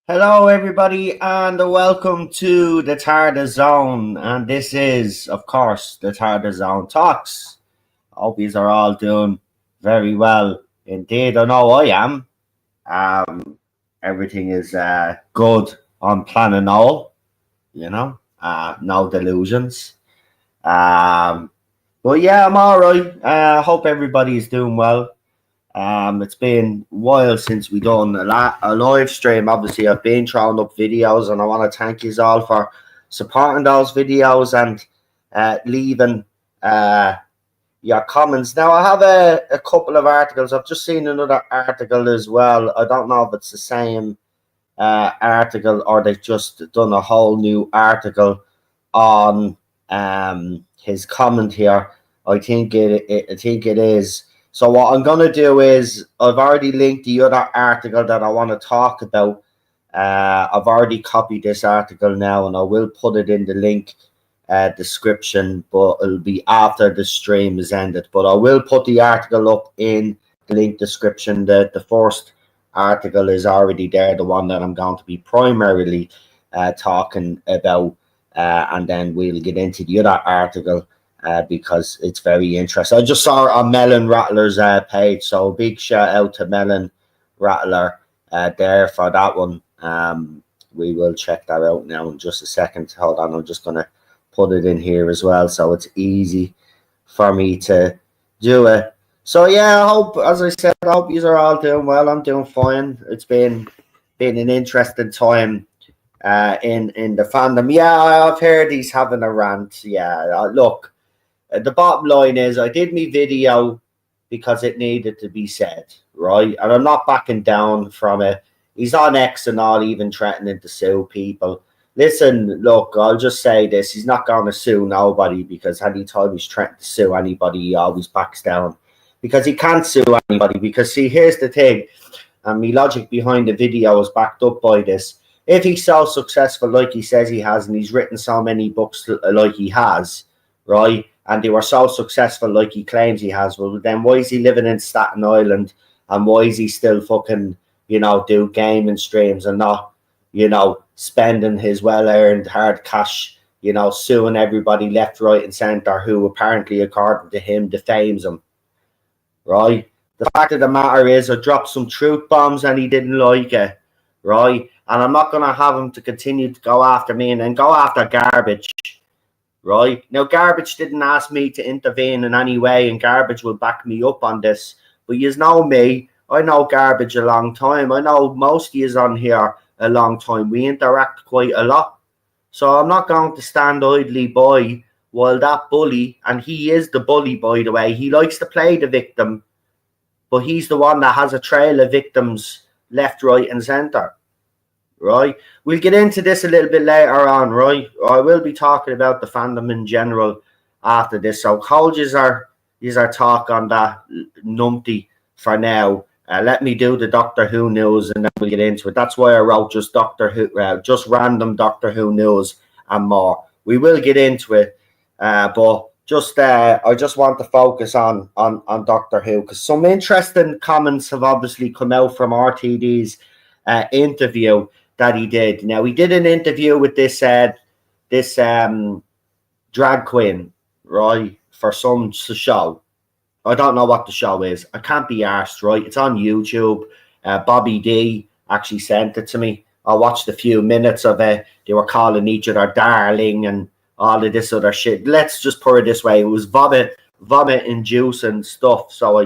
Hello, everybody, and welcome to the Tarda Zone. And this is, of course, the Tarda Zone Talks. I hope you are all doing very well indeed. I know I am. Everything is good on plan and all, no delusions. But yeah, I'm all right. I hope everybody is doing well. It's been a while since we done a live stream. Obviously, I've been throwing up videos, and I want to thank you all for supporting those videos and leaving your comments. Now, I have a couple of articles. I've just seen another article as well. I don't know if it's the same article or they've just done a whole new article on his comment here. I think it is. So what I'm going to do is I've already linked the other article that I want to talk about. I've already copied this article now, and I will put it in the link description, but it'll be after the stream is ended. But I will put the article up in the link description. The first article is already there, the one that I'm going to be primarily talking about, and then we'll get into the other article. Because it's very interesting. I just saw it on Melon Rattler's page, so a big shout out to Melon Rattler there for that one. We will check that out now in just a second. Hold on, I'm just going to put it in here as well, so it's easy for me to do it. So yeah, I hope, as I said, I hope you are all doing well. I'm doing fine. It's been an interesting time in the fandom. Yeah, I've heard he's having a rant. Yeah, look. The bottom line is I did my video because it needed to be said, right? And I'm not backing down from it. He's on X and all, even threatening to sue people. Listen, look, I'll just say this. He's not going to sue nobody, because any time he's threatened to sue anybody, he always backs down. Because he can't sue anybody. Because, see, here's the thing. And my logic behind the video is backed up by this. If he's so successful like he says he has, and he's written so many books like he has, right? And they were so successful like he claims he has, well, then why is he living in Staten Island, and why is he still fucking, do gaming streams and not, spending his well-earned hard cash, suing everybody left, right and centre who apparently, according to him, defames him, right? The fact of the matter is I dropped some truth bombs and he didn't like it, right? And I'm not going to have him to continue to go after me and then go after garbage. Right now, Garbage didn't ask me to intervene in any way, and Garbage will back me up on this. But you know me, I know Garbage a long time. I know most of you on here a long time. We interact quite a lot, so I'm not going to stand idly by while that bully, and he is the bully, by the way. He likes to play the victim, but he's the one that has a trail of victims left, right, and centre. Right, we'll get into this a little bit later on, right? I will be talking about the fandom in general after this, so hold our talk on that numpty for now. Let me do the Doctor Who news, and then we'll get into it. That's why I wrote just Doctor Who, just random Doctor Who news and more. We will get into it, but just I just want to focus on Doctor Who, because some interesting comments have obviously come out from RTD's interview that he did. Now, he did an interview with this drag queen, right, for some show. I don't know what the show is. I can't be arsed, right? It's on YouTube. Bobby D actually sent it to me. I watched a few minutes of it. They were calling each other darling and all of this other shit. Let's just put it this way. It was vomit inducing stuff. So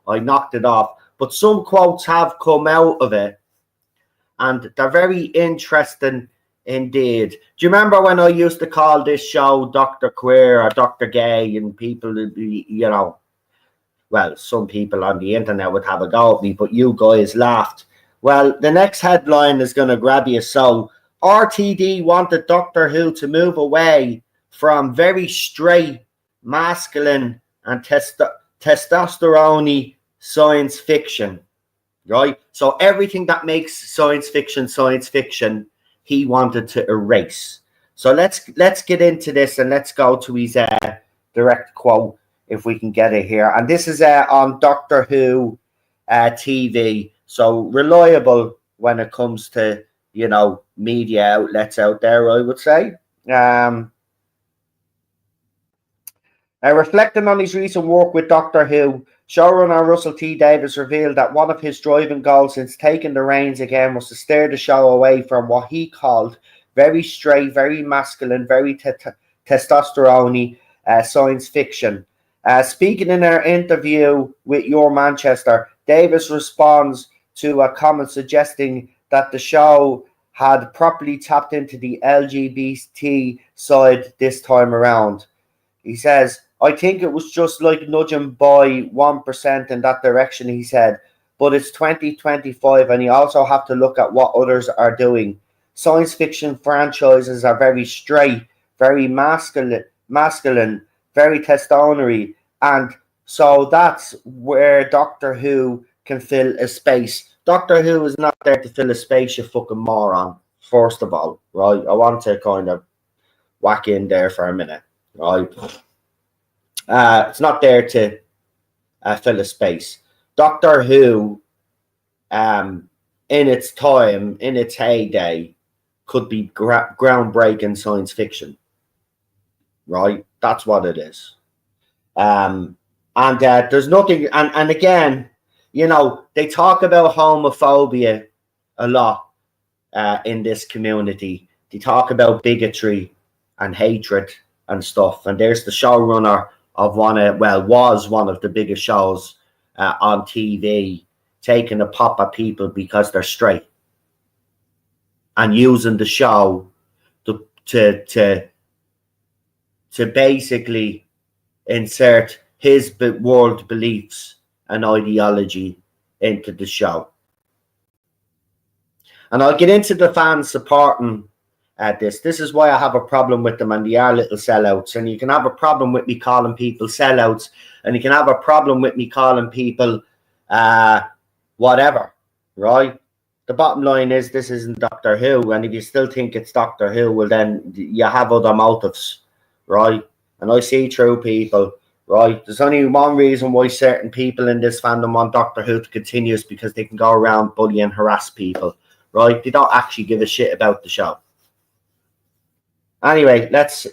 I knocked it off. but some quotes have come out of it, and they're very interesting indeed. Do you remember when I used to call this show Dr. Queer or Dr. Gay, and people would be, you know, well, some people on the internet would have a go at me, but you guys laughed. Well, the next headline is going to grab you. So, RTD wanted Doctor Who to move away from very straight, masculine, and testosterone science fiction, right? So everything that makes science fiction, he wanted to erase. So let's get into this, and let's go to his direct quote if we can get it here. And this is on Doctor Who TV, so reliable when it comes to, you know, media outlets out there, I would say. Reflecting on his recent work with Doctor Who, showrunner Russell T Davies revealed that one of his driving goals since taking the reins again was to steer the show away from what he called very straight, very masculine, very testosterone science fiction. Speaking in an interview with Your Manchester, Davies responds to a comment suggesting that the show had properly tapped into the LGBT side this time around. He says, I think it was just like nudging by 1% in that direction, he said. But it's 2025 and you also have to look at what others are doing. Science fiction franchises are very straight, very masculine, very testosterone. And so that's where Doctor Who can fill a space. Doctor Who is not there to fill a space, you fucking moron, first of all, right? I want to kind of whack in there for a minute, right? It's not there to fill a space. Doctor Who, in its time, in its heyday, could be groundbreaking science fiction, right? That's what it is. And there's nothing, and again, you know, they talk about homophobia a lot in this community. They talk about bigotry and hatred and stuff. And there's the showrunner of was one of the biggest shows on TV, taking a pop at people because they're straight and using the show to basically insert his world beliefs and ideology into the show. And I'll get into the fans supporting this. This is why I have a problem with them, and they are little sellouts. And you can have a problem with me calling people sellouts, and you can have a problem with me calling people whatever, right? The bottom line is this isn't Doctor Who, and if you still think it's Doctor Who, well then you have other motives, right? And I see through people, right? There's only one reason why certain people in this fandom want Doctor Who to continue, is because they can go around bully and harass people, right? They don't actually give a shit about the show. Anyway, let's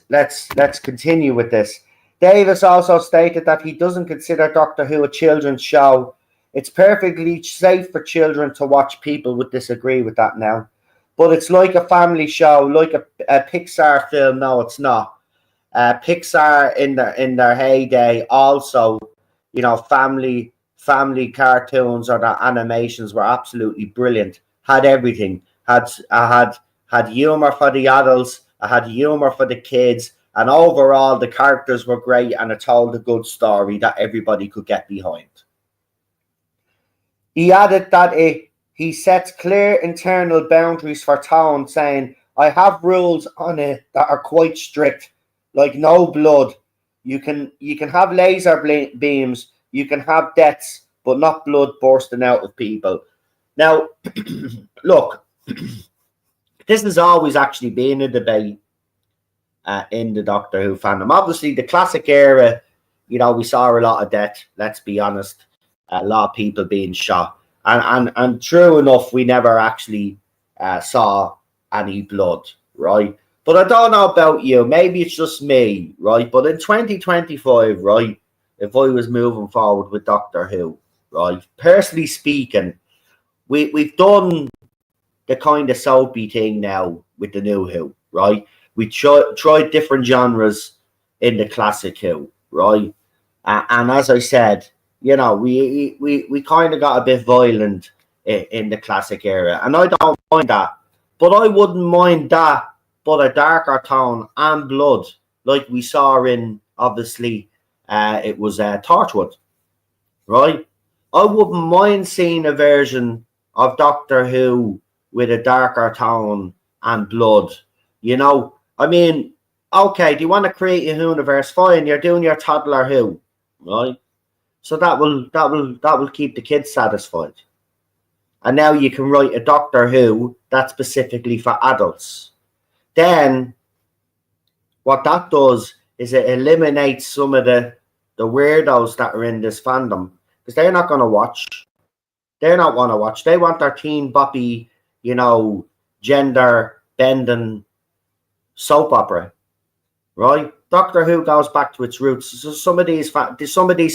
continue with this. Davis also stated that he doesn't consider Doctor Who a children's show. It's perfectly safe for children to watch. People would disagree with that now. But it's like a family show, like a Pixar film. No, it's not. Pixar in their heyday also, you know, family cartoons or the animations were absolutely brilliant. Had everything. Had humor for the adults. I had humor for the kids, and overall the characters were great, and it told a good story that everybody could get behind. He added that he sets clear internal boundaries for tone, saying, I have rules on it that are quite strict, like no blood. You can have laser beams, you can have deaths, but not blood bursting out of people. Now, look, this has always actually been a debate in the Doctor Who fandom. Obviously, the classic era, you know, we saw a lot of death, let's be honest. A lot of people being shot. And true enough, we never actually saw any blood, right? But I don't know about you. Maybe it's just me, right? But in 2025, right, if I was moving forward with Doctor Who, right, personally speaking, we've done the kind of soapy thing now with the new Who, right? We tried different genres in the classic Who, right? And as I said, You know, we kind of got a bit violent in the classic era, and I don't mind that. But I wouldn't mind that, but a darker tone and blood, like we saw in obviously it was Torchwood, right? I wouldn't mind seeing a version of Doctor Who with a darker tone and blood. You know, I mean, okay, do you want to create a universe? Fine, you're doing your toddler Who, right? So that will keep the kids satisfied. And now you can write a Doctor Who that's specifically for adults. Then what that does is it eliminates some of the weirdos that are in this fandom, because they're not going to watch. They're not want to watch. They want their teen boppy, you know, gender bending soap opera, right? Doctor Who goes back to its roots. So some of these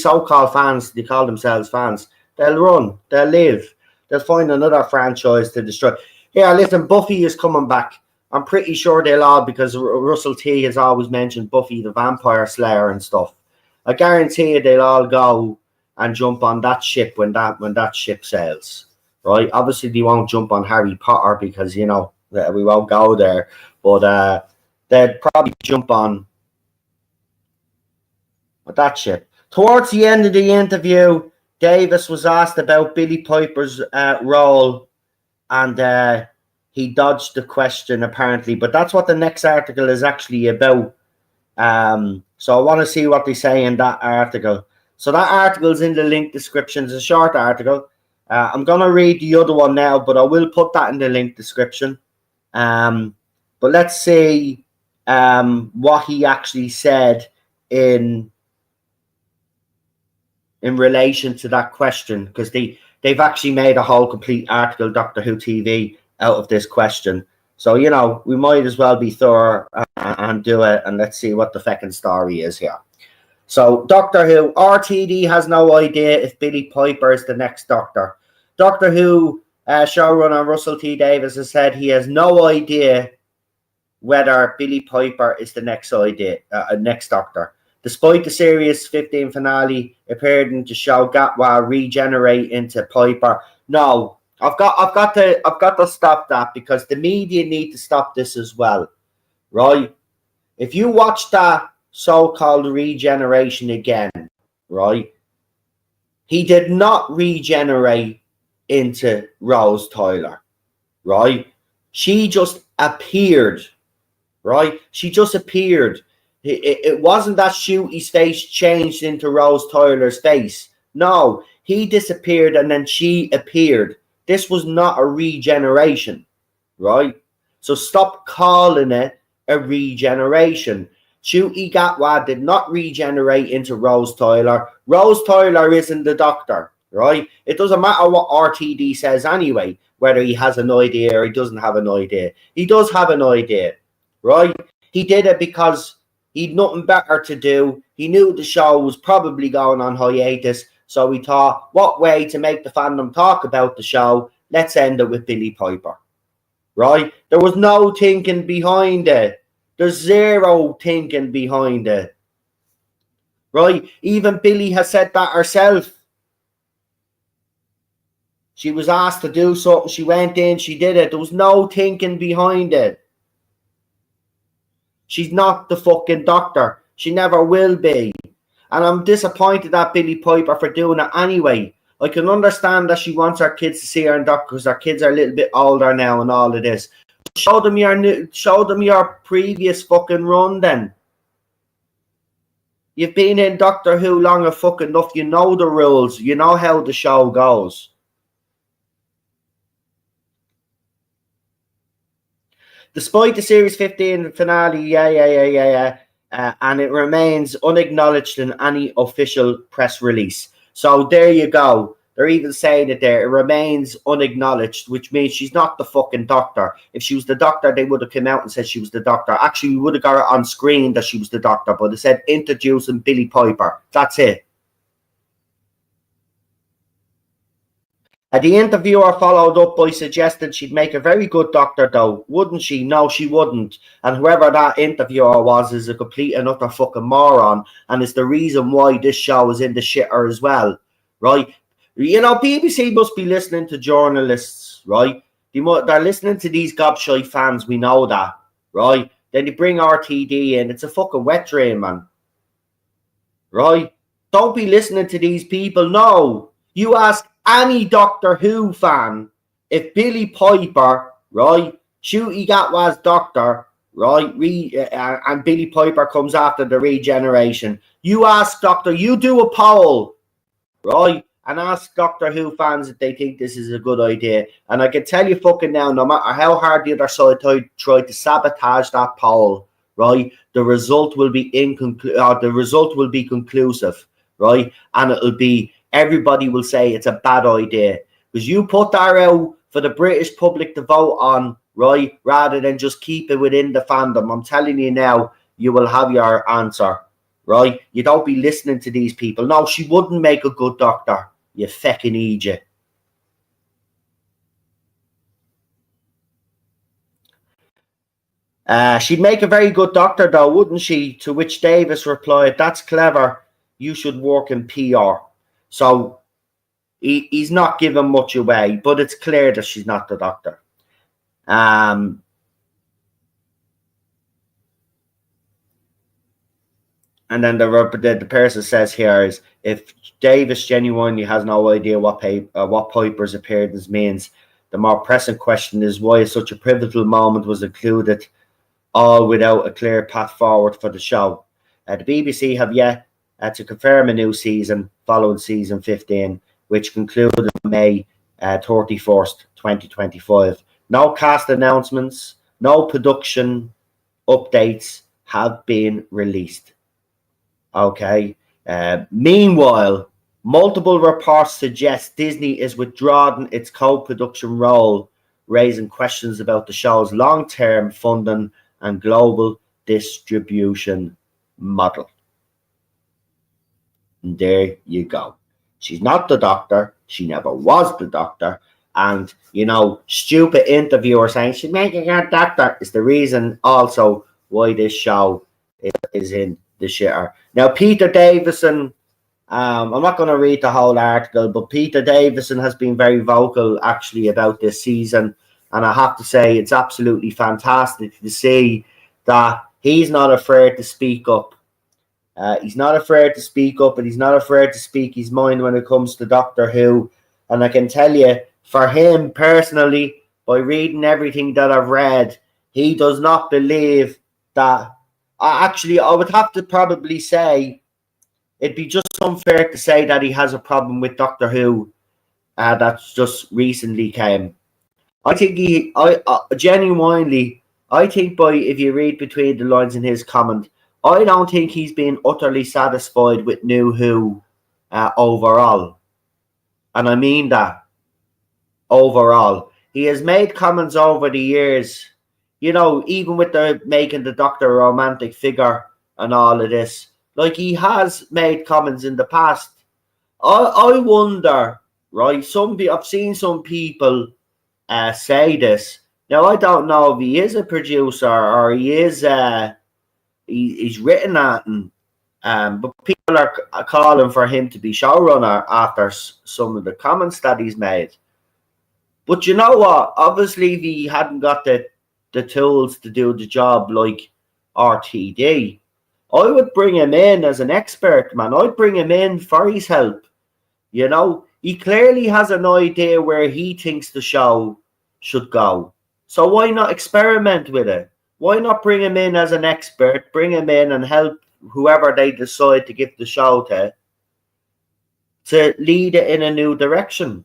so-called fans, they call themselves fans, they'll run, they'll live, they'll find another franchise to destroy. Yeah, listen, Buffy is coming back. I'm pretty sure they'll all, because Russell T has always mentioned Buffy the Vampire Slayer and stuff. I guarantee you they'll all go and jump on that ship when that ship sails, right? Obviously, they won't jump on Harry Potter because, you know, we won't go there. But they'd probably jump on that ship. Towards the end of the interview, Davis was asked about Billy Piper's role, and he dodged the question apparently. But that's what the next article is actually about. So I want to see what they say in that article. So that article is in the link description. It's a short article. I'm going to read the other one now, but I will put that in the link description. But let's see what he actually said in relation to that question, because they've actually made a whole complete article, Doctor Who TV, out of this question. So, you know, we might as well be thorough and do it, and let's see what the fucking story is here. So, Doctor Who, RTD has no idea if Billy Piper is the next Doctor. Doctor Who showrunner Russell T Davies has said he has no idea whether Billy Piper is the next Doctor. Despite the series 15 finale appearing to show Gatwa regenerate into Piper. No, I've got to stop that, because the media need to stop this as well, right? If you watch that so-called regeneration again, right? He did not regenerate into Rose Tyler, right? She just appeared, right? She just appeared. It wasn't that Shooty's face changed into Rose Tyler's face. No, he disappeared and then she appeared. This was not a regeneration, right? So stop calling it a regeneration. Shooty Gatwa did not regenerate into Rose Tyler. Rose Tyler isn't the Doctor, right? It doesn't matter what RTD says anyway, whether he has an idea or he doesn't have an idea. He does have an idea, right? He did it because he'd nothing better to do. He knew the show was probably going on hiatus, so he thought, what way to make the fandom talk about the show? Let's end it with Billy Piper, right? There was no thinking behind it. There's zero thinking behind it, right? Even Billy has said that herself. She was asked to do something. She went in, she did it. There was no thinking behind it. She's not the fucking Doctor. She never will be. And I'm disappointed at Billy Piper for doing it anyway. I can understand that she wants her kids to see her in Doctor because her kids are a little bit older now and all of this. Show them your previous fucking run then. You've been in Doctor Who long enough. You know the rules. You know how the show goes. Despite the Series 15 finale, and it remains unacknowledged in any official press release. So there you go. They're even saying it there. It remains unacknowledged, which means she's not the fucking Doctor. If she was the Doctor, they would have come out and said she was the Doctor. Actually, we would have got it on screen that she was the Doctor, but it said introducing Billy Piper. That's it. The interviewer followed up by suggesting she'd make a very good Doctor, though. Wouldn't she? No, she wouldn't. And whoever that interviewer was is a complete and utter fucking moron, and it's the reason why this show is in the shitter as well. right? You know, BBC must be listening to journalists, right? They're listening to these gobshite fans, we know that, right? Then they bring RTD in, it's a fucking wet dream, man. Right? Don't be listening to these people. No. You ask any Doctor Who fan if Billy Piper, right? Shooty Gatwa's Doctor, right? And Billy Piper comes after the regeneration. You ask Doctor, you do a poll, right? And ask Doctor Who fans if they think this is a good idea. And I can tell you fucking now, no matter how hard the other side tried to sabotage that poll, right? The result will be the result will be conclusive, right? And it'll be everybody will say it's a bad idea because you put that out for the British public to vote on, right? Rather than just keep it within the fandom. I'm telling you now, you will have your answer, right? You don't be listening to these people. No, she wouldn't make a good Doctor. You fucking idiot. She'd make a very good Doctor, though, wouldn't she? To which Davis replied, "That's clever. You should work in PR." So he's not giving much away, but it's clear that she's not the Doctor. And then the person says here is, if Davis genuinely has no idea what Piper's appearance means, the more pressing question is why such a pivotal moment was included, all without a clear path forward for the show. The BBC have yet to confirm a new season following season 15, which concluded May 31st, 2025. No cast announcements, no production updates have been released. Okay. Meanwhile, multiple reports suggest Disney is withdrawing its co-production role, raising questions about the show's long-term funding and global distribution model. And there you go. She's not the Doctor. She never was the Doctor. And, you know, stupid interviewer saying she's making her Doctor is the reason also why this show is in the shitter. Now, Peter Davison, I'm not going to read the whole article, but Peter Davison has been very vocal actually about this season. And I have to say, it's absolutely fantastic to see that he's not afraid to speak up. He's not afraid to speak up, and he's not afraid to speak his mind when it comes to Doctor Who. And I can tell you, for him personally, by reading everything that I've read, he does not believe that. Actually, I would have to probably say it'd be just unfair to say that he has a problem with Doctor Who that's just recently came. I think genuinely, I think if you read between the lines in his comment, I don't think he's been utterly satisfied with New Who overall. And I mean that overall. He has made comments over the years, you know, even with the making the Doctor a romantic figure and all of this. Like, he has made comments in the past. I wonder, right? I've seen some people say this. Now, I don't know if he is a producer or he is he's written at him, but people are calling for him to be showrunner after some of the comments that he's made. But you know what? Obviously, if he hadn't got the tools to do the job like RTD, I would bring him in as an expert, man. I'd bring him in for his help. You know, he clearly has an idea where he thinks the show should go. So why not experiment with it? Why not bring him in as an expert, bring him in and help whoever they decide to give the show to lead it in a new direction?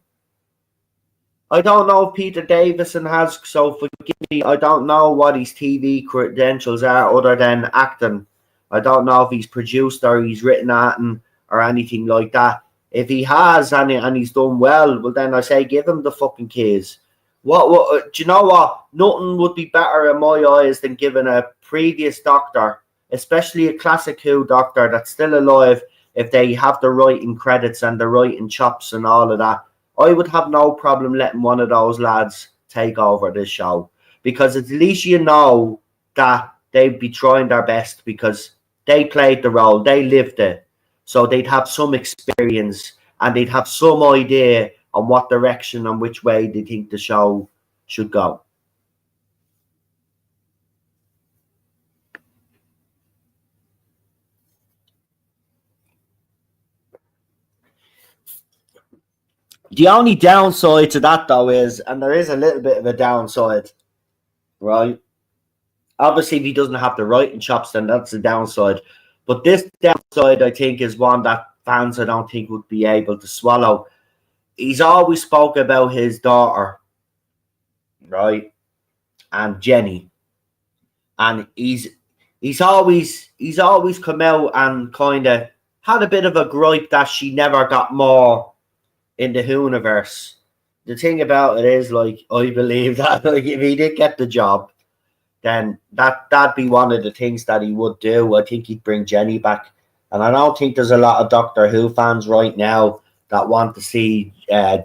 I don't know if Peter Davison has, so forgive me, I don't know what his TV credentials are other than acting. I don't know if he's produced or he's written at him or anything like that. If he has and he's done well, then I say give him the fucking keys. What do you know what? Nothing would be better in my eyes than giving a previous Doctor, especially a classic Who Doctor that's still alive, if they have the writing credits and the writing chops and all of that. I would have no problem letting one of those lads take over this show, because at least you know that they'd be trying their best because they played the role, they lived it, so they'd have some experience and they'd have some idea on what direction and which way they think the show should go. The only downside to that, though, is, and there is a little bit of a downside, right? Obviously, if he doesn't have the writing chops, then that's the downside. But this downside, I think, is one that fans, I don't think, would be able to swallow. He's always spoke about his daughter, right, and Jenny, and he's always come out and kind of had a bit of a gripe that she never got more in the Hooniverse. The thing about it is, like, I believe that, like, if he did get the job, then that'd be one of the things that he would do. I think he'd bring Jenny back. And I don't think there's a lot of Doctor Who fans right now that want to see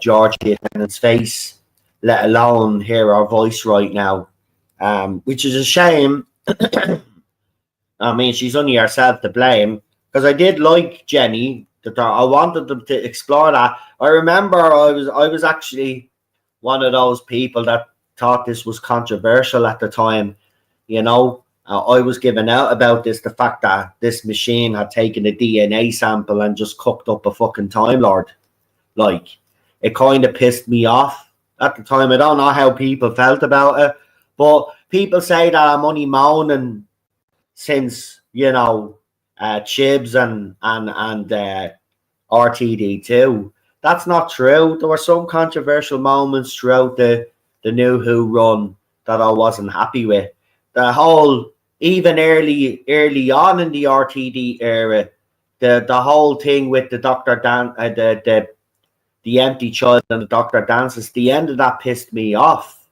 Georgie Tennant's face, let alone hear her voice right now, which is a shame. I mean, she's only herself to blame, because I did like Jenny. I wanted them to explore that. I remember I was actually one of those people that thought this was controversial at the time. You know, I was giving out about this, the fact that this machine had taken a DNA sample and just cooked up a fucking Time Lord. Like, it kind of pissed me off at the time. I don't know how people felt about it, but people say that I'm only moaning since, you know, Chibs and RTD2. That's not true. There were some controversial moments throughout the New Who run that I wasn't happy with. The whole, even early on in the RTD era, the whole thing with the Dr. Dan, the empty child and the Dr. Dances, the end of that pissed me off.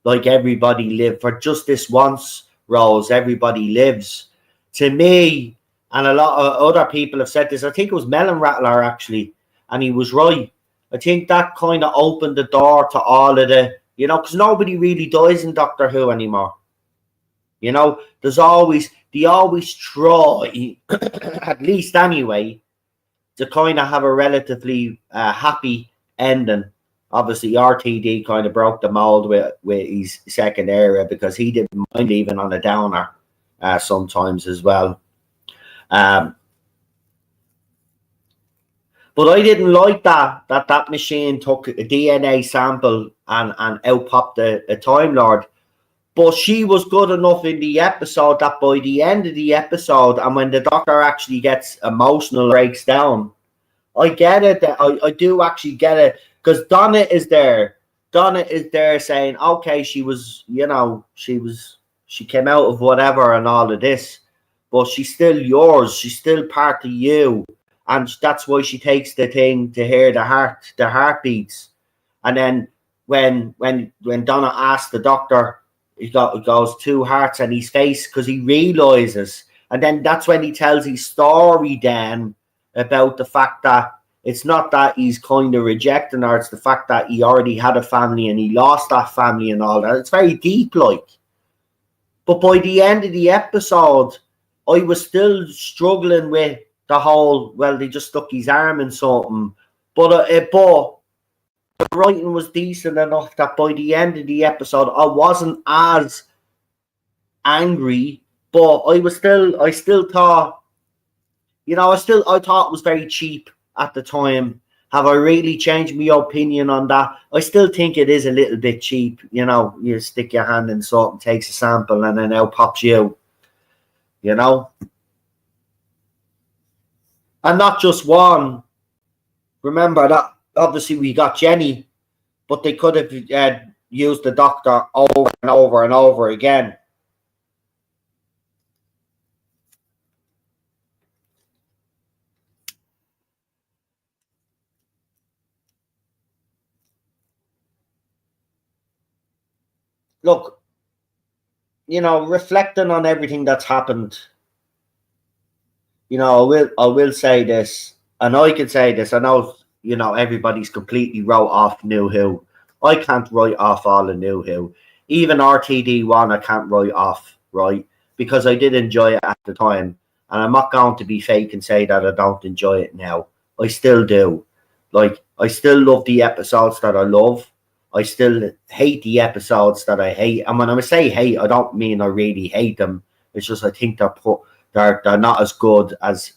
Like, everybody lived for just this once, Rose. Everybody lives. To me, and a lot of other people have said this, I think it was Melon Rattler actually, and he was right. I think that kind of opened the door to all of the, you know, because nobody really dies in Doctor Who anymore. You know, they always try, at least anyway, to kind of have a relatively happy ending. Obviously, RTD kind of broke the mold with his second era, because he didn't mind even on a downer sometimes as well. But I didn't like that machine took a DNA sample and out-popped a Time Lord. But she was good enough in the episode that by the end of the episode, and when the Doctor actually gets emotional, breaks down, I get it. I do actually get it, because Donna is there. Donna is there saying, okay, she was, you know, she came out of whatever and all of this, but she's still yours. She's still part of you. And that's why she takes the thing to hear the heartbeats. And then when Donna asks the Doctor, he goes 2 hearts on his face, because he realizes. And then that's when he tells his story then about the fact that it's not that he's kind of rejecting her, it's the fact that he already had a family and he lost that family and all that. It's very deep, like. But by the end of the episode, I was still struggling with the whole, well, they just stuck his arm in something. But the writing was decent enough that by the end of the episode, I wasn't as angry, but I still thought, you know, I thought it was very cheap at the time. Have I really changed my opinion on that? I still think it is a little bit cheap. You know, you stick your hand in something, takes a sample, and then out pops you. You know? And not just one. Remember that, obviously, we got Jenny, but they could have used the Doctor over and over and over again. Look, you know, reflecting on everything that's happened, you know, I will say this, and I can say this. I know, you know, everybody's completely wrote off New Who. I can't write off all of New Who. Even RTD1, I can't write off, right? Because I did enjoy it at the time. And I'm not going to be fake and say that I don't enjoy it now. I still do. Like, I still love the episodes that I love. I still hate the episodes that I hate. And when I say hate, I don't mean I really hate them. It's just I think they're not as good as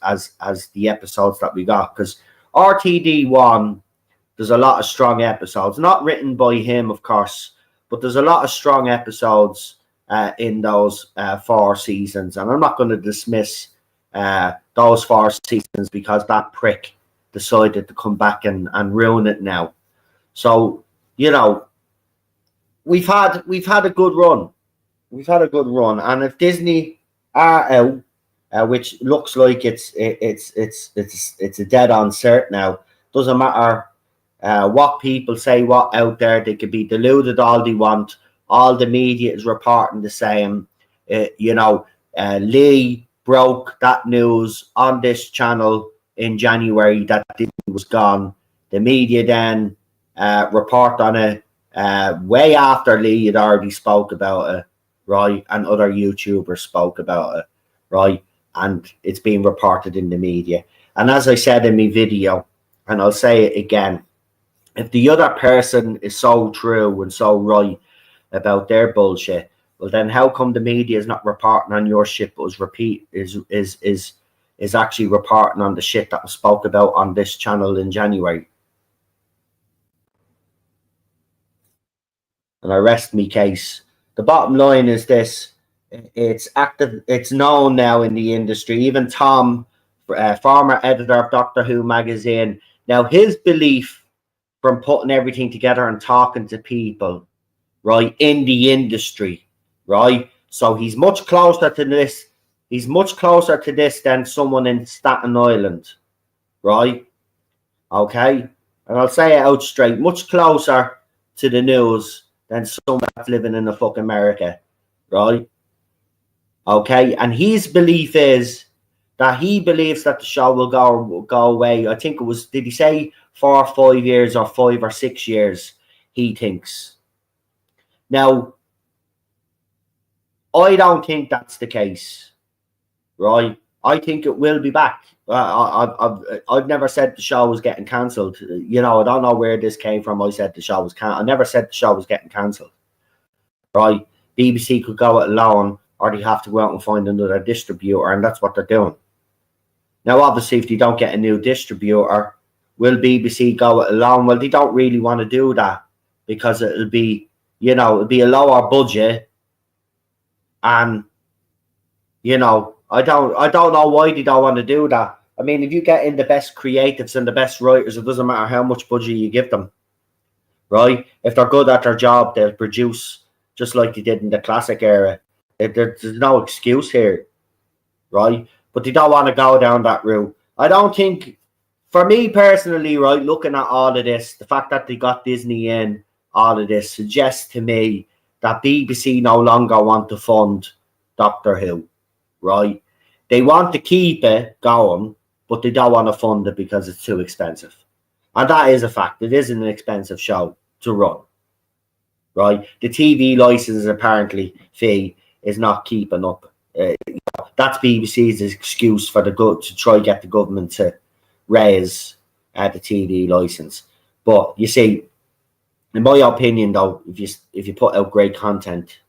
the episodes that we got. Because RTD1, there's a lot of strong episodes, not written by him, of course, but there's a lot of strong episodes in those 4 seasons. And I'm not going to dismiss those 4 seasons because that prick decided to come back and ruin it now. So, you know, we've had a good run. We've had a good run, and if Disney are out, which looks like it's a dead on cert now, doesn't matter what people say, what out there, they could be deluded all they want. All the media is reporting the same. Lee broke that news on this channel in January that Disney was gone. The media then report on it way after Lee had already spoke about it, right? And other YouTubers spoke about it, right? And it's being reported in the media. And as I said in my video, and I'll say it again, if the other person is so true and so right about their bullshit, well, then how come the media is not reporting on your shit, but is actually reporting on the shit that was spoke about on this channel in January? And I rest my case. The bottom line is this: it's active. It's known now in the industry. Even Tom, former editor of Doctor Who magazine, now his belief from putting everything together and talking to people, right, in the industry, right? So he's much closer to this. He's much closer to this than someone in Staten Island, right? Okay, and I'll say it out straight: much closer to the news than someone that's living in the fucking America, right? Okay, and his belief is that he believes that the show will go away. I think it was, did he say 4 or 5 years or 5 or 6 years? He thinks. Now, I don't think that's the case, right? I think it will be back. I've never said the show was getting cancelled. You know, I don't know where this came from. I said the show was cancelled. I never said the show was getting cancelled, right? BBC could go it alone, or they have to go out and find another distributor, and that's what they're doing. Now, obviously, if they don't get a new distributor, will BBC go it alone? Well, they don't really want to do that because it'll be, you know, it'll be a lower budget, and you know, I don't know why they don't want to do that. I mean, if you get in the best creatives and the best writers, it doesn't matter how much budget you give them, right? If they're good at their job, they'll produce just like they did in the classic era. There's no excuse here, right? But they don't want to go down that route. I don't think, for me personally, right, looking at all of this, the fact that they got Disney in, all of this suggests to me that BBC no longer want to fund Doctor Who, right? They want to keep it going, but they don't want to fund it because it's too expensive. And that is a fact. It is an expensive show to run, right? The TV license apparently fee is not keeping up. That's BBC's excuse for to try get the government to raise the TV license. But you see, in my opinion, though, if you put out great content,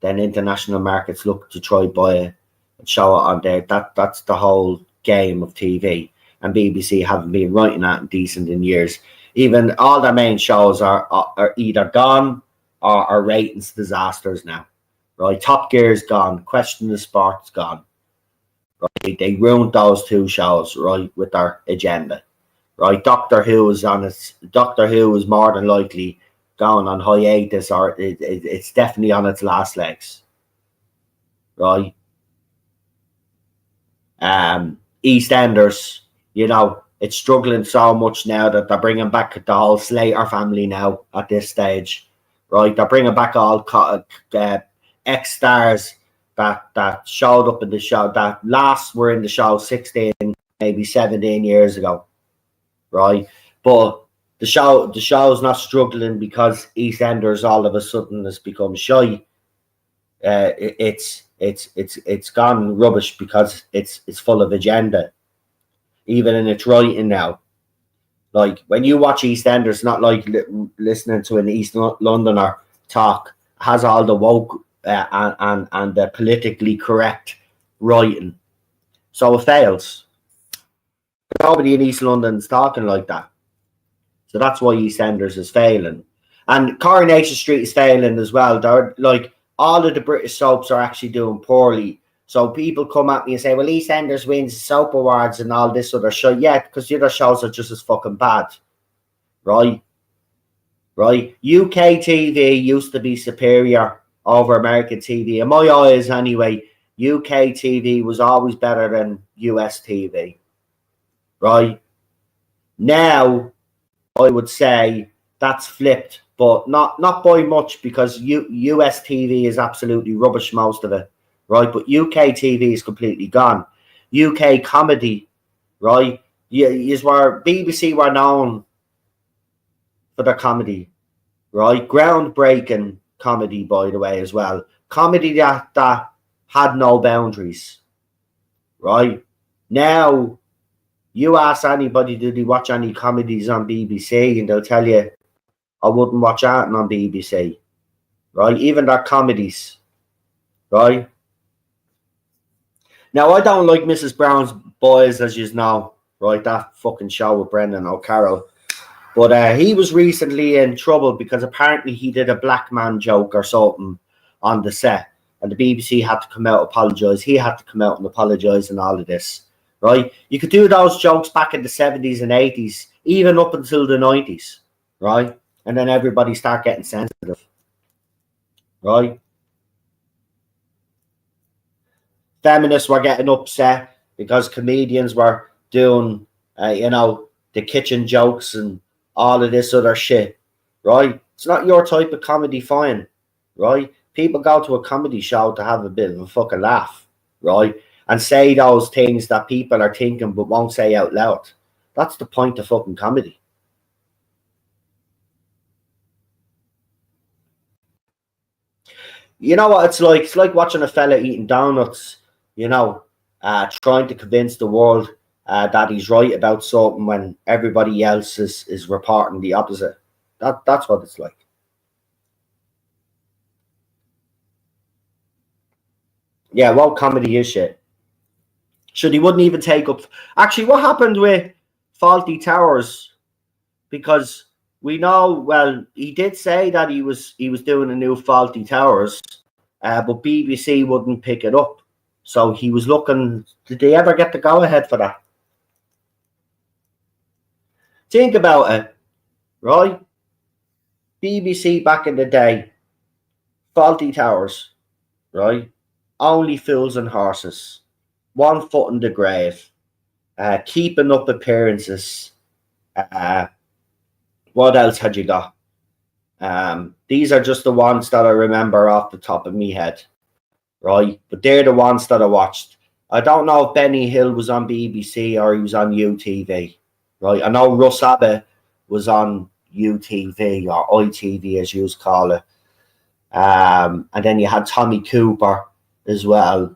then international markets look to try buy it and show it on there. That's the whole game of TV. And BBC haven't been writing that decent in years. Even all their main shows are either gone or are ratings disasters now. Right? Top Gear's gone. Question of Sport's gone. Right? They ruined those 2 shows, right, with their agenda. Right? Doctor Who is more than likely going on hiatus, or it's definitely on its last legs. Right? EastEnders, you know, it's struggling so much now that they're bringing back the whole Slater family now at this stage, right? They're bringing back all ex-stars that showed up in the show, that last were in the show 16, maybe 17 years ago, right? But the show's not struggling because EastEnders all of a sudden has become shy. It's gone rubbish because it's full of agenda, even in its writing now. Like when you watch EastEnders, not like listening to an East Londoner talk. Has all the woke and the politically correct writing, so it fails. Nobody in East London's talking like that, so that's why EastEnders is failing, and Coronation Street is failing as well. They're like all of the British soaps are actually doing poorly. So people come at me and say, "Well, EastEnders wins soap awards and all this other show." Yeah, because the other shows are just as fucking bad, right? Right? UK TV used to be superior over American TV. In my eyes, anyway, UK TV was always better than US TV. Right? Now, I would say that's flipped, but not by much because US TV is absolutely rubbish, most of it. Right? But UK TV is completely gone. UK comedy, right? Is where BBC were known for their comedy, right? Groundbreaking comedy, by the way, as well. Comedy that had no boundaries, right? Now, you ask anybody, did they watch any comedies on BBC? And they'll tell you, I wouldn't watch anything on BBC, right? Even their comedies, right? Now, I don't like Mrs. Brown's Boys, as you know, right? That fucking show with Brendan O'Carroll. But he was recently in trouble because apparently he did a black man joke or something on the set. And the BBC had to come out and apologise. He had to come out and apologise and all of this, right? You could do those jokes back in the 70s and 80s, even up until the 90s, right? And then everybody start getting sensitive, right? Feminists were getting upset because comedians were doing, the kitchen jokes and all of this other shit, right? It's not your type of comedy, fine, right? People go to a comedy show to have a bit of a fucking laugh, right? And say those things that people are thinking but won't say out loud. That's the point of fucking comedy. You know what it's like? It's like watching a fella eating donuts, trying to convince the world that he's right about something when everybody else is reporting the opposite. That's what it's like. Yeah, well, comedy is shit. Should he wouldn't even take up. Actually, what happened with Faulty Towers? Because we know, well, he did say that he was doing a new Faulty Towers, but BBC wouldn't pick it up. So he was looking. Did they ever get the go ahead for that? Think about it, right? BBC back in the day, Faulty Towers, right? Only Fools and Horses, One Foot in the Grave, Keeping Up Appearances. Uh, what else had you got? These are just the ones that I remember off the top of my head, right? But they're the ones that I watched. I don't know if Benny Hill was on BBC or he was on UTV, right? I know Russ Abbott was on UTV or ITV, as you call it. And then you had Tommy Cooper as well.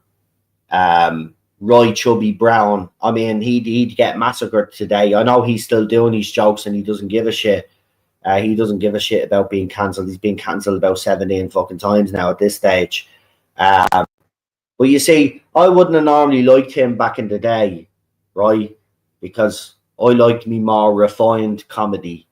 Roy Chubby Brown. I mean, he'd get massacred today. I know he's still doing his jokes and he doesn't give a shit. He doesn't give a shit about being cancelled. He's been cancelled about 17 fucking times now at this stage. But you see, I wouldn't have normally liked him back in the day, right? Because I liked me more refined comedy.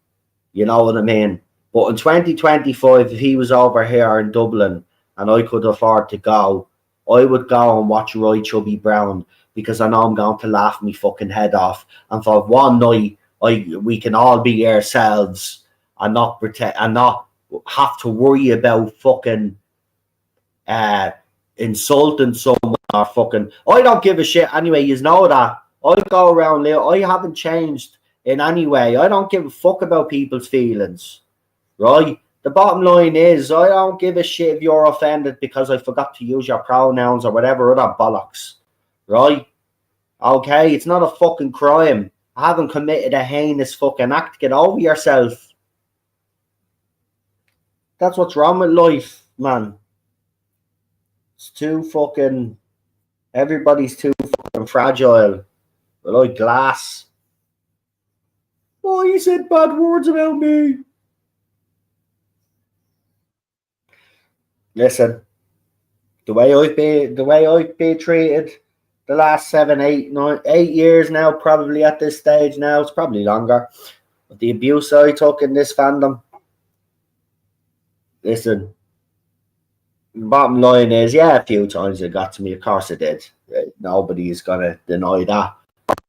You know what I mean? But in 2025, if he was over here in Dublin and I could afford to go, I would go and watch Roy Chubby Brown because I know I'm going to laugh me fucking head off. And for one night, we can all be ourselves and not pretend and not have to worry about fucking insulting someone or fucking. I don't give a shit anyway. You know that. I go around there. I haven't changed in any way. I don't give a fuck about people's feelings, right? The bottom line is I don't give a shit if you're offended because I forgot to use your pronouns or whatever other bollocks, right? Okay, it's not a fucking crime. I haven't committed a heinous fucking act. Get over yourself. That's what's wrong with life, man. It's too fucking. Everybody's too fucking fragile. We're like glass. Oh, he said bad words about me. Listen, the way I've been treated the last 8 years now, probably at this stage now, it's probably longer. But the abuse I took in this fandom, listen, bottom line is, yeah, a few times it got to me. Of course it did. Nobody is gonna deny that.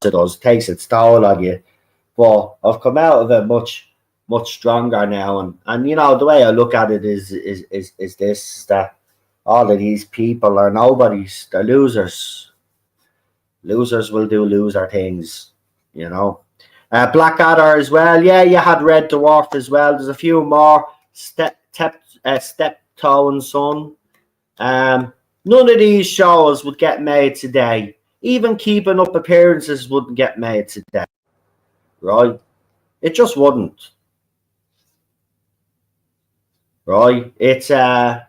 It does. It takes its toll on you. But I've come out of it much stronger now, and you know the way I look at it is this, that all of these people are nobodies. They're losers. Losers will do loser things, you know. Blackadder as well. Yeah, you had Red Dwarf as well. There's a few more. Steptoe and Son. None of these shows would get made today. Even Keeping Up Appearances wouldn't get made today, right? It just wouldn't, right? It's that's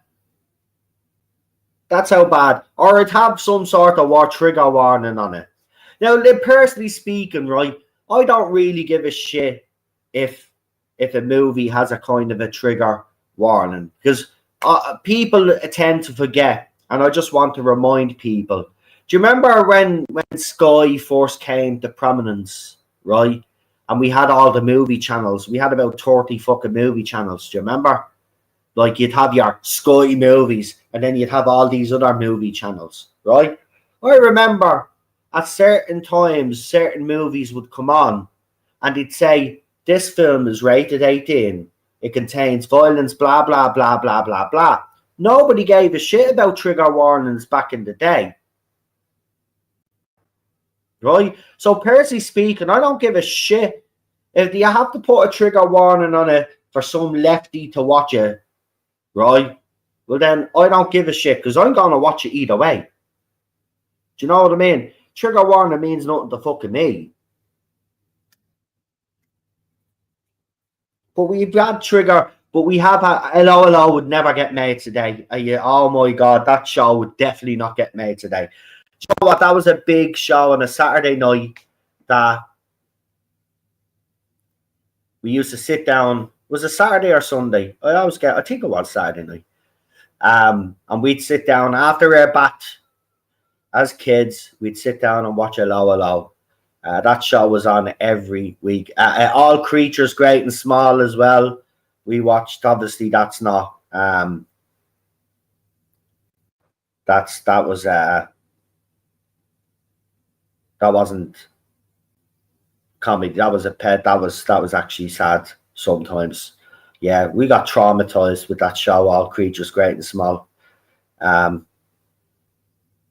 how bad. Or it'd have some sort of trigger warning on it. Now, personally speaking, right, I don't really give a shit if a movie has a kind of a trigger warning, because people tend to forget, and I just want to remind people. Do you remember when Sky first came to prominence, right? And we had all the movie channels. We had about 30 fucking movie channels. Do you remember? Like, you'd have your Sky movies, and then you'd have all these other movie channels, right? I remember at certain times, certain movies would come on, and they'd say, this film is rated 18. It contains violence, blah, blah, blah, blah, blah, blah. Nobody gave a shit about trigger warnings back in the day, right? So, personally speaking, I don't give a shit if you have to put a trigger warning on it for some lefty to watch it, right? Well, then I don't give a shit, because I'm going to watch it either way. Do you know what I mean? Trigger warning means nothing to fucking me. But we've had trigger, but we have Hello Hello would never get made today. Oh my God, that show would definitely not get made today. Do you know what? That was a big show on a Saturday night that we used to sit down. Was it Saturday or Sunday? I think it was Saturday night. And we'd sit down after our bat as kids. We'd sit down and watch Hello Hello. That show was on every week. All Creatures Great and Small as well. We watched. Obviously, that's not. That wasn't comedy. That was a pet. That was actually sad sometimes. Yeah, we got traumatized with that show. All Creatures Great and Small.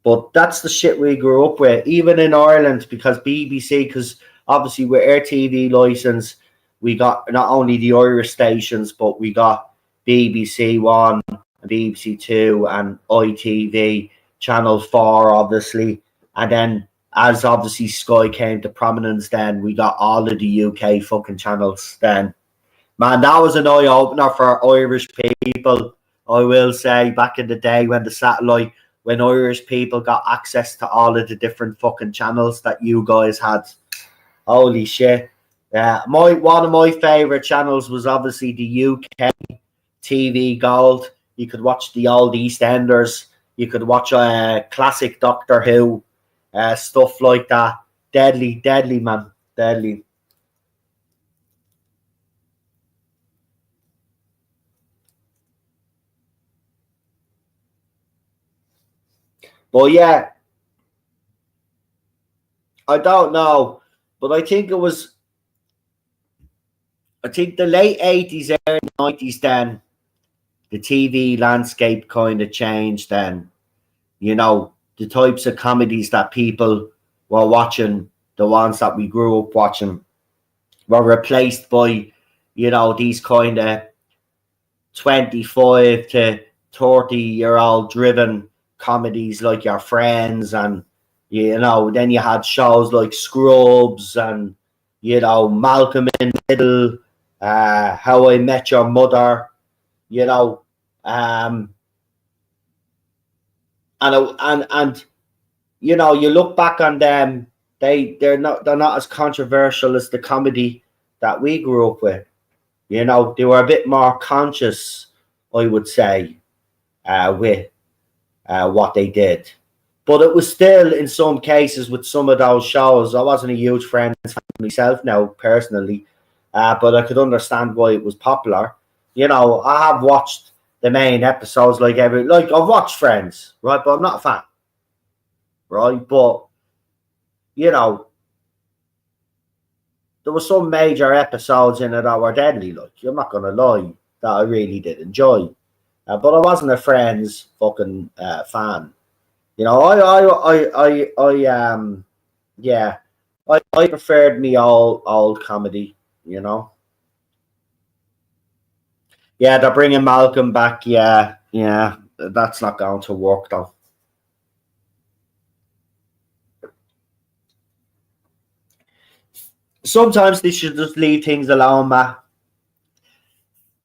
But that's the shit we grew up with, even in Ireland, because BBC, because obviously with our TV license, we got not only the Irish stations, but we got BBC One, BBC Two, and ITV, Channel 4, obviously. And then, as obviously Sky came to prominence, then we got all of the UK fucking channels then. Man, that was an eye-opener for Irish people, I will say, back in the day when Irish people got access to all of the different fucking channels that you guys had. Holy shit. One of my favourite channels was obviously the UK TV Gold. You could watch the old EastEnders. You could watch classic Doctor Who, stuff like that. Deadly, man. Deadly. But yeah, I don't know. But I think the late 80s, early 90s then, the TV landscape kind of changed then. You know, the types of comedies that people were watching, the ones that we grew up watching, were replaced by, you know, these kind of 25 to 30-year-old driven comedies like Your Friends, and, you know, then you had shows like Scrubs and, you know, Malcolm in the Middle, How I Met Your Mother, you know, and you know, you look back on them, they're not as controversial as the comedy that we grew up with. You know, they were a bit more conscious, I would say, with what they did. But it was still, in some cases, with some of those shows, I wasn't a huge Friends fan myself now, personally, but I could understand why it was popular. You know, I have watched the main episodes like I've watched Friends, right? But I'm not a fan, right? But, you know, there were some major episodes in it that were deadly, like, I'm not going to lie, that I really did enjoy. But I wasn't a Friends fucking fan. You know, yeah, I preferred me old comedy. You know, yeah, they're bringing Malcolm back. Yeah, yeah, that's not going to work though. Sometimes they should just leave things alone, Matt.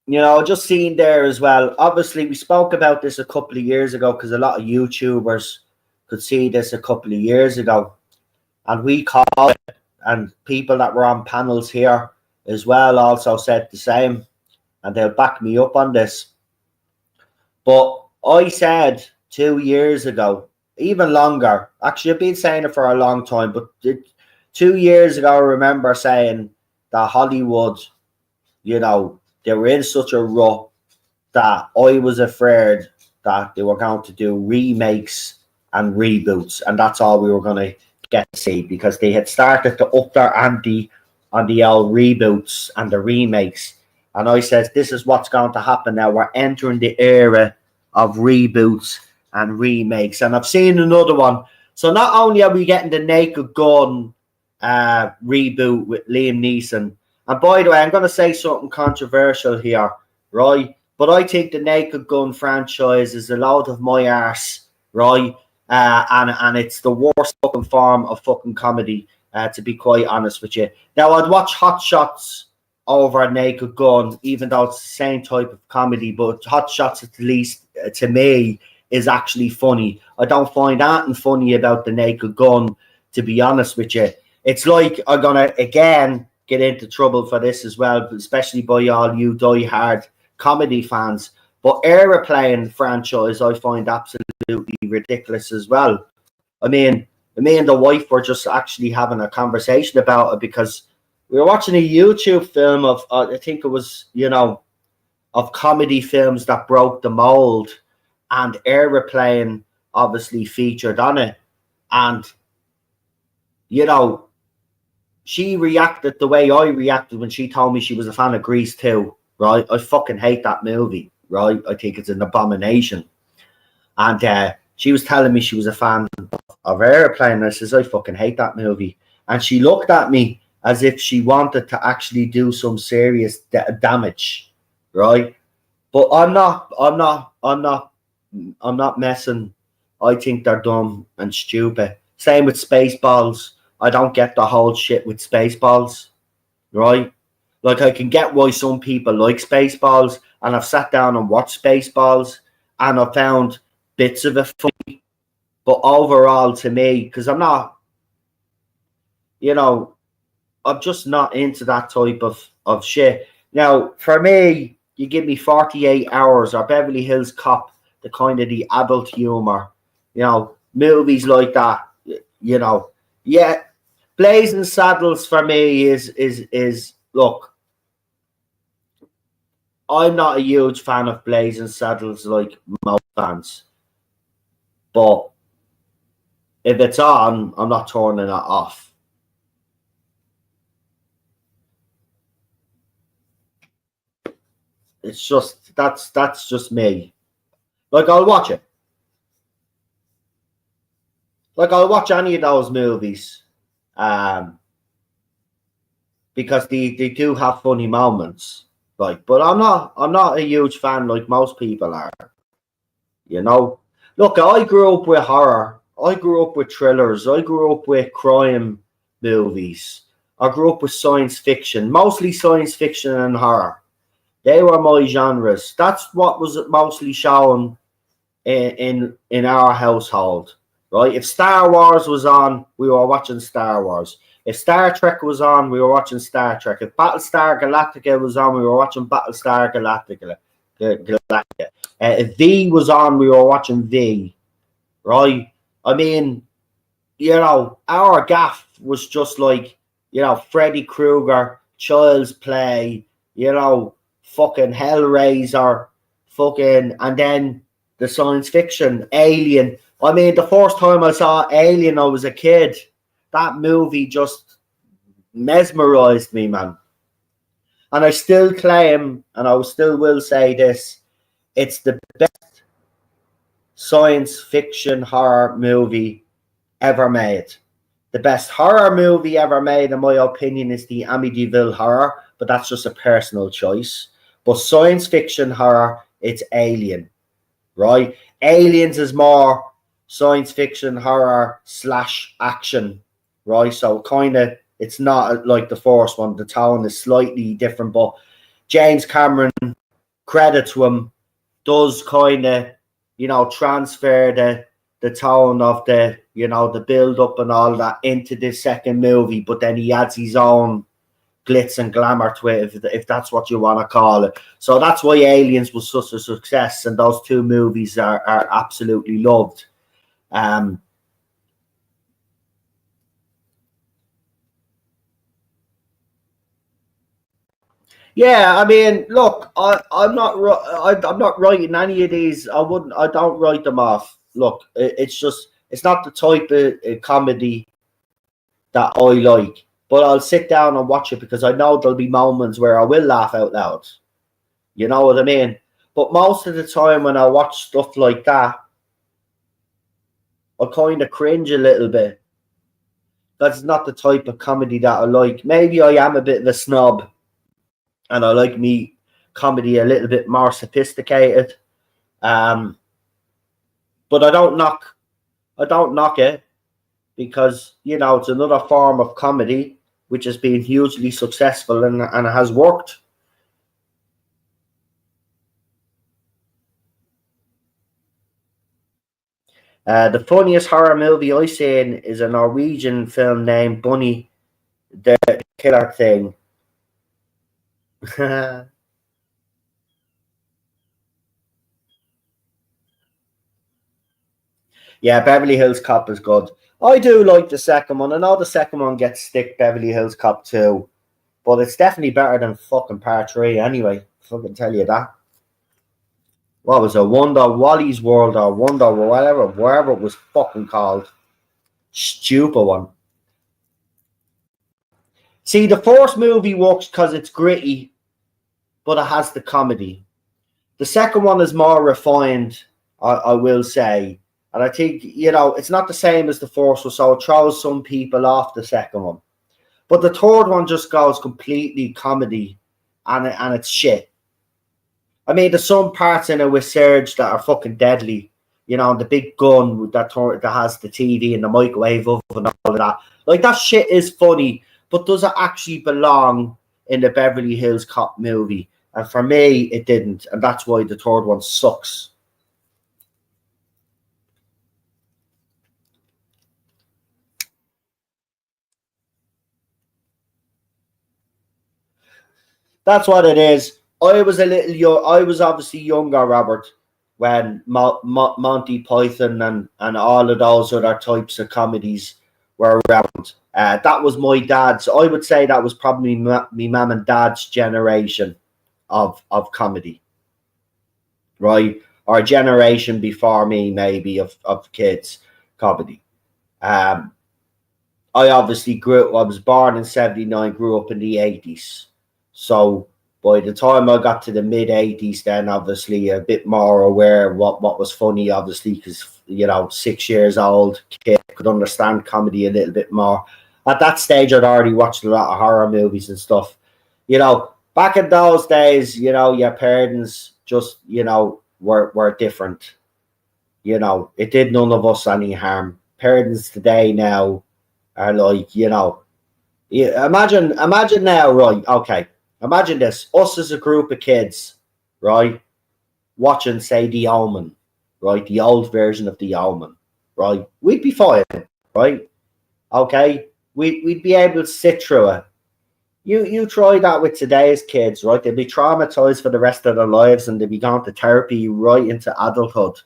You know, just seeing there as well. Obviously, we spoke about this a couple of years ago because a lot of YouTubers could see this a couple of years ago, and we called it, and people that were on panels here as well also said the same, and they'll back me up on this. But I said 2 years ago, even longer, actually, I've been saying it for a long time, but 2 years ago, I remember saying that Hollywood, you know, they were in such a rut that I was afraid that they were going to do remakes and reboots, and that's all we were going to get to see, because they had started to up their ante on the old reboots and the remakes. And I said, this is what's going to happen now. We're entering the era of reboots and remakes. And I've seen another one. So not only are we getting the Naked Gun reboot with Liam Neeson, and by the way, I'm going to say something controversial here, right? But I think the Naked Gun franchise is a load of my arse, right? And it's the worst fucking form of fucking comedy, to be quite honest with you. Now, I'd watch Hot Shots over Naked Gun, even though it's the same type of comedy, but Hot Shots, at least to me, is actually funny. I don't find anything funny about the Naked Gun, to be honest with you. It's like I'm going to, again, get into trouble for this as well, especially by all you die-hard comedy fans. But Aeroplane franchise, I find absolutely ridiculous as well. I mean, me and the wife were just actually having a conversation about it, because we were watching a YouTube film of, I think it was, you know, of comedy films that broke the mold, and Aeroplane obviously featured on it. And, you know, she reacted the way I reacted when she told me she was a fan of Grease 2, right? I fucking hate that movie, right? I think it's an abomination. And she was telling me she was a fan of Airplane, and I says, I fucking hate that movie. And she looked at me as if she wanted to actually do some serious damage, right? But I'm not messing. I think they're dumb and stupid. Same with Spaceballs. I don't get the whole shit with Spaceballs, right? Like, I can get why some people like Spaceballs, and I've sat down and watched Spaceballs, and I found bits of it funny. But overall, to me, because I'm not, you know, I'm just not into that type of shit. Now, for me, you give me 48 Hours or Beverly Hills Cop, the kind of the adult humor, you know, movies like that, you know. Yeah, Blazing Saddles for me is look, I'm not a huge fan of Blazing Saddles like most fans, but if it's on, I'm not turning it off. It's just that's just me. Like, I'll watch it. Like, I'll watch any of those movies, um, because they do have funny moments. Like, but I'm not a huge fan like most people are. You know, look, I grew up with horror. I grew up with thrillers. I grew up with crime movies. I grew up with science fiction, mostly science fiction and horror. They were my genres. That's what was mostly shown in our household, right? If Star Wars was on, we were watching Star Wars. If Star Trek was on, we were watching Star Trek. If Battlestar Galactica was on, we were watching Battlestar Galactica. If V was on, we were watching V. Right? I mean, you know, our gaff was just like, you know, Freddy Krueger, Child's Play, you know, fucking Hellraiser, fucking, and then the science fiction, Alien. I mean, the first time I saw Alien, I was a kid. That movie just mesmerized me, man. And I still claim, and I still will say this, it's the best science fiction horror movie ever made. The best horror movie ever made, in my opinion, is the Amityville Horror, but that's just a personal choice. But science fiction horror, it's Alien, right? Aliens is more science fiction horror / action, right? So kind of, it's not like the first one. The tone is slightly different, but James Cameron, credit to him, does kind of, you know, transfer the tone of the, you know, the build up and all that into the second movie, but then he adds his own glitz and glamour to it, if that's what you want to call it. So that's why Aliens was such a success, and those two movies are absolutely loved. Yeah, I mean, look, I'm not writing any of these. I don't write them off. Look, it's just, it's not the type of comedy that I like. But I'll sit down and watch it because I know there'll be moments where I will laugh out loud. You know what I mean? But most of the time when I watch stuff like that, I kind of cringe a little bit. That's not the type of comedy that I like. Maybe I am a bit of a snob, and I like me comedy a little bit more sophisticated. Um, but I don't knock it, because, you know, it's another form of comedy which has been hugely successful and has worked. The funniest horror movie I've seen is a Norwegian film named Bunny the Killer Thing. Yeah, Beverly Hills Cop is good. I do like the second one. I know the second one gets stick, Beverly Hills Cop 2, but it's definitely better than fucking part 3 anyway. Fucking tell you that. What was it? Wonder Wally's World or Wonder whatever, wherever it was fucking called. Stupid one. See, the first movie works because it's gritty, but it has the comedy. The second one is more refined, I will say. And I think, you know, it's not the same as the first one, so it throws some people off the second one. But the third one just goes completely comedy, and it's shit. I mean, there's some parts in it with Serge that are fucking deadly. You know, the big gun that has the TV and the microwave oven and all of that. Like, that shit is funny, but does it actually belong in the Beverly Hills Cop movie? And for me, it didn't. And that's why the third one sucks. That's what it is. I was a little young. I was obviously younger, Robert, when Monty Python and all of those other types of comedies were around. That was my dad's. I would say that was probably me mum and dad's generation of comedy, right? Or a generation before me, maybe, of kids comedy. Um, I obviously grew. I was born in '79. Grew up in the '80s. So by the time I got to the mid '80s, then obviously a bit more aware of what was funny. Obviously, because, you know, 6 years old kid could understand comedy a little bit more. At that stage, I'd already watched a lot of horror movies and stuff. You know, back in those days, you know, your parents just, you know, were different. You know, it did none of us any harm. Parents today now are like, you know, yeah, imagine now, right? Okay, imagine this: us as a group of kids, right, watching, say, The Omen, right, the old version of The Omen, right? We'd be fine, right? Okay, we'd be able to sit through it. You try that with today's kids, right? They'll be traumatized for the rest of their lives, and they'll be going to therapy right into adulthood,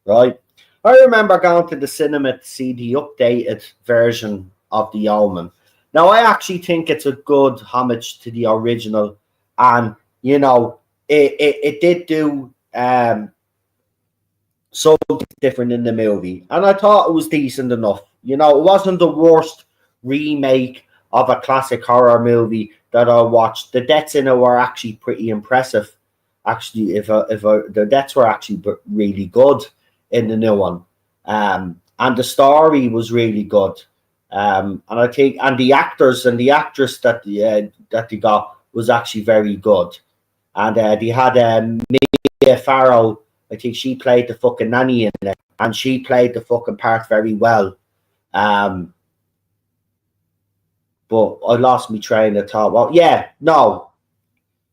right? I remember going to the cinema to see the updated version of The Omen. Now, I actually think it's a good homage to the original, and it did do something different in the movie, and I thought it was decent enough. It wasn't the worst remake of a classic horror movie that I watched. The deaths in it were actually pretty impressive. Actually, if the deaths were actually really good in the new one, and the story was really good, and I think, and the actors and the actress that they got was actually very good, and they had Mia Farrow. I think she played the fucking nanny in it, and she played the fucking part very well. But I lost my train of thought. Well, yeah, no.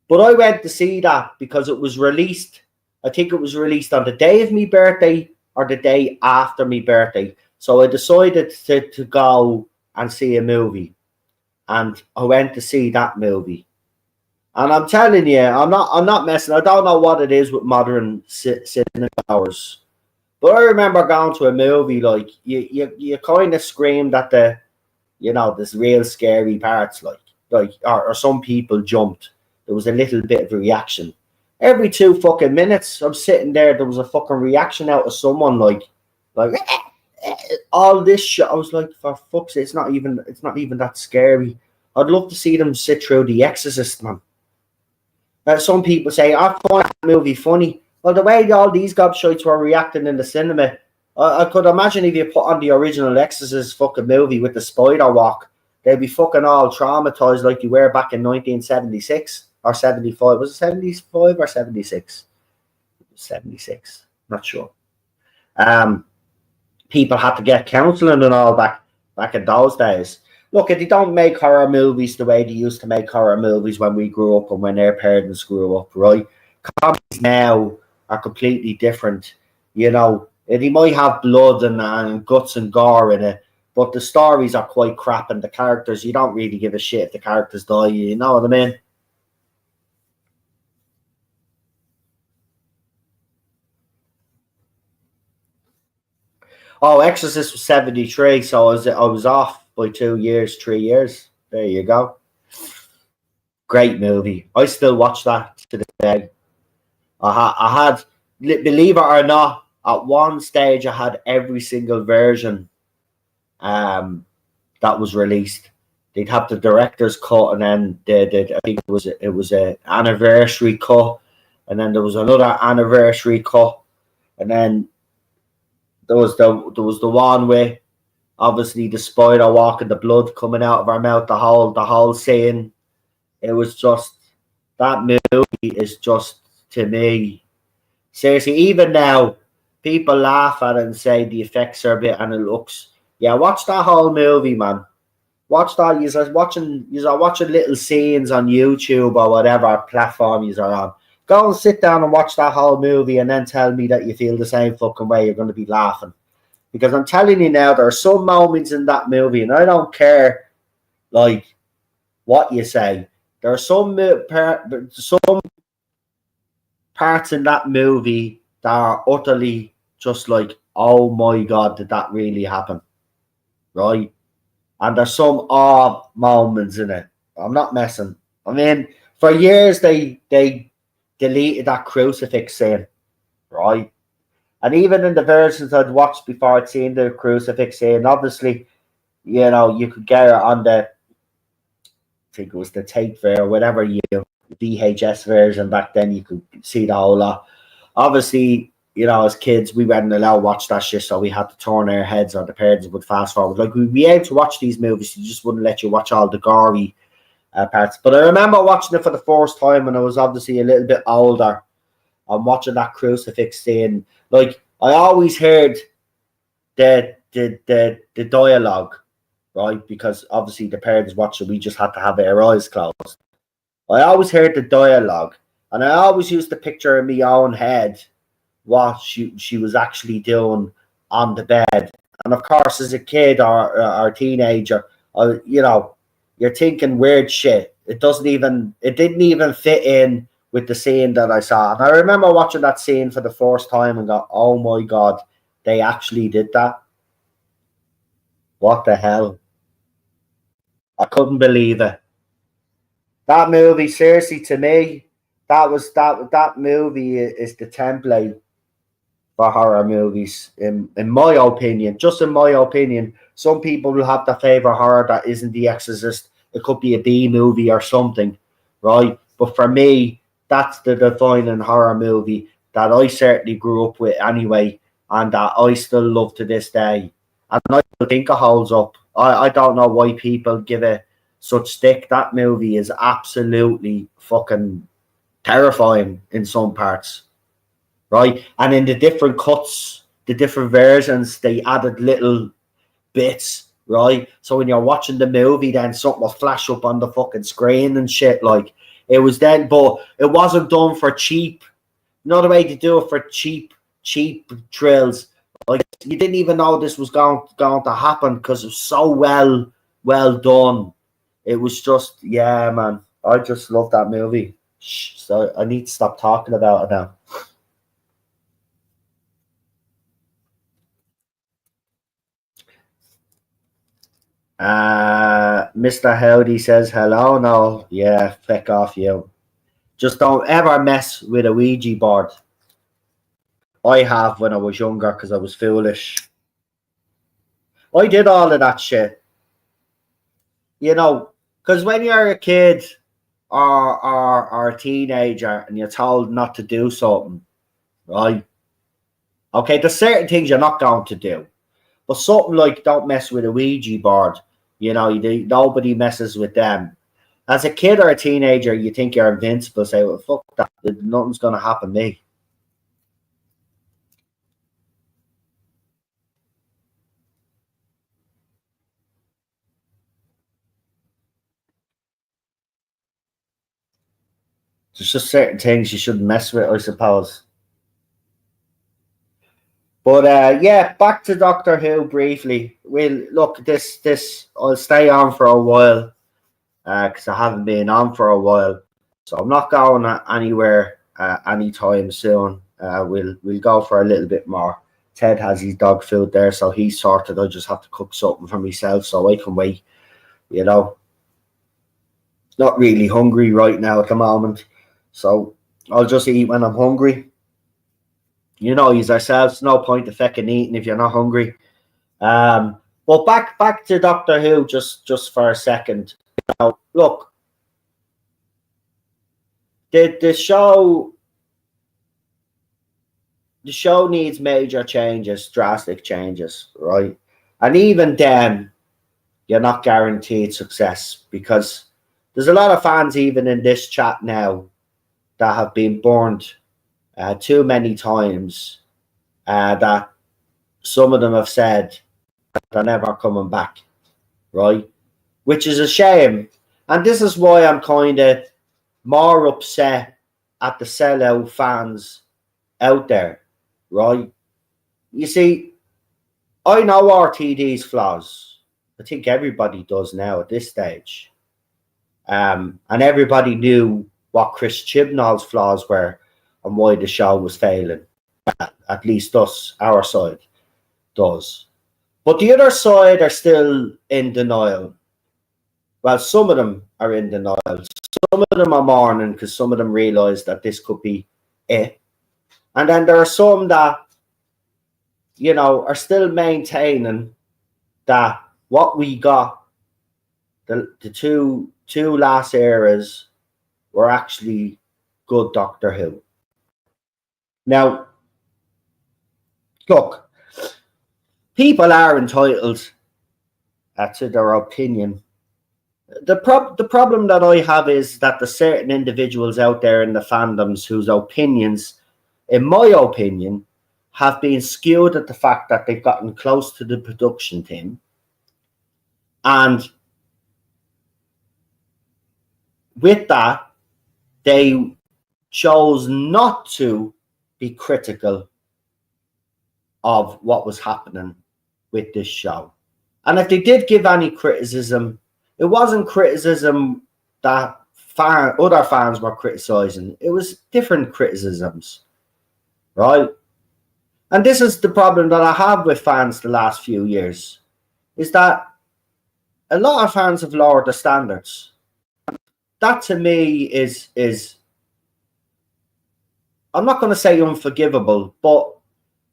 But I went to see that because it was released. I think it was released on the day of my birthday or the day after my birthday. So I decided to go and see a movie. And I went to see that movie. And I'm telling you, I'm not messing. I don't know what it is with modern cinema hours. But I remember going to a movie, like, you kind of screamed at this real scary parts, or some people jumped. There was a little bit of a reaction. Every 2 fucking minutes, I'm sitting there was a fucking reaction out of someone, like all this shit. I was like, for fuck's sake, it's not even that scary. I'd love to see them sit through The Exorcist, man. Some people say, I find that movie funny. Well, the way all these gobshites were reacting in the cinema, I could imagine if you put on the original Exorcist fucking movie with the spider walk, they'd be fucking all traumatized like they were back in 1976 or 75. Was it 75 or 76? 76. Not sure. People had to get counselling and all back in those days. Look, if they don't make horror movies the way they used to make horror movies when we grew up and when their parents grew up, right? Comedies now are completely different. They might have blood and guts and gore in it, but the stories are quite crap, and the characters, you don't really give a shit if the characters die. You know what I mean? Oh, Exorcist was 73, so I was off by 2 years, 3 years. There you go. Great movie. I still watch that to this day. I had, believe it or not, at one stage I had every single version that was released. They'd have the director's cut, and then I think it was an anniversary cut, and then there was another anniversary cut, and then there was the one with obviously the spider walking, the blood coming out of her mouth, the whole scene. It was just, that movie is just, to me, seriously, even now, people laugh at it and say the effects are a bit, and it looks. Yeah, watch that whole movie, man. Watch that. You're watching little scenes on YouTube or whatever platform you are on. Go and sit down and watch that whole movie, and then tell me that you feel the same fucking way. You're going to be laughing, because I'm telling you now, there are some moments in that movie, and I don't care, like, what you say. There are some parts in that movie that are utterly just like, oh my god, did that really happen? Right? And there's some odd moments in it. I'm not messing. I mean, for years they deleted that crucifix scene, right? And even in the versions I'd watched before I'd seen the crucifix scene, obviously, you could get it on the, I think it was the tape there, whatever VHS version back then, you could see the whole lot. Obviously, as kids, we weren't allowed to watch that shit, so we had to turn our heads, or the parents would fast forward. Like, we'd be able to watch these movies, they just wouldn't let you watch all the gory parts. But I remember watching it for the first time when I was obviously a little bit older. I'm watching that crucifix scene. Like, I always heard the dialogue, right? Because obviously the parents watching, we just had to have our eyes closed. I always heard the dialogue, and I always used to picture in my own head what she was actually doing on the bed. And of course, as a kid or a teenager, You know, you're thinking weird shit. It didn't even fit in with the scene that I saw. And I remember watching that scene for the first time and go, oh my God, they actually did that. What the hell? I couldn't believe it. That movie, seriously, to me, that movie is the template for horror movies, in my opinion. Just in my opinion, some people will have their favorite horror that isn't The Exorcist. It could be a B movie or something, right? But for me, that's the defining horror movie that I certainly grew up with anyway, and that I still love to this day. And I think it holds up. I don't know why people give it such stick. That movie is absolutely fucking terrifying in some parts, right? And in the different cuts, the different versions, they added little bits, right? So when you're watching the movie, then something will flash up on the fucking screen and shit. Like it was then, but it wasn't done for cheap. Not a way to do it for cheap thrills. Like you didn't even know this was going to happen because it was so well done. It was just, yeah, man. I just love that movie. So I need to stop talking about it now. Mr. Howdy says hello. No, yeah, feck off you. Just don't ever mess with a Ouija board. I have when I was younger because I was foolish. I did all of that shit. You know, because when you're a kid or a teenager and you're told not to do something, right? Okay, there's certain things you're not going to do. But something like don't mess with a Ouija board, you know, nobody messes with them. As a kid or a teenager, you think you're invincible. Say, well, fuck that. Nothing's going to happen to me. There's just certain things you shouldn't mess with, I suppose. But yeah, back to Doctor Who briefly. Well, look, this I'll stay on for a while because I haven't been on for a while, so I'm not going anywhere anytime soon. We'll go for a little bit more. Ted has his dog food there, so he's sorted. I just have to cook something for myself, so I can wait. You know, not really hungry right now at the moment, so I'll just eat when I'm hungry. You know, use ourselves. No point of fucking eating if you're not hungry. Well, back to Doctor Who just for a second. Now, look, the show needs major changes, drastic changes, right? And even then, you're not guaranteed success because there's a lot of fans even in this chat now that have been burned too many times that some of them have said they're never coming back, right? Which is a shame. And this is why I'm kind of more upset at the sellout fans out there, right? You see, I know RTD's flaws. I think everybody does now at this stage. And everybody knew what Chris Chibnall's flaws were and why the show was failing. At least us, our side, does. But the other side are still in denial. Well, some of them are in denial. Some of them are mourning because some of them realise that this could be it. And then there are some that, you know, are still maintaining that what we got, the two last eras, were actually good Doctor Who. Now, look, people are entitled to their opinion. The problem that I have is that there's certain individuals out there in the fandoms whose opinions, in my opinion, have been skewed at the fact that they've gotten close to the production team and with that they chose not to be critical of what was happening with this show. And if they did give any criticism, it wasn't criticism that other fans were criticising. It was different criticisms, right? And this is the problem that I have with fans the last few years, is that a lot of fans have lowered the standards. That to me is I'm not going to say unforgivable, but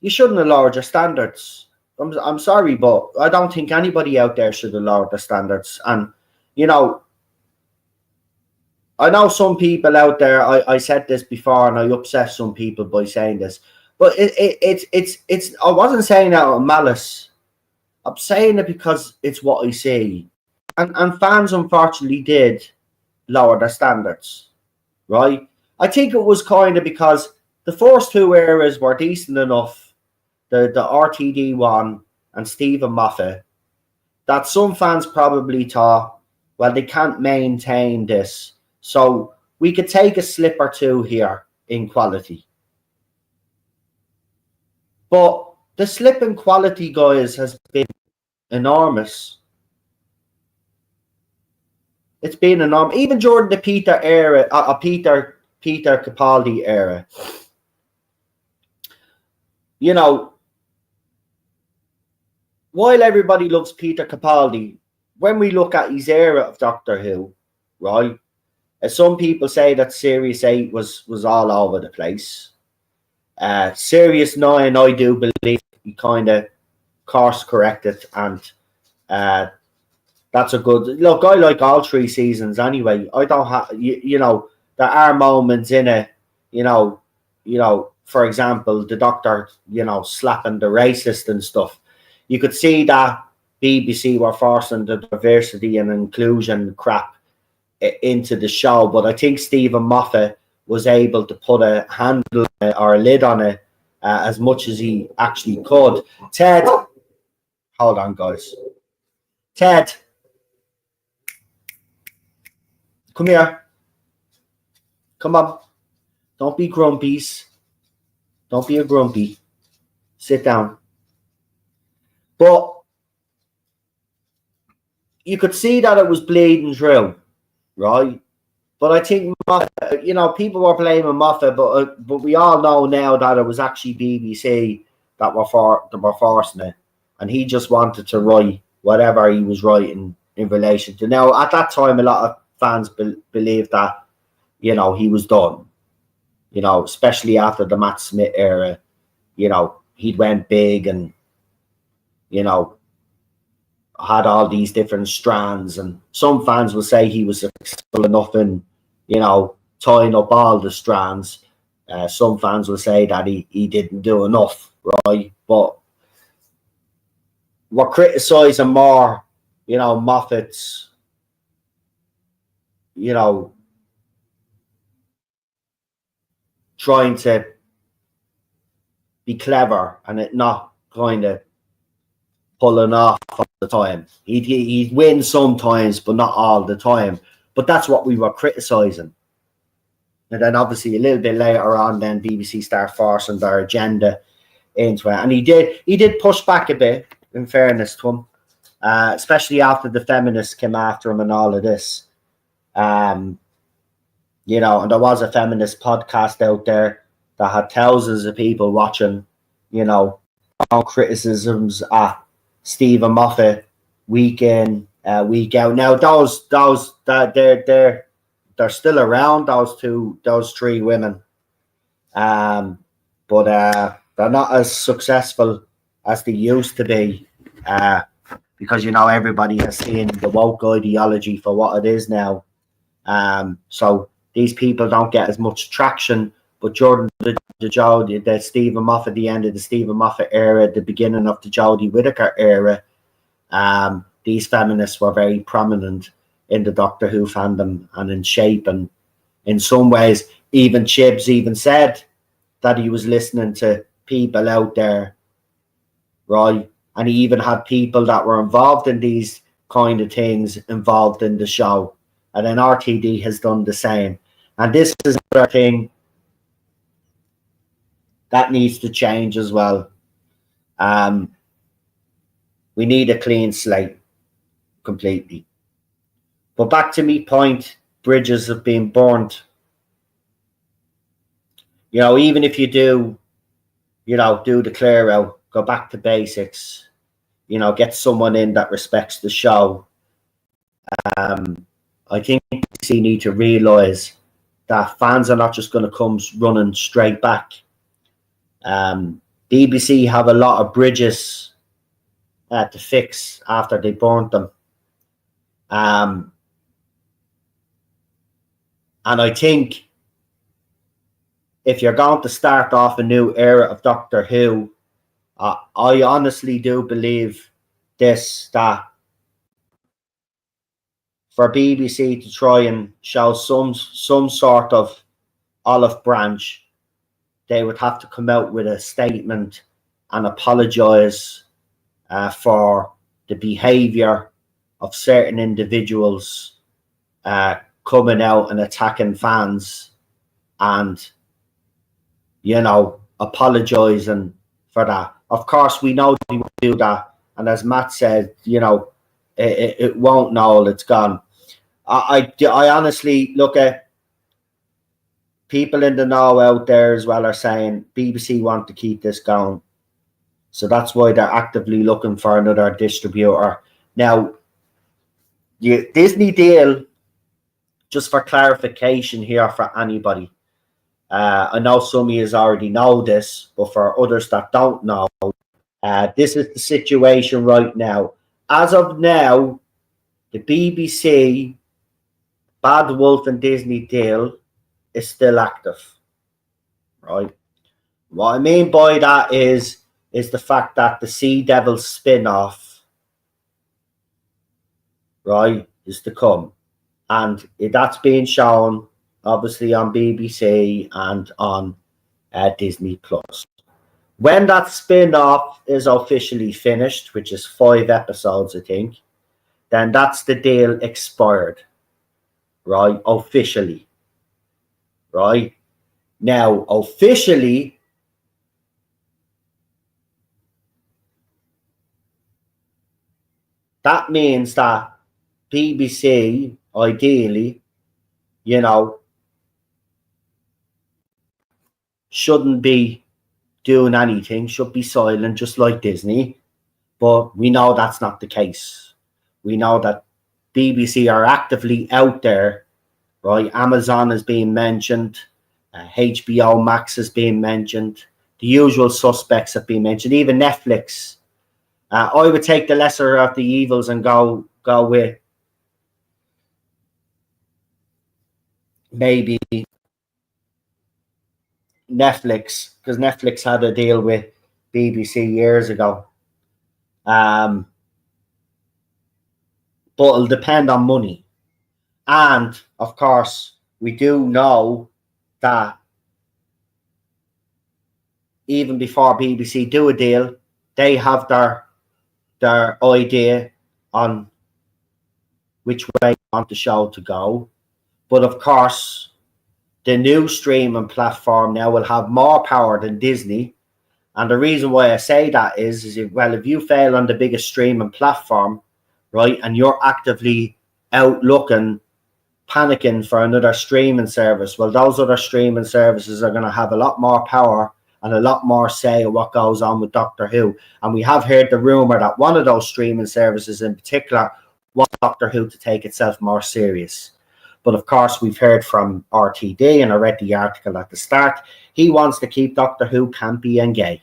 you shouldn't have lowered your standards. I'm sorry, but I don't think anybody out there should have lowered the standards. And you know, I know some people out there. I said this before, and I upset some people by saying this, but it's. I wasn't saying that out of malice. I'm saying it because it's what I see, and fans unfortunately did lower their standards, right? I think it was kind of because the first two eras were decent enough, the RTD one and Stephen Moffat, that some fans probably thought, well, they can't maintain this, so we could take a slip or two here in quality. But the slip in quality, guys, has been enormous. It's been enormous. Even during the Peter era, Peter Capaldi era. You know, while everybody loves Peter Capaldi, when we look at his era of Doctor Who, right? As some people say that Series 8 was all over the place. Series 9, I do believe he kind of course corrected, and that's a good look. I like all three seasons anyway. I don't have you know, there are moments in it, you know, for example, the Doctor, you know, slapping the racist and stuff. You could see that BBC were forcing the diversity and inclusion crap into the show, but I think Stephen Moffat was able to put a handle or a lid on it as much as he actually could. Ted, hold on, guys. Ted, come here. Come on. Don't be grumpies. Don't be a grumpy. Sit down. But you could see that it was bleeding through, right? But I think Moffat, you know, people were blaming Moffat, but we all know now that it was actually BBC that were forcing it, and he just wanted to write whatever he was writing in relation to. Now, at that time, a lot of fans believed that, you know, he was done. You know, especially after the Matt Smith era, you know, he went big and, you know, had all these different strands, and some fans will say he was successful enough in, you know, tying up all the strands. Some fans will say that he didn't do enough, right? But we're criticising more, you know, Moffat's, you know, trying to be clever and it not kind of pulling off all the time. He'd win sometimes, but not all the time. But that's what we were criticising. And then obviously a little bit later on, then BBC started forcing their agenda into it. And he did push back a bit, in fairness to him, especially after the feminists came after him and all of this. You know, and there was a feminist podcast out there that had thousands of people watching, you know, all criticisms at Stephen Moffat week in, week out. Now those they're still around, those three women. But they're not as successful as they used to be. Because you know everybody has seen the woke ideology for what it is now. So these people don't get as much traction. But during the Stephen Moffat, the end of the Stephen Moffat era, the beginning of the Jodie Whittaker era, these feminists were very prominent in the Doctor Who fandom and in shape. And in some ways, even Chibs even said that he was listening to people out there, right? And he even had people that were involved in these kind of things involved in the show. And then RTD has done the same. And this is another thing that needs to change as well. We need a clean slate completely. But back to me point, bridges have been burnt. You know, even if you do, you know, do the clear out, go back to basics, you know, get someone in that respects the show. I think BBC need to realise that fans are not just going to come running straight back. BBC have a lot of bridges to fix after they burnt them. And I think if you're going to start off a new era of Doctor Who, I honestly do believe this, that for BBC to try and show some sort of olive branch, they would have to come out with a statement and apologise for the behaviour of certain individuals coming out and attacking fans, and, you know, apologising for that. Of course, we know they will do that, and as Matt said, you know, it won't know it's gone. I honestly look at people in the know out there as well are saying BBC want to keep this going, so that's why they're actively looking for another distributor. Now, the Disney deal, just for clarification here for anybody, I know some of you already know this, but for others that don't know, this is the situation right now. As of now, the BBC, Bad Wolf and Disney deal is still active, right? What I mean by that is the fact that the Sea Devil spin-off, right, is to come. And that's being shown, obviously, on BBC and on Disney Plus. When that spin-off is officially finished, which is 5 episodes, I think, then that's the deal expired, right? Officially, right? Now, officially, that means that BBC, ideally, you know, shouldn't be doing anything, should be silent, just like Disney. But we know that's not the case. We know that BBC are actively out there, right? Amazon is being mentioned, HBO Max is being mentioned, the usual suspects have been mentioned, even Netflix. I would take the lesser of the evils and go with maybe Netflix, because Netflix had a deal with BBC years ago. But it'll depend on money. And, of course, we do know that even before BBC do a deal, they have their idea on which way they want the show to go. But, of course, the new streaming platform now will have more power than Disney. And the reason why I say that is if you fail on the biggest streaming platform, right, and you're actively out looking, panicking for another streaming service, well, those other streaming services are going to have a lot more power and a lot more say in what goes on with Doctor Who. And we have heard the rumour that one of those streaming services in particular wants Doctor Who to take itself more serious. But of course, we've heard from RTD, and I read the article at the start, he wants to keep Doctor Who campy and gay.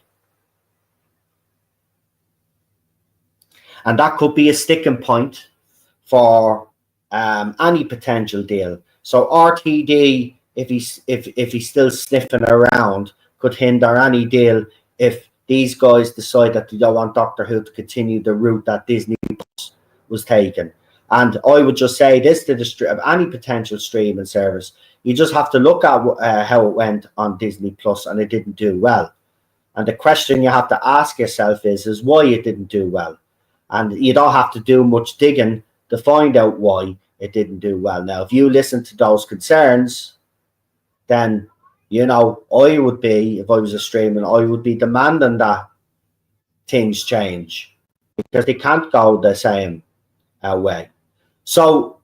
And that could be a sticking point for any potential deal. So RTD, if he's still sniffing around, could hinder any deal if these guys decide that they don't want Doctor Who to continue the route that Disney was taking. And I would just say this to any potential streaming service: you just have to look at how it went on Disney Plus, and it didn't do well. And the question you have to ask yourself is why it didn't do well. And you don't have to do much digging to find out why it didn't do well. Now, if you listen to those concerns, then, you know, I would be, if I was a streaming, I would be demanding that things change. because they can't go the same way. So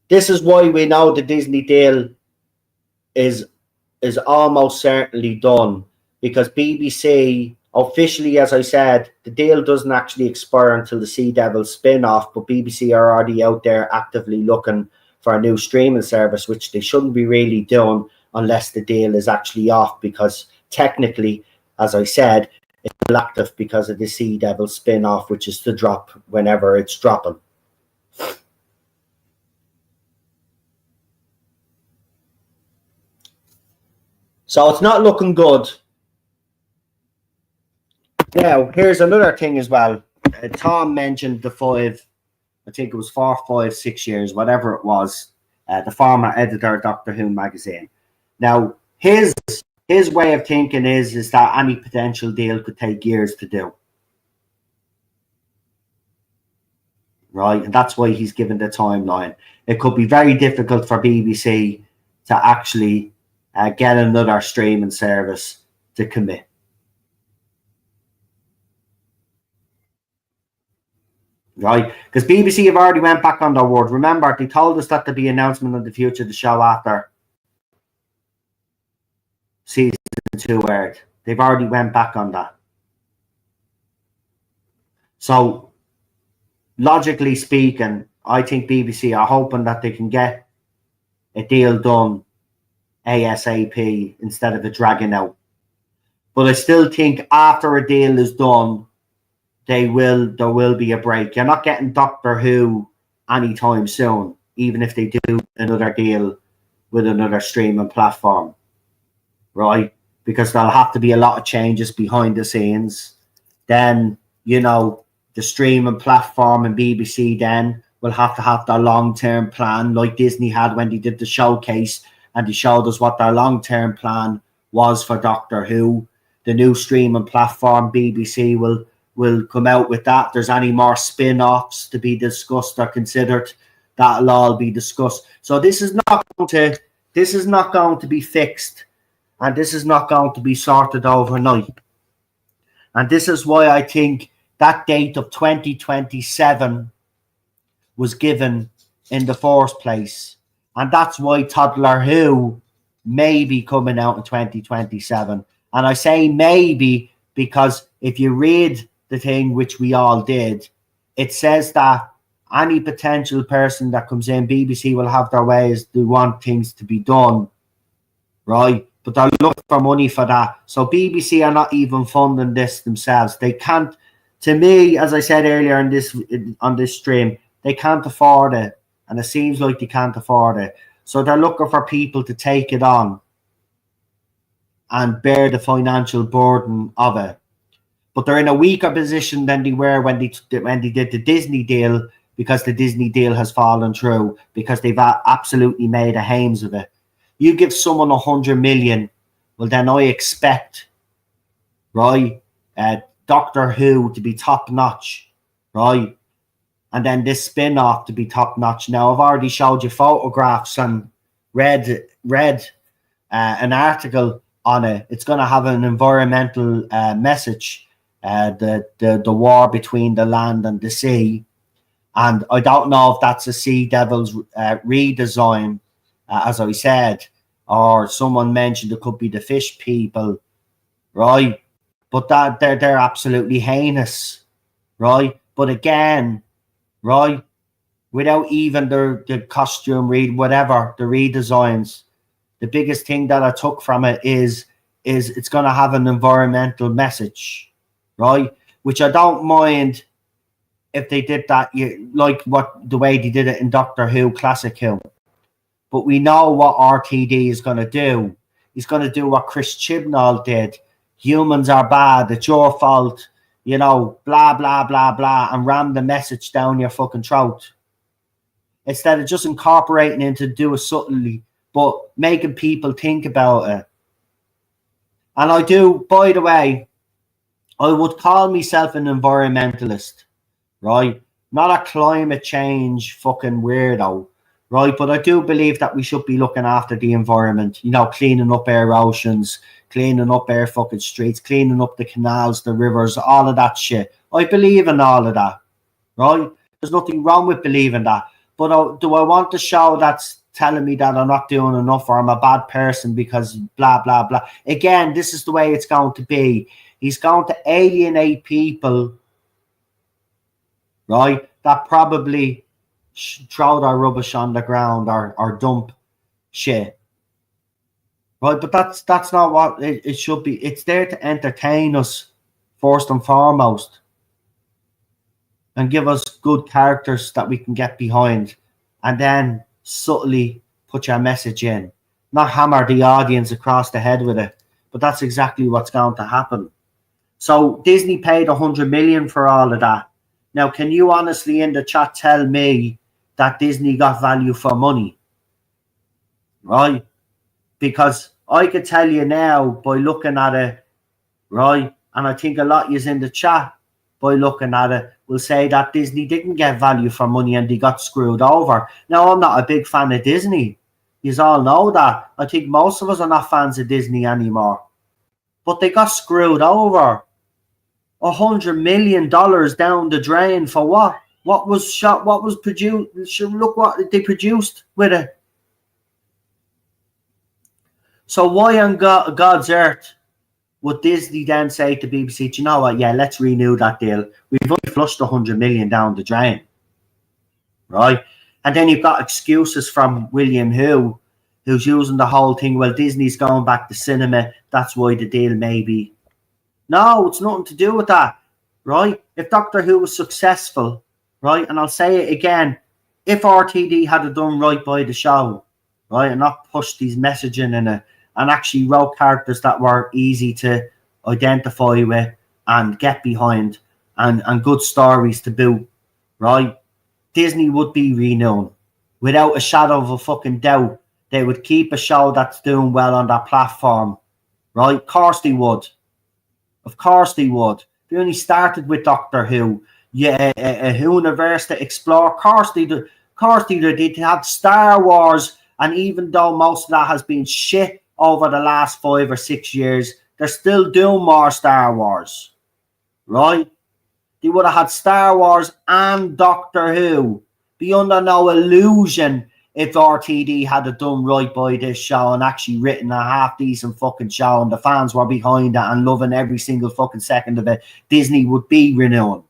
this is why we know the Disney deal is almost certainly done, because BBC officially, as I said, the deal doesn't actually expire until the Sea Devil spin-off, but BBC are already out there actively looking for a new streaming service, which they shouldn't be really doing unless the deal is actually off, because technically, as I said, it's still active because of the Sea Devil spin-off, which is to drop whenever it's dropping. So it's not looking good. Now, here's another thing as well. Tom mentioned the 5, I think it was 4, 5, 6 years, whatever it was, the former editor of Doctor Who magazine. Now, his way of thinking is that any potential deal could take years to do. Right? And that's why he's given the timeline. It could be very difficult for BBC to actually get another streaming service to commit. Right? Because BBC have already went back on their word. Remember, they told us that there'd be announcement of the future of the show after season 2 aired. They've already went back on that. So, logically speaking, I think BBC are hoping that they can get a deal done ASAP instead of it dragging out. But I still think after a deal is done, there will be a break. You're not getting Doctor Who anytime soon, even if they do another deal with another streaming platform, right? Because there'll have to be a lot of changes behind the scenes. Then, the streaming platform and BBC then will have to have their long-term plan, like Disney had when they did the showcase, and they showed us what their long-term plan was for Doctor Who. The new streaming platform, BBC, will come out with that. There's any more spin-offs to be discussed or considered, that'll all be discussed. So this is not going to be fixed, and this is not going to be sorted overnight. And this is why I think that date of 2027 was given in the first place. And that's why Toddler Who may be coming out in 2027. And I say maybe because if you read the thing, which we all did, it says that any potential person that comes in, BBC will have their ways. They want things to be done, right? But they're looking for money for that. So BBC are not even funding this themselves. They can't, to me, as I said earlier on this stream, they can't afford it. And it seems like they can't afford it. So they're looking for people to take it on and bear the financial burden of it. But they're in a weaker position than they were when they did the Disney deal, because the Disney deal has fallen through, because they've absolutely made a hames of it. You give someone 100 million, well, then I expect, right, Doctor Who to be top notch, right? And then this spin-off to be top notch. Now, I've already showed you photographs and read an article on it. It's going to have an environmental message, the war between the land and the sea. And I don't know if that's a Sea Devils redesign, as I said, or someone mentioned it could be the fish people, right? But that they're absolutely heinous, right? But again, right, without even the costume whatever, the redesigns, the biggest thing that I took from it is it's going to have an environmental message, right? Which I don't mind if they did that, like the way they did it in Doctor Who, Classic Who. But we know what RTD is going to do. He's going to do what Chris Chibnall did. Humans are bad. It's your fault. Blah, blah, blah, blah, and ram the message down your fucking throat. Instead of just incorporating it to do it subtly, but making people think about it. And I do, by the way, I would call myself an environmentalist, right? Not a climate change fucking weirdo, right? But I do believe that we should be looking after the environment, cleaning up our oceans, cleaning up our fucking streets, cleaning up the canals, the rivers, all of that shit. I believe in all of that, right? There's nothing wrong with believing that. But do I want a show that's telling me that I'm not doing enough or I'm a bad person because blah, blah, blah? Again, this is the way it's going to be. He's going to alienate people, right, that probably throw their rubbish on the ground or dump shit. Right, but that's not what it should be. It's there to entertain us, first and foremost, and give us good characters that we can get behind, and then subtly put your message in, not hammer the audience across the head with it. But that's exactly what's going to happen. So Disney paid 100 million for all of that. Now, can you honestly in the chat tell me that Disney got value for money? Right? Because I could tell you now by looking at it, right? And I think a lot of you in the chat, by looking at it, will say that Disney didn't get value for money and they got screwed over. Now, I'm not a big fan of Disney. You all know that. I think most of us are not fans of Disney anymore. But they got screwed over. $100 million down the drain for what? What was shot? What was produced? Look what they produced with it. So why on God's earth would Disney then say to BBC, do you know what? Yeah, let's renew that deal. We've only flushed 100 million down the drain, right? And then you've got excuses from William who's using the whole thing. Well, Disney's going back to cinema. That's why the deal may be. No, it's nothing to do with that, right? If Doctor Who was successful, right, and I'll say it again, if RTD had done right by the show, right, and not pushed these messaging in it, and actually wrote characters that were easy to identify with and get behind, and good stories to boot, right, Disney would be renowned. Without a shadow of a fucking doubt, they would keep a show that's doing well on that platform, right? Of course they would. Of course they would. They only started with Doctor Who. Yeah, a universe to explore. Of course they do. Of course they do. They had Star Wars, and even though most of that has been shit over the last 5 or 6 years, they're still doing more Star Wars, right? They would have had Star Wars and Doctor Who. Be under no illusion if RTD had done right by this show and actually written a half-decent fucking show and the fans were behind it and loving every single fucking second of it, Disney would be renowned.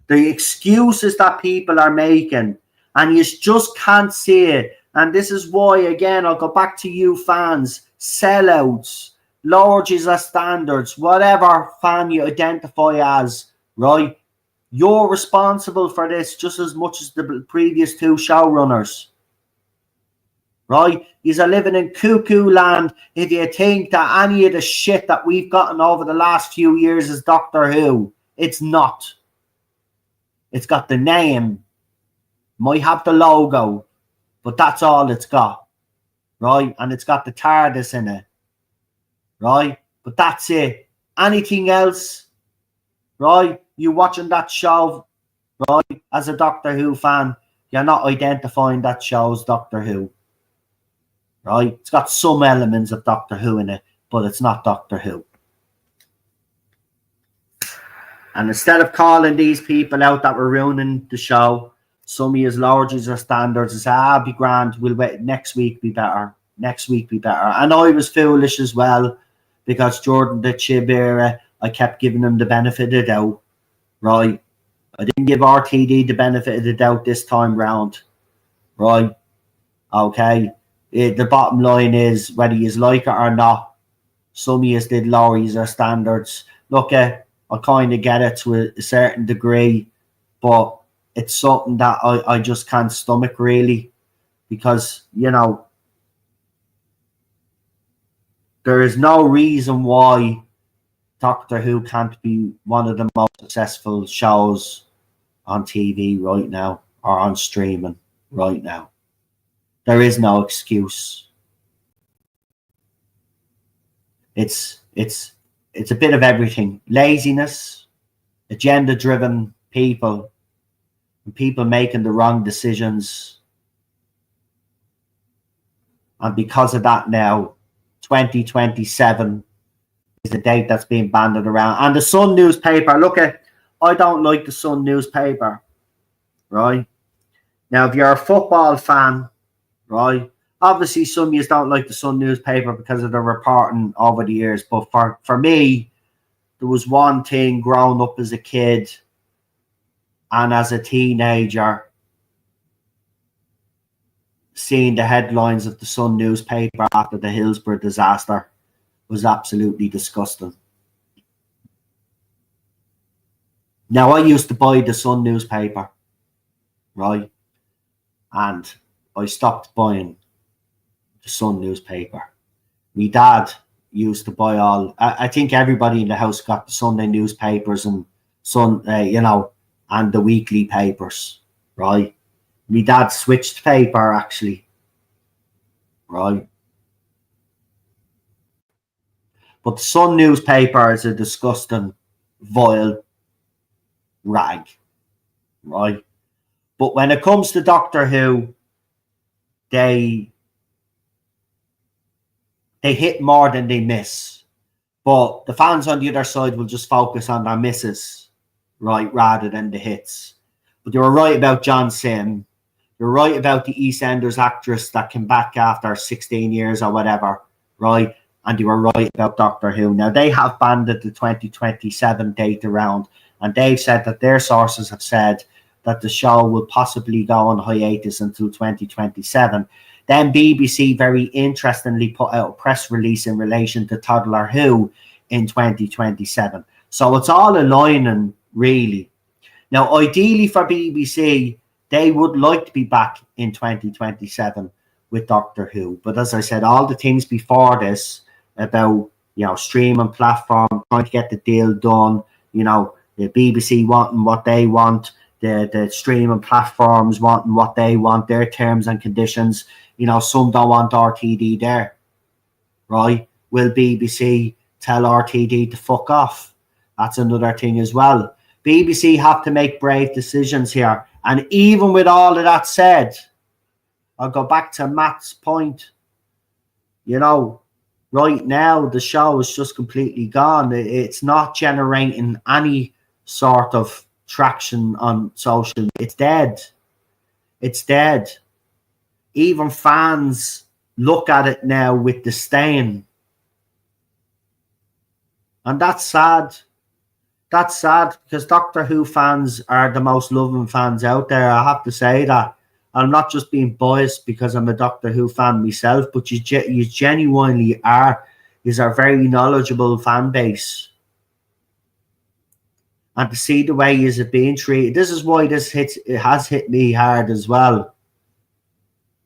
The excuses that people are making, and you just can't see it. And this is why, again, I'll go back to you fans, sellouts, lowers of standards, whatever fan you identify as, right? You're responsible for this just as much as the previous two showrunners, right? You're living in cuckoo land if you think that any of the shit that we've gotten over the last few years is Doctor Who. It's not. It's got the name, might have the logo, but that's all it's got, right? And it's got the TARDIS in it, right? But that's it. Anything else, right? You watching that show, right? As a Doctor Who fan, you're not identifying that show's Doctor Who, right? It's got some elements of Doctor Who in it, but it's not Doctor Who. And instead of calling these people out that were ruining the show, some of his lowered their standards and say, be grand, we'll wait, next week be better. Next week be better. And I was foolish as well, because Jordan the Chib era, I kept giving him the benefit of the doubt, right? I didn't give RTD the benefit of the doubt this time round, right? Okay. The bottom line is, whether you like it or not, some of us did lower their standards. Look, I kind of get it to a certain degree, but it's something that I just can't stomach, really, because, you know, there is no reason why Doctor Who can't be one of the most successful shows on TV right now, or on streaming right now. There is no excuse. It's a bit of everything. Laziness, agenda-driven people, and people making the wrong decisions. And because of that now, 2027 is the date that's being banded around. And the Sun newspaper, look at, I don't like the Sun newspaper, right? Now, if you're a football fan, right, obviously some of you don't like the Sun newspaper because of the reporting over the years. But for me, there was one thing growing up as a kid and as a teenager, seeing the headlines of the Sun newspaper after the Hillsborough disaster was absolutely disgusting. Now, I used to buy the Sun newspaper, right? And I stopped buying the Sun newspaper. My dad used to buy all. I think everybody in the house got the Sunday newspapers and and the weekly papers, right? My dad switched paper actually, right? But the Sun newspaper is a disgusting, vile rag, right? But when it comes to Doctor Who, they hit more than they miss. But the fans on the other side will just focus on their misses, right, rather than the hits. But they were right about John Sim. You're right about the EastEnders actress that came back after 16 years or whatever, right? And you were right about Doctor Who. Now, they have banded the 2027 date around, and they've said that their sources have said that the show will possibly go on hiatus until 2027. Then BBC very interestingly put out a press release in relation to Toddler Who in 2027. So it's all aligning, really. Now, ideally for BBC, they would like to be back in 2027 with Doctor Who. But as I said, all the things before this about, streaming platform, trying to get the deal done, the BBC wanting what they want, the streaming platforms wanting what they want, their terms and conditions. Some don't want RTD there, right? Will BBC tell RTD to fuck off? That's another thing as well. BBC have to make brave decisions here. And even with all of that said, I'll go back to Matt's point. Right now, the show is just completely gone. It's not generating any sort of traction on social. It's dead. It's dead. Even fans look at it now with disdain. And that's sad. That's sad because Doctor Who fans are the most loving fans out there. I have to say that. I'm not just being biased because I'm a Doctor Who fan myself, but you genuinely are. Is a very knowledgeable fan base. And to see the way is it being treated, this is why it has hit me hard as well.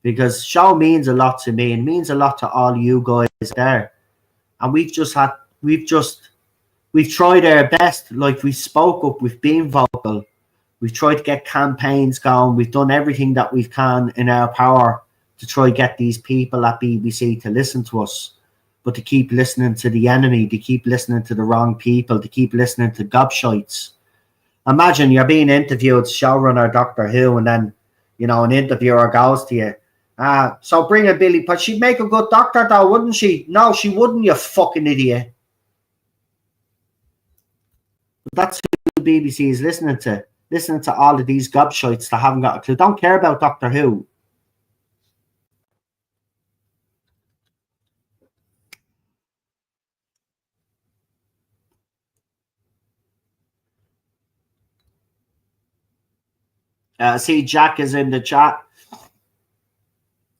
Because show means a lot to me and means a lot to all you guys there. And we've tried our best. Like, we spoke up, we've been vocal, we've tried to get campaigns going, we've done everything that we can in our power to try get these people at BBC to listen to us. But to keep listening to the enemy, to keep listening to the wrong people, to keep listening to gobshites. Imagine you're being interviewed, showrunner Doctor Who, and then, an interviewer goes to you, so bring a Billy, but she'd make a good doctor though, wouldn't she? No, she wouldn't, you fucking idiot. That's who the BBC is listening to all of these gobshites that haven't got a clue, don't care about Doctor Who. See, Jack is in the chat.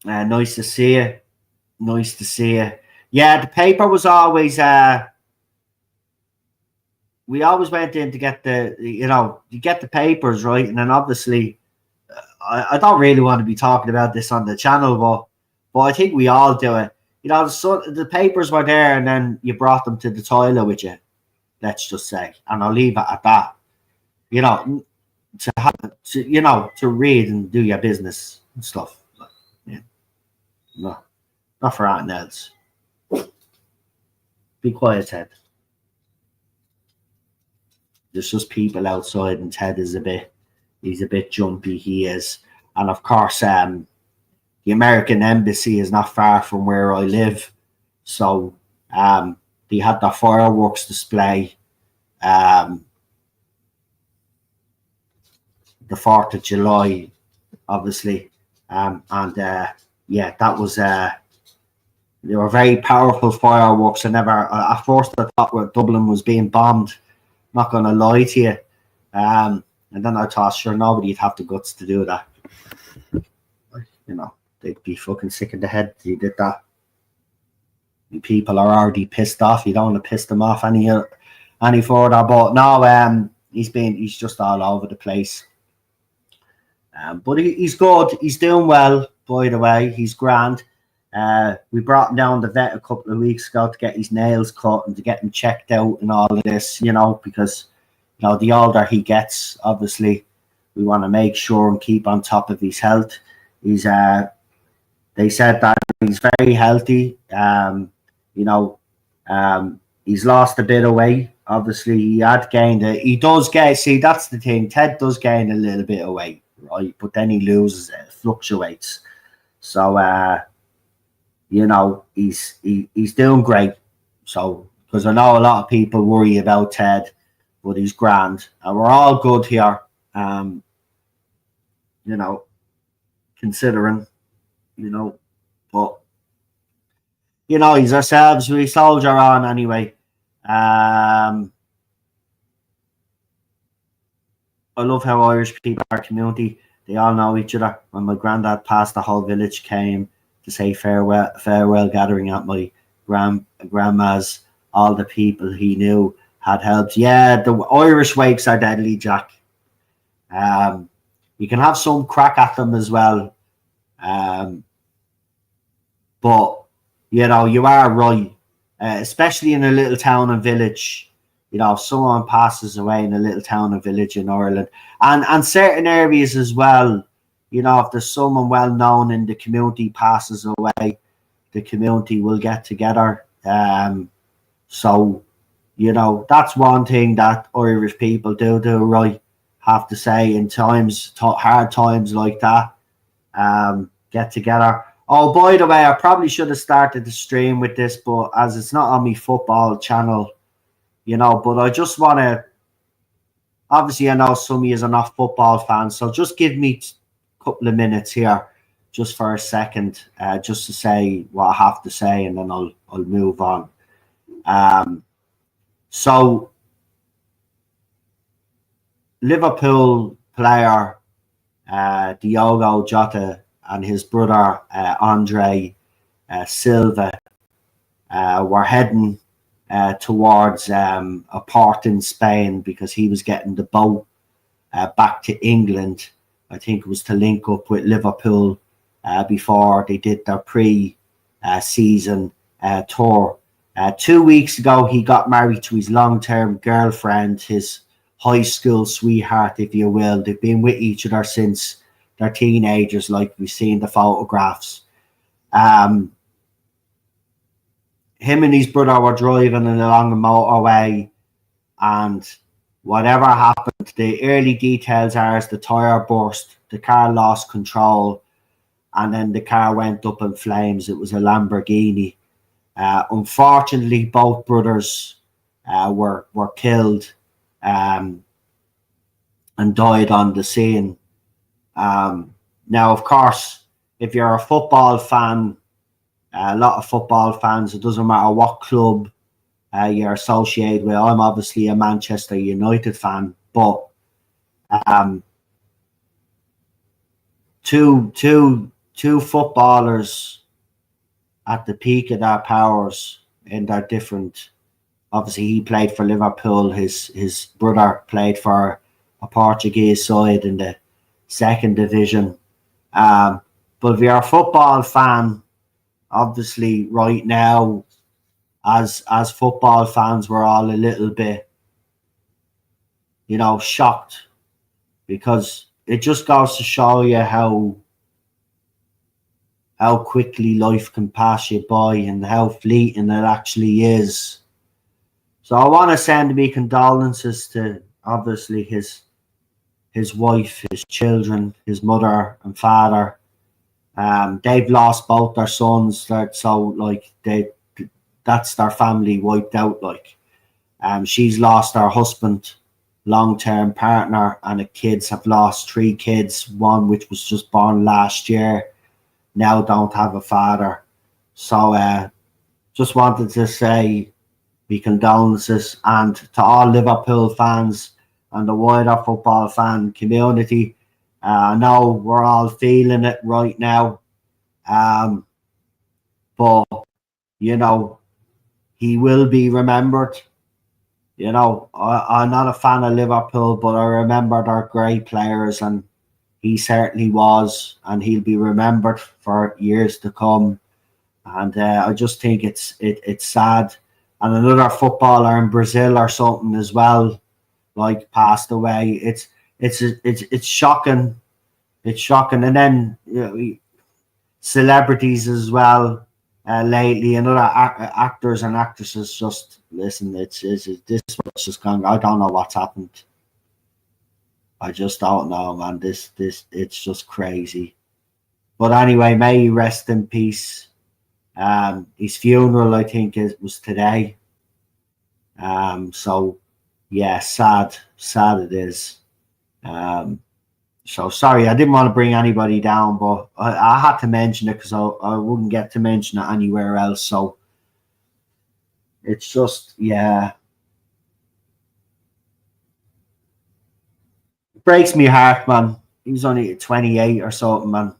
Nice to see you. Nice to see you. Yeah, the paper was always... we always went in to get you get the papers, right? And then obviously, I don't really want to be talking about this on the channel, but I think we all do it. The papers were there and then you brought them to the toilet with you, let's just say. And I'll leave it at that. To read and do your business and stuff. Yeah. No, not for anything else. Be quiet, Ted. There's just people outside and Ted is he's a bit jumpy, he is. And of course, the American embassy is not far from where I live. So they had the fireworks display the 4th of July, obviously. Yeah, that was they were very powerful fireworks. I never at first I thought Dublin was being bombed. Not gonna lie to you. And then I thought, sure, nobody'd have the guts to do that. You know, they'd be fucking sick in the head if you did that. People are already pissed off. You don't want to piss them off any further. But no, he's just all over the place. But he's good. He's doing well, by the way. He's grand. We brought him down the vet a couple of weeks ago to get his nails cut and to get him checked out and all of this, you know, because, you know, the older he gets, obviously, we want to make sure and keep on top of his health. He's, they said that he's very healthy. You know, he's lost a bit of weight. Obviously, he had gained it. He does get, see, that's the thing. Ted does gain a little bit of weight, right? But then he loses it, fluctuates. So, you know, he's doing great. So, because I know a lot of people worry about Ted, but he's grand. And we're all good here, you know, considering, you know, but, you know, he's ourselves, we soldier on anyway. I love how Irish people are a community. They all know each other. When my granddad passed, the whole village came to say farewell gathering at my grandma's. All the people he knew had helped. Yeah, the Irish wakes are deadly, Jack. You can have some crack at them as well. But, you know, you are right. Especially in a little town and village. You know, if someone passes away in a little town or village in Ireland, and certain areas as well, you know, if there's someone well known in the community passes away, the community will get together. So, you know, that's one thing that Irish people do right, have to say, in times, hard times like that, get together. Oh, by the way, I probably should have started the stream with this, but as it's not on my football channel, you know, but I just want to, obviously I know some of you are not football fans, so just give me a couple of minutes here, just for a second, just to say what I have to say, and then I'll move on. So, Liverpool player Diogo Jota and his brother Andre Silva were heading towards a port in Spain because he was getting the boat back to England. I think it was to link up with Liverpool before they did their pre-season tour. 2 weeks ago, he got married to his long-term girlfriend, his high school sweetheart, if you will. They've been with each other since they're teenagers, like we've seen the photographs. Him and his brother were driving along the motorway, and whatever happened, the early details are as the tyre burst, the car lost control, and then the car went up in flames. It was a Lamborghini. Unfortunately, both brothers were killed and died on the scene. Now, of course, if you're a football fan, a lot of football fans, it doesn't matter what club you're associated with. I'm obviously a Manchester United fan, but two footballers at the peak of their powers in their different. Obviously, he played for Liverpool. His brother played for a Portuguese side in the second division. But if you're a football fan, obviously right now, as football fans, we're all a little bit, you know, shocked, because it just goes to show you how quickly life can pass you by and how fleeting it actually is. So I want to send me condolences to obviously his wife, his children, his mother and father. They've lost both their sons, so like that's their family wiped out. Like, she's lost her husband, long-term partner, and the kids have lost 3 kids, one which was just born last year, now don't have a father. So just wanted to say my condolences, and to all Liverpool fans and the wider football fan community. I know we're all feeling it right now, but you know, he will be remembered. You know, I'm not a fan of Liverpool, but I remember their great players, and he certainly was, and he'll be remembered for years to come. And I just think it's sad. And another footballer in Brazil or something as well, like, passed away. It's shocking. It's shocking. And then, you know, celebrities as well lately, and other actors and actresses. Just listen, it's this what's just gone. I don't know what's happened. I just don't know, man. This it's just crazy. But anyway, may he rest in peace. His funeral, I think, was today. So yeah, sad it is. So sorry, I didn't want to bring anybody down, but I had to mention it because I wouldn't get to mention it anywhere else. So it's just, yeah, it breaks me heart, man. He was only 28 or something, man.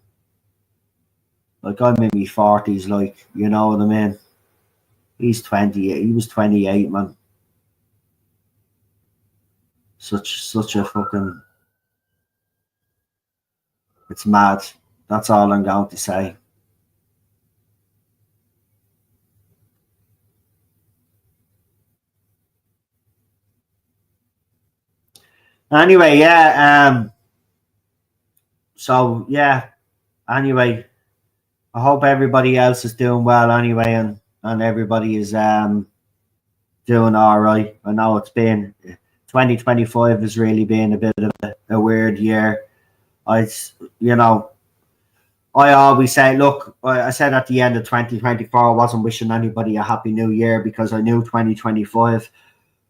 Like, I'm in my 40s, like, you know what I mean? He's 20. He was 28, man. Such a fucking. It's mad. That's all I'm going to say. Anyway, yeah. So yeah. Anyway, I hope everybody else is doing well. Anyway, and everybody is doing all right. I know it's been 2025 has really been a bit of a weird year. You know, I always say, look, I said at the end of 2024, I wasn't wishing anybody a happy new year because I knew 2025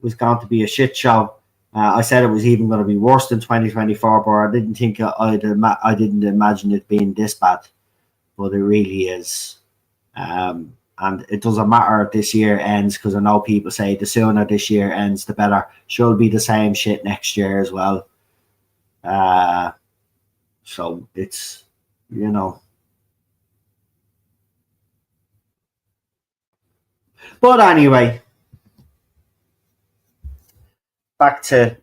was going to be a shit show. I said it was even going to be worse than 2024, but I didn't think I didn't imagine it being this bad, but it really is. And it doesn't matter if this year ends, because I know people say the sooner this year ends, the better. Should be the same shit next year as well. So it's, you know. But anyway, back to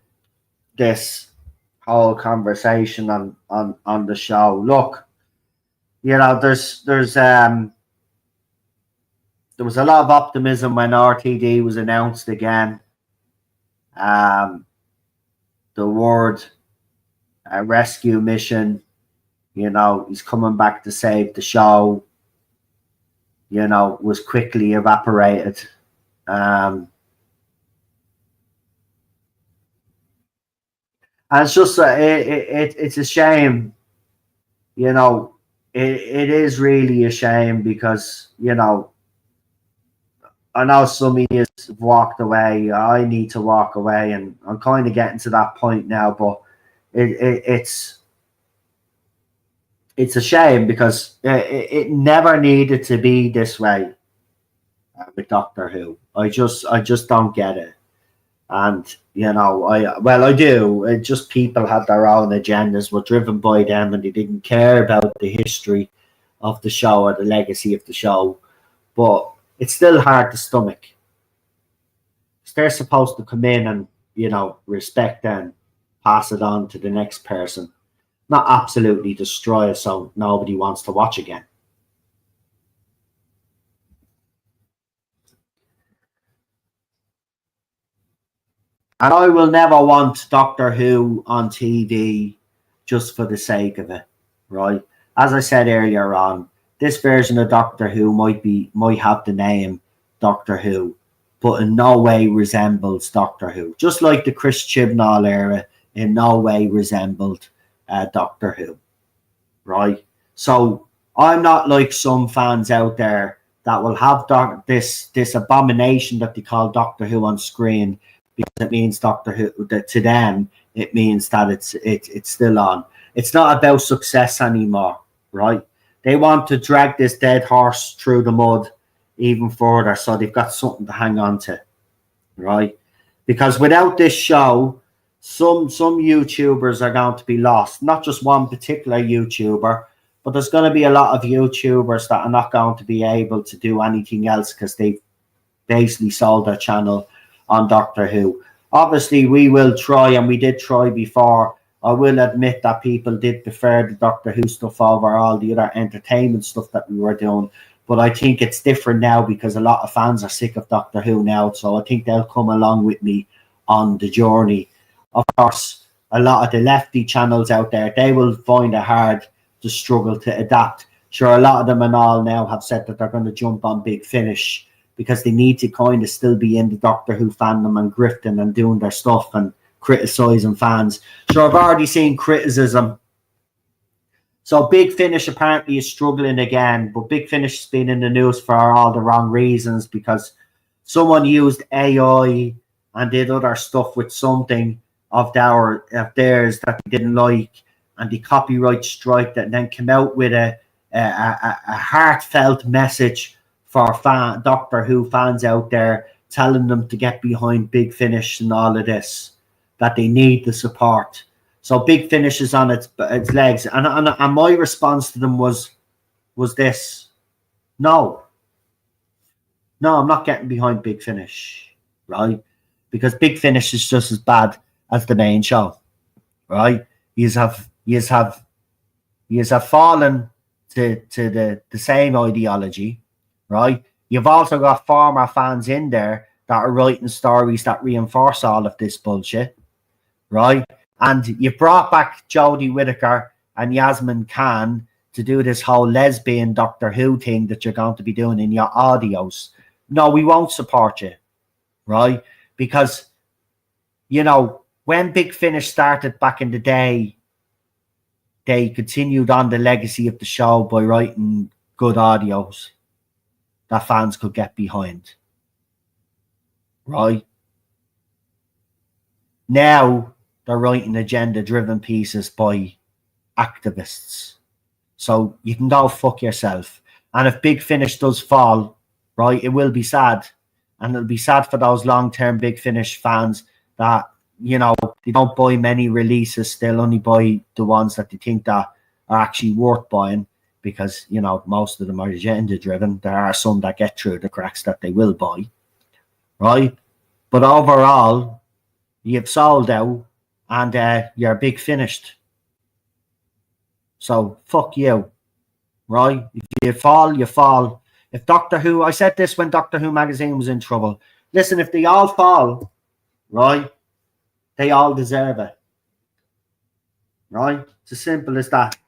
this whole conversation on the show. Look, you know, there was a lot of optimism when RTD was announced again. The word rescue mission, you know, he's coming back to save the show, you know, was quickly evaporated. And it's just it's a shame, you know. It is really a shame because, you know, I know some of you have walked away. I need to walk away, and I'm kind of getting to that point now. But it's a shame because it never needed to be this way with Doctor Who. I just don't get it. And, you know, I do. It just, people had their own agendas, were driven by them, and they didn't care about the history of the show or the legacy of the show. But it's still hard to stomach. They're supposed to come in and, you know, respect and pass it on to the next person, not absolutely destroy it so nobody wants to watch again. And I will never want Doctor Who on TV just for the sake of it, right? As I said earlier on, this version of Doctor Who might have the name Doctor Who, but in no way resembles Doctor Who. Just like the Chris Chibnall era in no way resembled Doctor Who, right? So I'm not like some fans out there that will have this abomination that they call Doctor Who on screen because it means Doctor Who, that to them it means that it's still on. It's not about success anymore, right? They want to drag this dead horse through the mud even further, so they've got something to hang on to, right? Because without this show, some YouTubers are going to be lost. Not just one particular YouTuber, but there's going to be a lot of YouTubers that are not going to be able to do anything else because they've basically sold their channel on Doctor Who. Obviously, we will try, and we did try before. I will admit that people did prefer the Doctor Who stuff over all the other entertainment stuff that we were doing. But I think it's different now because a lot of fans are sick of Doctor Who now. So I think they'll come along with me on the journey. Of course, a lot of the lefty channels out there, they will find it hard to struggle to adapt. Sure, a lot of them and all now have said that they're going to jump on Big Finish because they need to kind of still be in the Doctor Who fandom and grifting and doing their stuff and criticising fans. Sure, I've already seen criticism. So Big Finish apparently is struggling again, but Big Finish has been in the news for all the wrong reasons because someone used AI and did other stuff with something of theirs that they didn't like, and the copyright strike that, and then came out with a heartfelt message for Doctor Who fans out there, telling them to get behind Big Finish and all of this, that they need the support. So Big Finish is on its legs, and my response to them was this: no, I'm not getting behind Big Finish, right? Because Big Finish is just as bad as the main show, right? You have fallen to the same ideology, right? You've also got former fans in there that are writing stories that reinforce all of this bullshit, right? And you brought back Jodie Whittaker and Yasmin Khan to do this whole lesbian Doctor Who thing that you're going to be doing in your audios. No, we won't support you, right? Because, you know, when Big Finish started back in the day, they continued on the legacy of the show by writing good audios that fans could get behind, right? Now they're writing agenda-driven pieces by activists. So you can go fuck yourself. And if Big Finish does fall, right, it will be sad. And it'll be sad for those long-term Big Finish fans that, you know, they don't buy many releases, they'll only buy the ones that they think that are actually worth buying, because, you know, most of them are agenda-driven. There are some that get through the cracks that they will buy, right? But overall, you've sold out, and you're Big Finished. So fuck you, right? If you fall, you fall. If Doctor Who, I said this when Doctor Who magazine was in trouble. Listen, if they all fall, right, they all deserve it, right? It's as simple as that.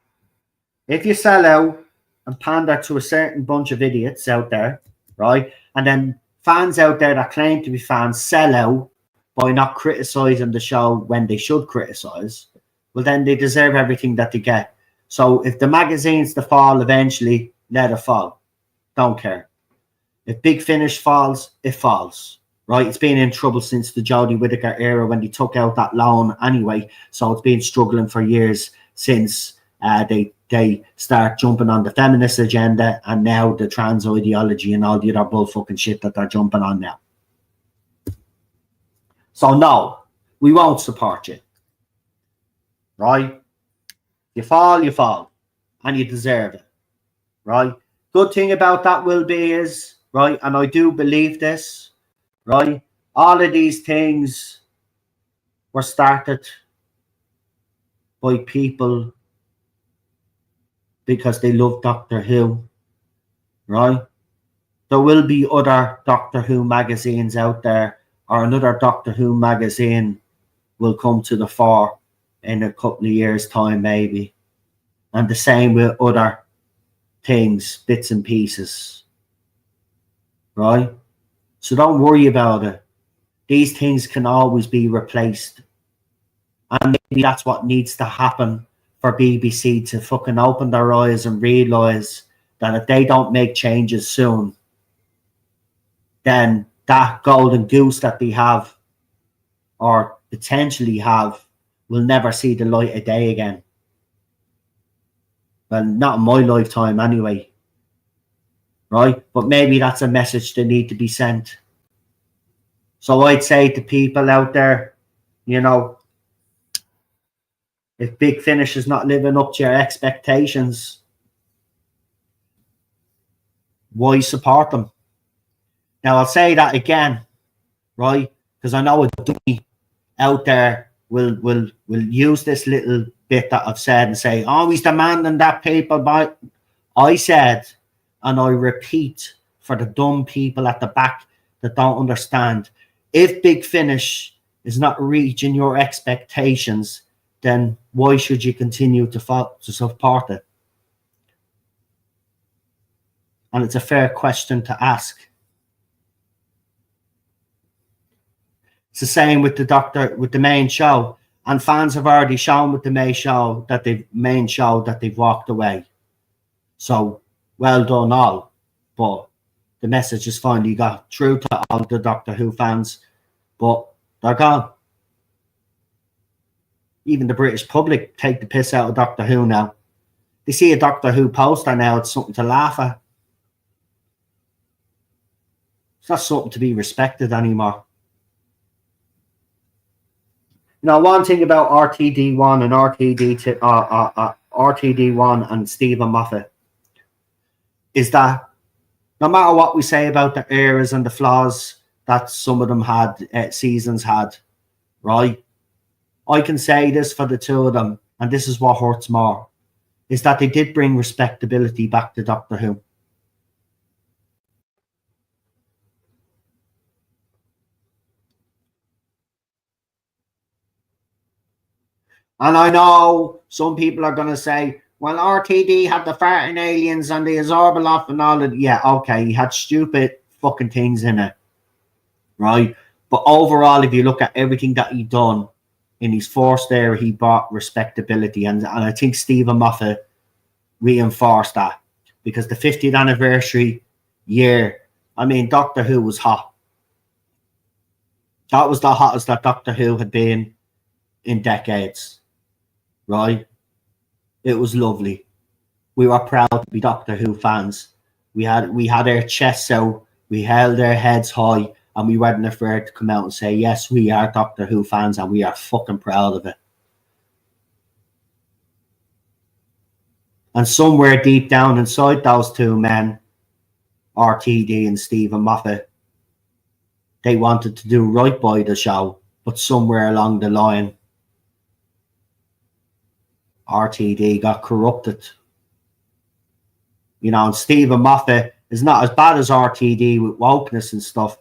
If you sell out and pander to a certain bunch of idiots out there, right, and then fans out there that claim to be fans sell out by not criticising the show when they should criticise, well, then they deserve everything that they get. So if the magazine's to fall eventually, let it fall. Don't care. If Big Finish falls, it falls, right? It's been in trouble since the Jodie Whittaker era when they took out that loan anyway. So it's been struggling for years since they start jumping on the feminist agenda and now the trans ideology and all the other bullfucking shit that they're jumping on now. So no, we won't support you, right? You fall, and you deserve it, right? Good thing about that will be is, right, and I do believe this, right, all of these things were started by people because they love Doctor Who, right? There will be other Doctor Who magazines out there, or another Doctor Who magazine will come to the fore in a couple of years' time, maybe. And the same with other things, bits and pieces, right? So don't worry about it. These things can always be replaced. And maybe that's what needs to happen for BBC to fucking open their eyes and realise that if they don't make changes soon, then that golden goose that they have or potentially have will never see the light of day again. Well, not in my lifetime anyway, right? But maybe that's a message that need to be sent. So I'd say to people out there, you know, if Big Finish is not living up to your expectations, why support them? Now I'll say that again, right? Because I know a dummy out there will use this little bit that I've said and say, "Oh, he's demanding that people buy." I said, and I repeat for the dumb people at the back that don't understand: if Big Finish is not reaching your expectations, then why should you continue to support it? And it's a fair question to ask. It's the same with the main show, and fans have already shown with the main show that they've walked away. So well done all, but the message has finally got through to all the Doctor Who fans, but they're gone. Even the British public take the piss out of Doctor Who now. They see a Doctor Who poster now, it's something to laugh at. It's not something to be respected anymore. You know, one thing about RTD1 and RTD1 and Stephen Moffat is that no matter what we say about the errors and the flaws that some of them had, seasons had, right? I can say this for the two of them, and this is what hurts more, is that they did bring respectability back to Doctor Who. And I know some people are going to say, well, RTD had the farting aliens and the Azorbalov and all of it. Yeah, okay, he had stupid fucking things in it, right? But overall, if you look at everything that he done in his first era, he brought respectability. And I think Stephen Moffat reinforced that, because the 50th anniversary year, I mean, Doctor Who was hot. That was the hottest that Doctor Who had been in decades. Right? It was lovely. We were proud to be Doctor Who fans. We had our chests out, we held our heads high, and we weren't afraid to come out and say, yes, we are Doctor Who fans and we are fucking proud of it. And somewhere deep down inside those two men, RTD and Stephen Moffat, they wanted to do right by the show, but somewhere along the line, RTD got corrupted. You know, and Stephen Moffat is not as bad as RTD with wokeness and stuff,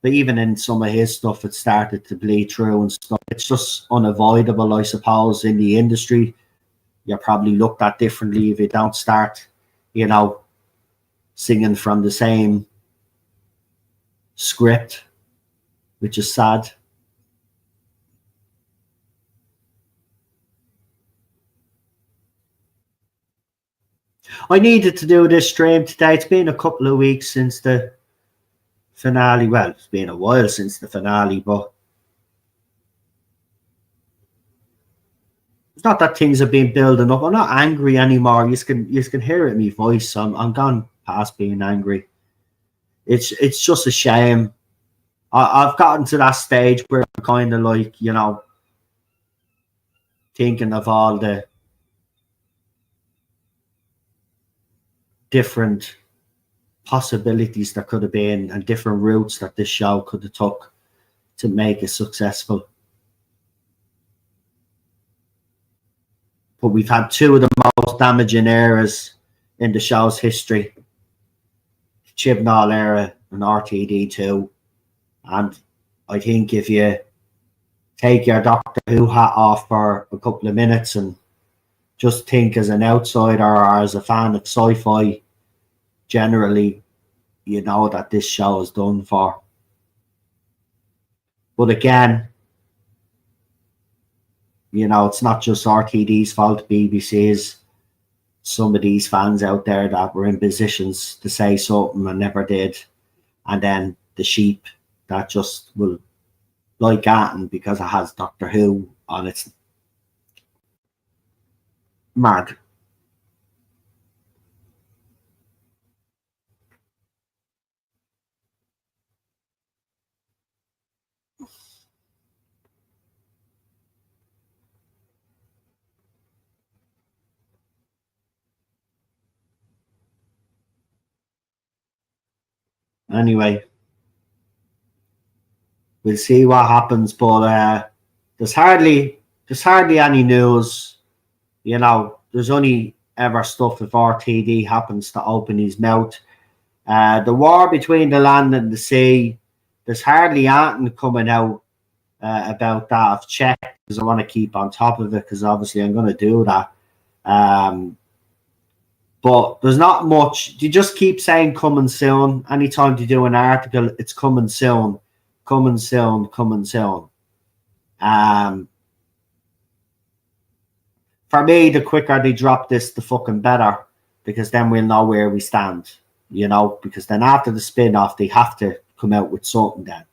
but even in some of his stuff, it started to bleed through and stuff. It's just unavoidable, I suppose, in the industry. You're probably looked at differently if you don't start, you know, singing from the same script, which is sad. I needed to do this stream today. It's been a couple of weeks since the finale. Well, it's been a while since the finale, but it's not that things have been building up. I'm not angry anymore. You can hear it in my voice. I'm gone past being angry. It's just a shame. I've gotten to that stage where I'm kind of like, you know, thinking of all the different possibilities that could have been and different routes that this show could have took to make it successful. But we've had two of the most damaging eras in the show's history, Chibnall era and RTD2. And I think if you take your Doctor Who hat off for a couple of minutes and just think as an outsider or as a fan of sci-fi generally, you know that this show is done for. But again, you know, it's not just RTD's fault, BBC's. Some of these fans out there that were in positions to say something and never did. And then the sheep that just will like Atten because it has Doctor Who on its mad. Anyway, we'll see what happens, but there's hardly any news. You know, there's only ever stuff if RTD happens to open his mouth. The war between the land and the sea, there's hardly anything coming out about that. I've checked because I want to keep on top of it because obviously I'm going to do that. But there's not much. You just keep saying coming soon. Anytime you do an article, it's coming soon, coming soon, coming soon. For me, the quicker they drop this, the fucking better, because then we'll know where we stand, you know, because then after the spin-off, they have to come out with something then.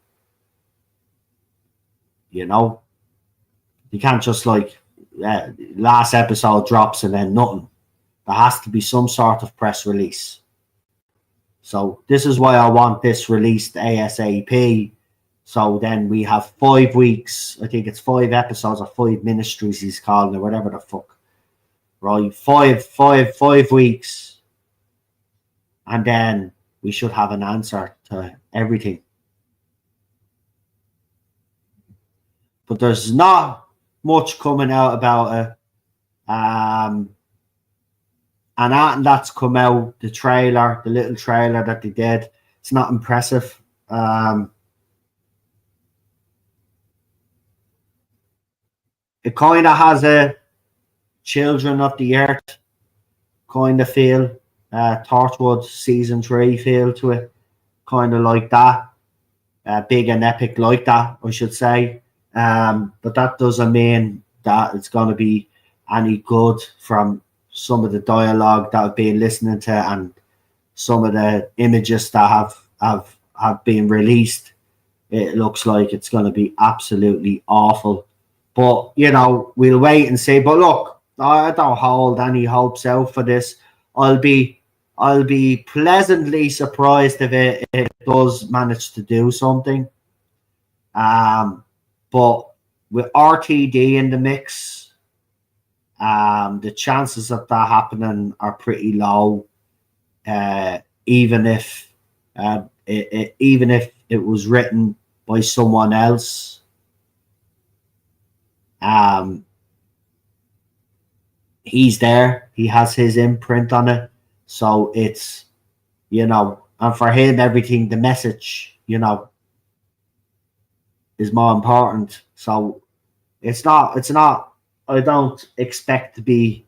You know? You can't just last episode drops and then nothing. There has to be some sort of press release. So this is why I want this released ASAP. So then we have 5 weeks. I think it's 5 episodes or 5 ministries he's calling or whatever the fuck. Right, 5 weeks. And then we should have an answer to everything. But there's not much coming out about it. And that's come out, the trailer, the little trailer that they did. It's not impressive. It kind of has a Children of the Earth kind of feel, Torchwood season 3 feel to it, kind of like that, big and epic like that, I should say. But that doesn't mean that it's going to be any good from some of the dialogue that I've been listening to and some of the images that have been released. It looks like it's going to be absolutely awful. But, you know, we'll wait and see. But look, I don't hold any hopes out for this. I'll be pleasantly surprised if it does manage to do something. But with RTD in the mix, the chances of that happening are pretty low. Even if it was written by someone else. He's there. He has his imprint on it. So it's, you know, and for him, everything, the message, you know, is more important. So it's not, I don't expect to be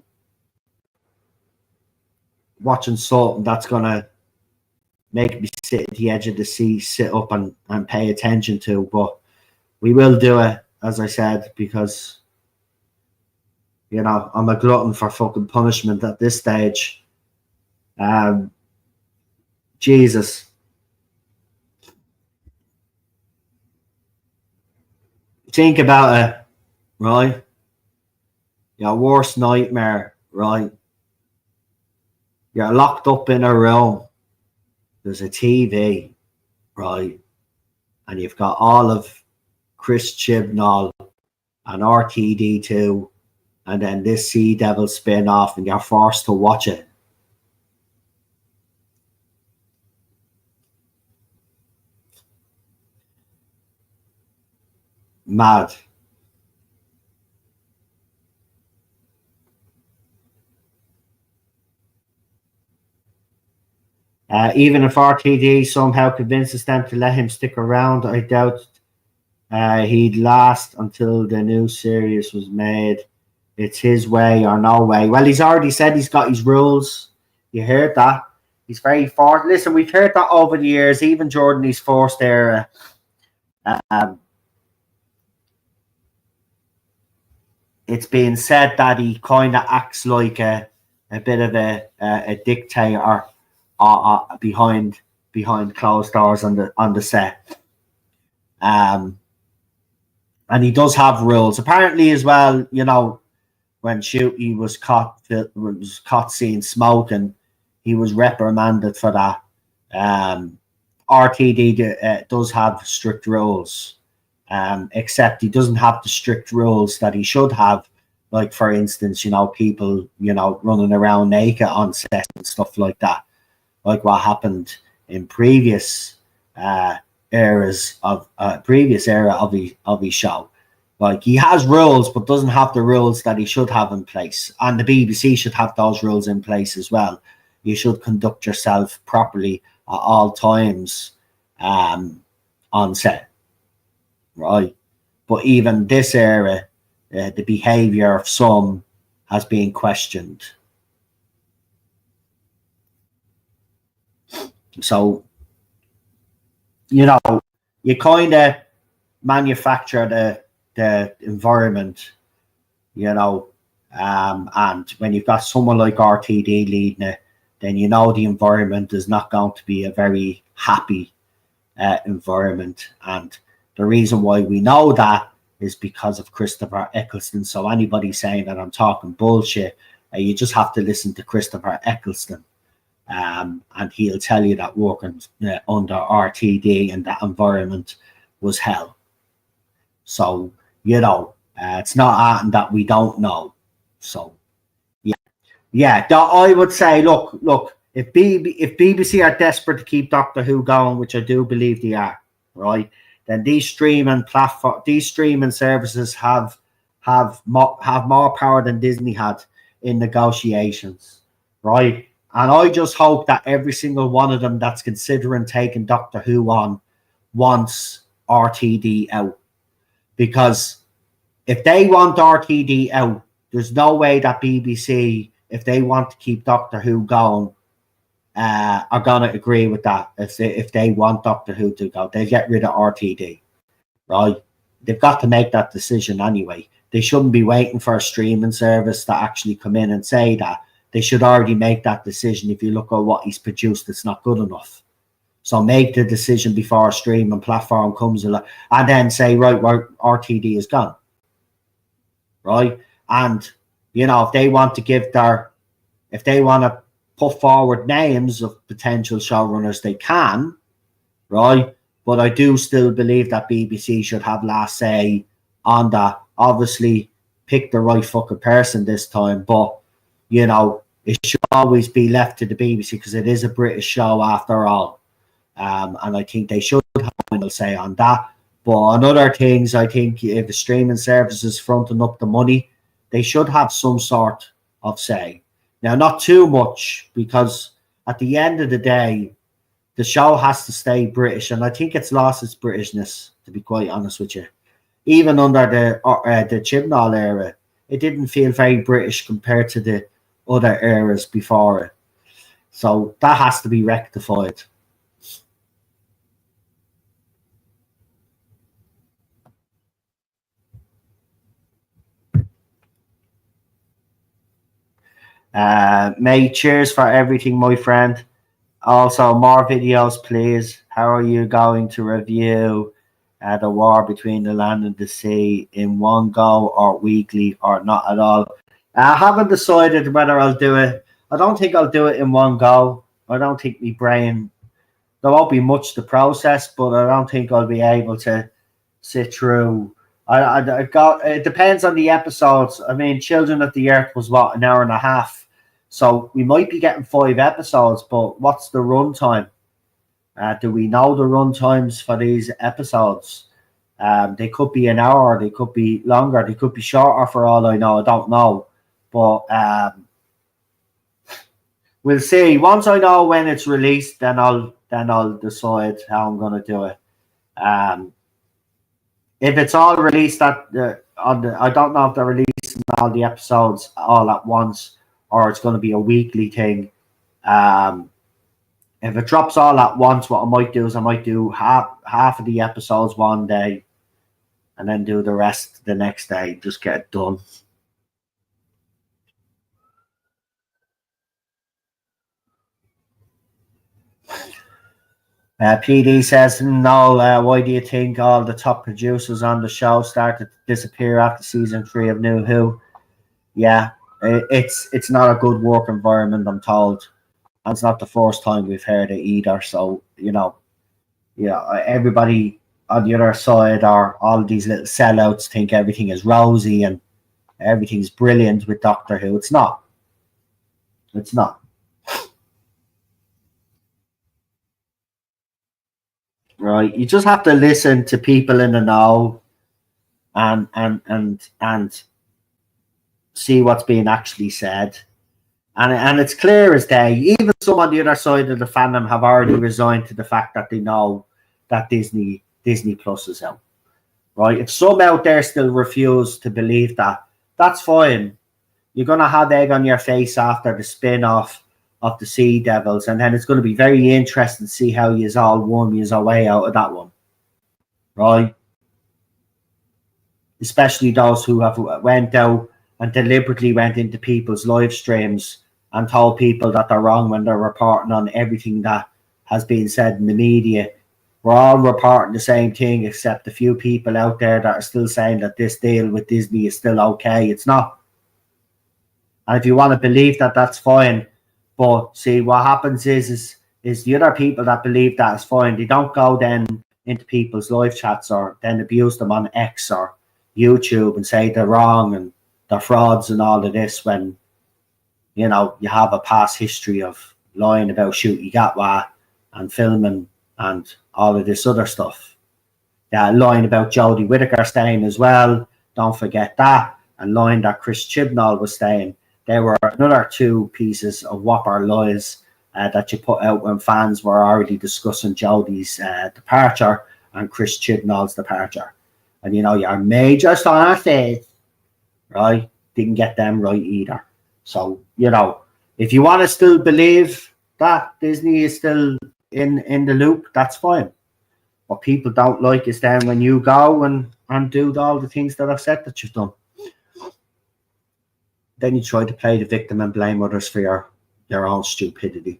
watching something that's going to make me sit at the edge of the seat, sit up and pay attention to. But we will do it, as I said, because, you know, I'm a glutton for fucking punishment at this stage. Jesus. Think about it, right? Your worst nightmare, right? You're locked up in a room. There's a TV, right? And you've got all of Chris Chibnall and RTD2 and then this Sea Devil spin-off, and you're forced to watch it. Mad. Even if RTD somehow convinces them to let him stick around, I doubt he'd last until the new series was made. It's his way or no way. Well, he's already said he's got his rules. You heard that. He's very forced. Listen, we've heard that over the years, even during his forced era. It's been said that he kind of acts like a bit of a dictator behind closed doors on the set. and he does have rules. Apparently, as well, when Shooty was caught seen smoking, he was reprimanded for that. RTD does have strict rules, except he doesn't have the strict rules that he should have. Like, for instance, people, running around naked on set and stuff like that, like what happened in previous eras of previous era of his show. Like, he has rules, but doesn't have the rules that he should have in place. And the BBC should have those rules in place as well. You should conduct yourself properly at all times on set, right? But even this era, the behaviour of some has been questioned. So, you kind of manufacture the environment, and when you've got someone like RTD leading it, then the environment is not going to be a very happy environment. And the reason why we know that is because of Christopher Eccleston. So anybody saying that I'm talking bullshit, you just have to listen to Christopher Eccleston. And he'll tell you that working under RTD and that environment was hell. So, it's not that we don't know. So, yeah, I would say, look, if BBC are desperate to keep Doctor Who going, which I do believe they are, right, then these streaming services have more power than Disney had in negotiations, right? And I just hope that every single one of them that's considering taking Doctor Who on wants RTD out. Because if they want RTD out, there's no way that BBC, if they want to keep Doctor Who going, are going to agree with that. If they want Doctor Who to go, they get rid of RTD, right? They've got to make that decision anyway. They shouldn't be waiting for a streaming service to actually come in and say that. They should already make that decision. If you look at what he's produced, it's not good enough. So make the decision before a streaming platform comes along, and then say, right, RTD is gone, right? And if they want to put forward names of potential showrunners, they can, right? But I do still believe that BBC should have last say on that. Obviously, pick the right fucking person this time, but it should always be left to the BBC because it is a British show after all. And I think they should have a final say on that. But on other things, I think if the streaming service is fronting up the money, they should have some sort of say. Now, not too much, because at the end of the day, the show has to stay British, and I think it's lost its Britishness, to be quite honest with you. Even under the Chibnall era, it didn't feel very British compared to the other eras before it. So that has to be rectified. Mate, cheers for everything, my friend. Also, more videos, please. How are you going to review the war between the land and the sea in one go, or weekly, or not at all? I haven't decided whether I'll do it. I don't think I'll do it in one go. I don't think my brain, there won't be much to process, but I don't think I'll be able to sit through. It depends on the episodes. I mean, Children of the Earth was what, an hour and a half. So we might be getting 5 episodes, but what's the runtime? Do we know the run times for these episodes? They could be an hour, they could be longer, they could be shorter for all I know. I don't know. But we'll see. Once I know when it's released, then I'll decide how I'm gonna do it. If it's all released I don't know if they're releasing all the episodes all at once, or it's going to be a weekly thing. If it drops all at once, what I might do is I might do half of the episodes one day and then do the rest the next day. Just get it done. PD says, no, why do you think all the top producers on the show started to disappear after season 3 of New Who? Yeah, it's not a good work environment, I'm told. And it's not the first time we've heard it either. So, everybody on the other side, or all these little sellouts, think everything is rosy and everything's brilliant with Doctor Who. It's not. It's not. Right? You just have to listen to people in the know and see what's being actually said. And it's clear as day. Even some on the other side of the fandom have already resigned to the fact that they know that Disney Plus is out. Right? If some out there still refuse to believe that, that's fine. You're gonna have egg on your face after the spin-off of the Sea Devils, and then it's going to be very interesting to see how you all worm your way out of that one, right? Especially those who have went out and deliberately went into people's live streams and told people that they're wrong when they're reporting on everything that has been said in the media. We're all reporting the same thing, except a few people out there that are still saying that this deal with Disney is still okay. It's not. And if you want to believe that, that's fine. But see, what happens is the other people that believe that is fine, they don't go then into people's live chats or then abuse them on X or YouTube and say they're wrong and they're frauds and all of this, when, you have a past history of lying about Shooty Gatwa and filming and all of this other stuff. Yeah, lying about Jodie Whittaker staying as well. Don't forget that. And lying that Chris Chibnall was staying. There were another 2 pieces of whopper lies that you put out when fans were already discussing Jodie's departure and Chris Chibnall's departure. And your major star faith, right, didn't get them right either. So, if you want to still believe that Disney is still in the loop, that's fine. What people don't like is then when you go and do all the things that I've said that you've done. Then you try to play the victim and blame others for your own stupidity.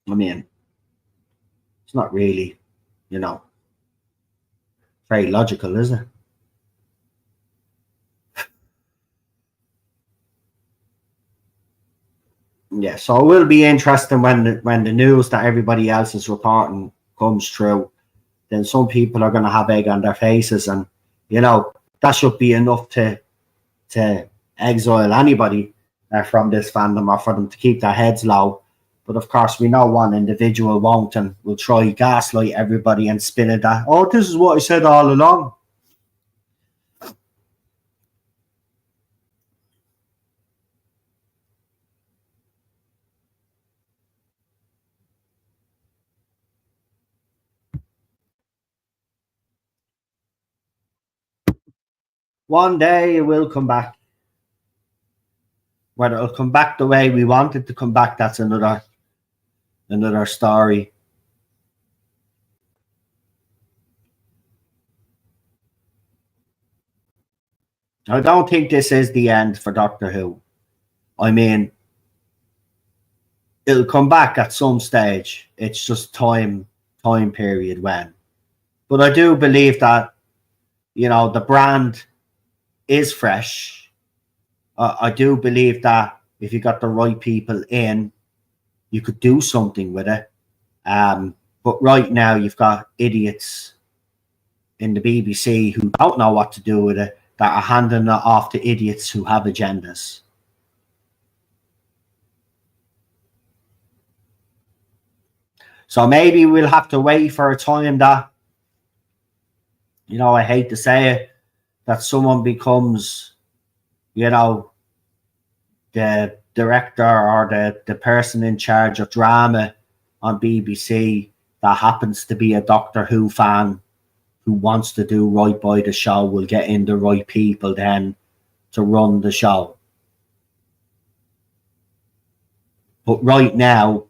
I mean, it's not really, very logical, is it? Yeah, so it will be interesting when the news that everybody else is reporting comes true. Then some people are going to have egg on their faces, and that should be enough to exile anybody from this fandom, or for them to keep their heads low. But of course, we know one individual won't, and will try gaslight everybody and spin it that, oh, this is what I said all along. One day it will come back. Whether it'll come back the way we want it to come back, that's another story. I don't think this is the end for Doctor Who. I mean, it'll come back at some stage. It's just time period when. But I do believe that, the brand is fresh. I do believe that if you got the right people in, you could do something with it. But right now, you've got idiots in the BBC who don't know what to do with it, that are handing it off to idiots who have agendas. So maybe we'll have to wait for a time that, I hate to say it, that someone becomes, the director or the person in charge of drama on BBC that happens to be a Doctor Who fan who wants to do right by the show, will get in the right people then to run the show. But right now,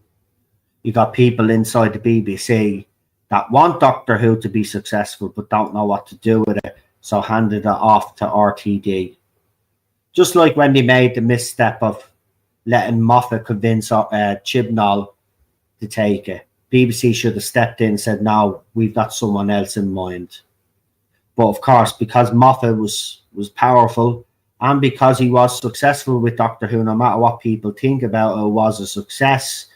you got people inside the BBC that want Doctor Who to be successful but don't know what to do with it, so handed it off to RTD. Just like when they made the misstep of letting Moffat convince Chibnall to take it. BBC should have stepped in and said, no, we've got someone else in mind. But of course, because Moffat was powerful, and because he was successful with Doctor Who, no matter what people think about it, was a success,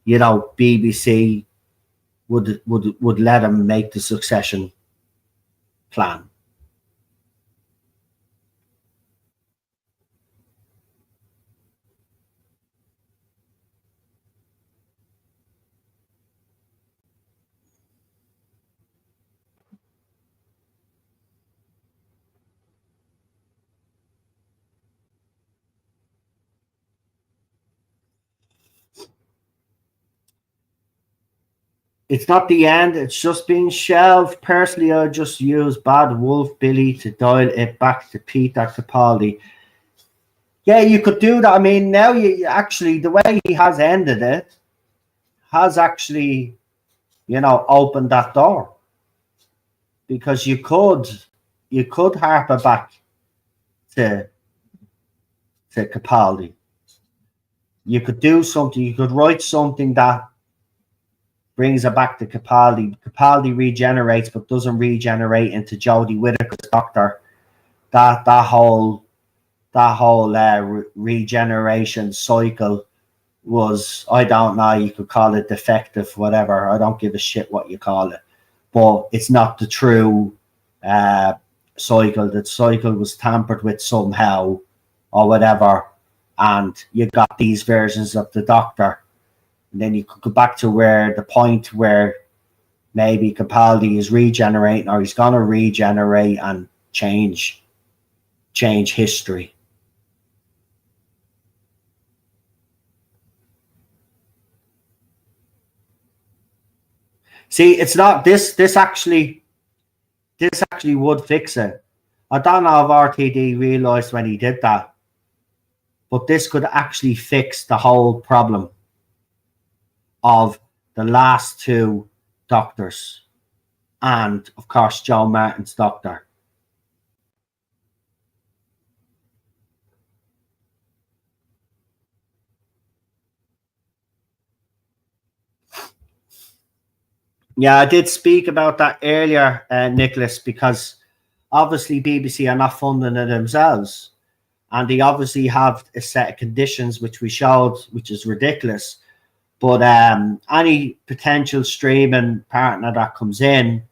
you know, BBC would let him make the succession plan. It's not the end, it's just being shelved. Personally, I just use Bad Wolf Billy to dial it back to Peter Capaldi. Yeah, you could do that. I mean, now you actually, the way he has ended it has actually, you know, opened that door. Because you could harper back to Capaldi. You could do something, you could write something that brings it back to Capaldi. Capaldi regenerates, but doesn't regenerate into Jodie Whittaker's Doctor. That whole regeneration cycle was, I don't know, you could call it defective, whatever. I don't give a shit what you call it, but it's not the true cycle. That cycle was tampered with somehow or whatever, and you got these versions of the Doctor. And then you could go back to where the point where maybe Capaldi is regenerating, or he's gonna regenerate and change history. See, it's not this actually would fix it. I don't know if RTD realized when he did that, but this could actually fix the whole problem of the last two Doctors and, of course, Joe Martin's Doctor. Yeah, I did speak about that earlier, Nicholas, because obviously BBC are not funding it themselves, and they obviously have a set of conditions which we showed, which is ridiculous. But any potential streaming partner that comes in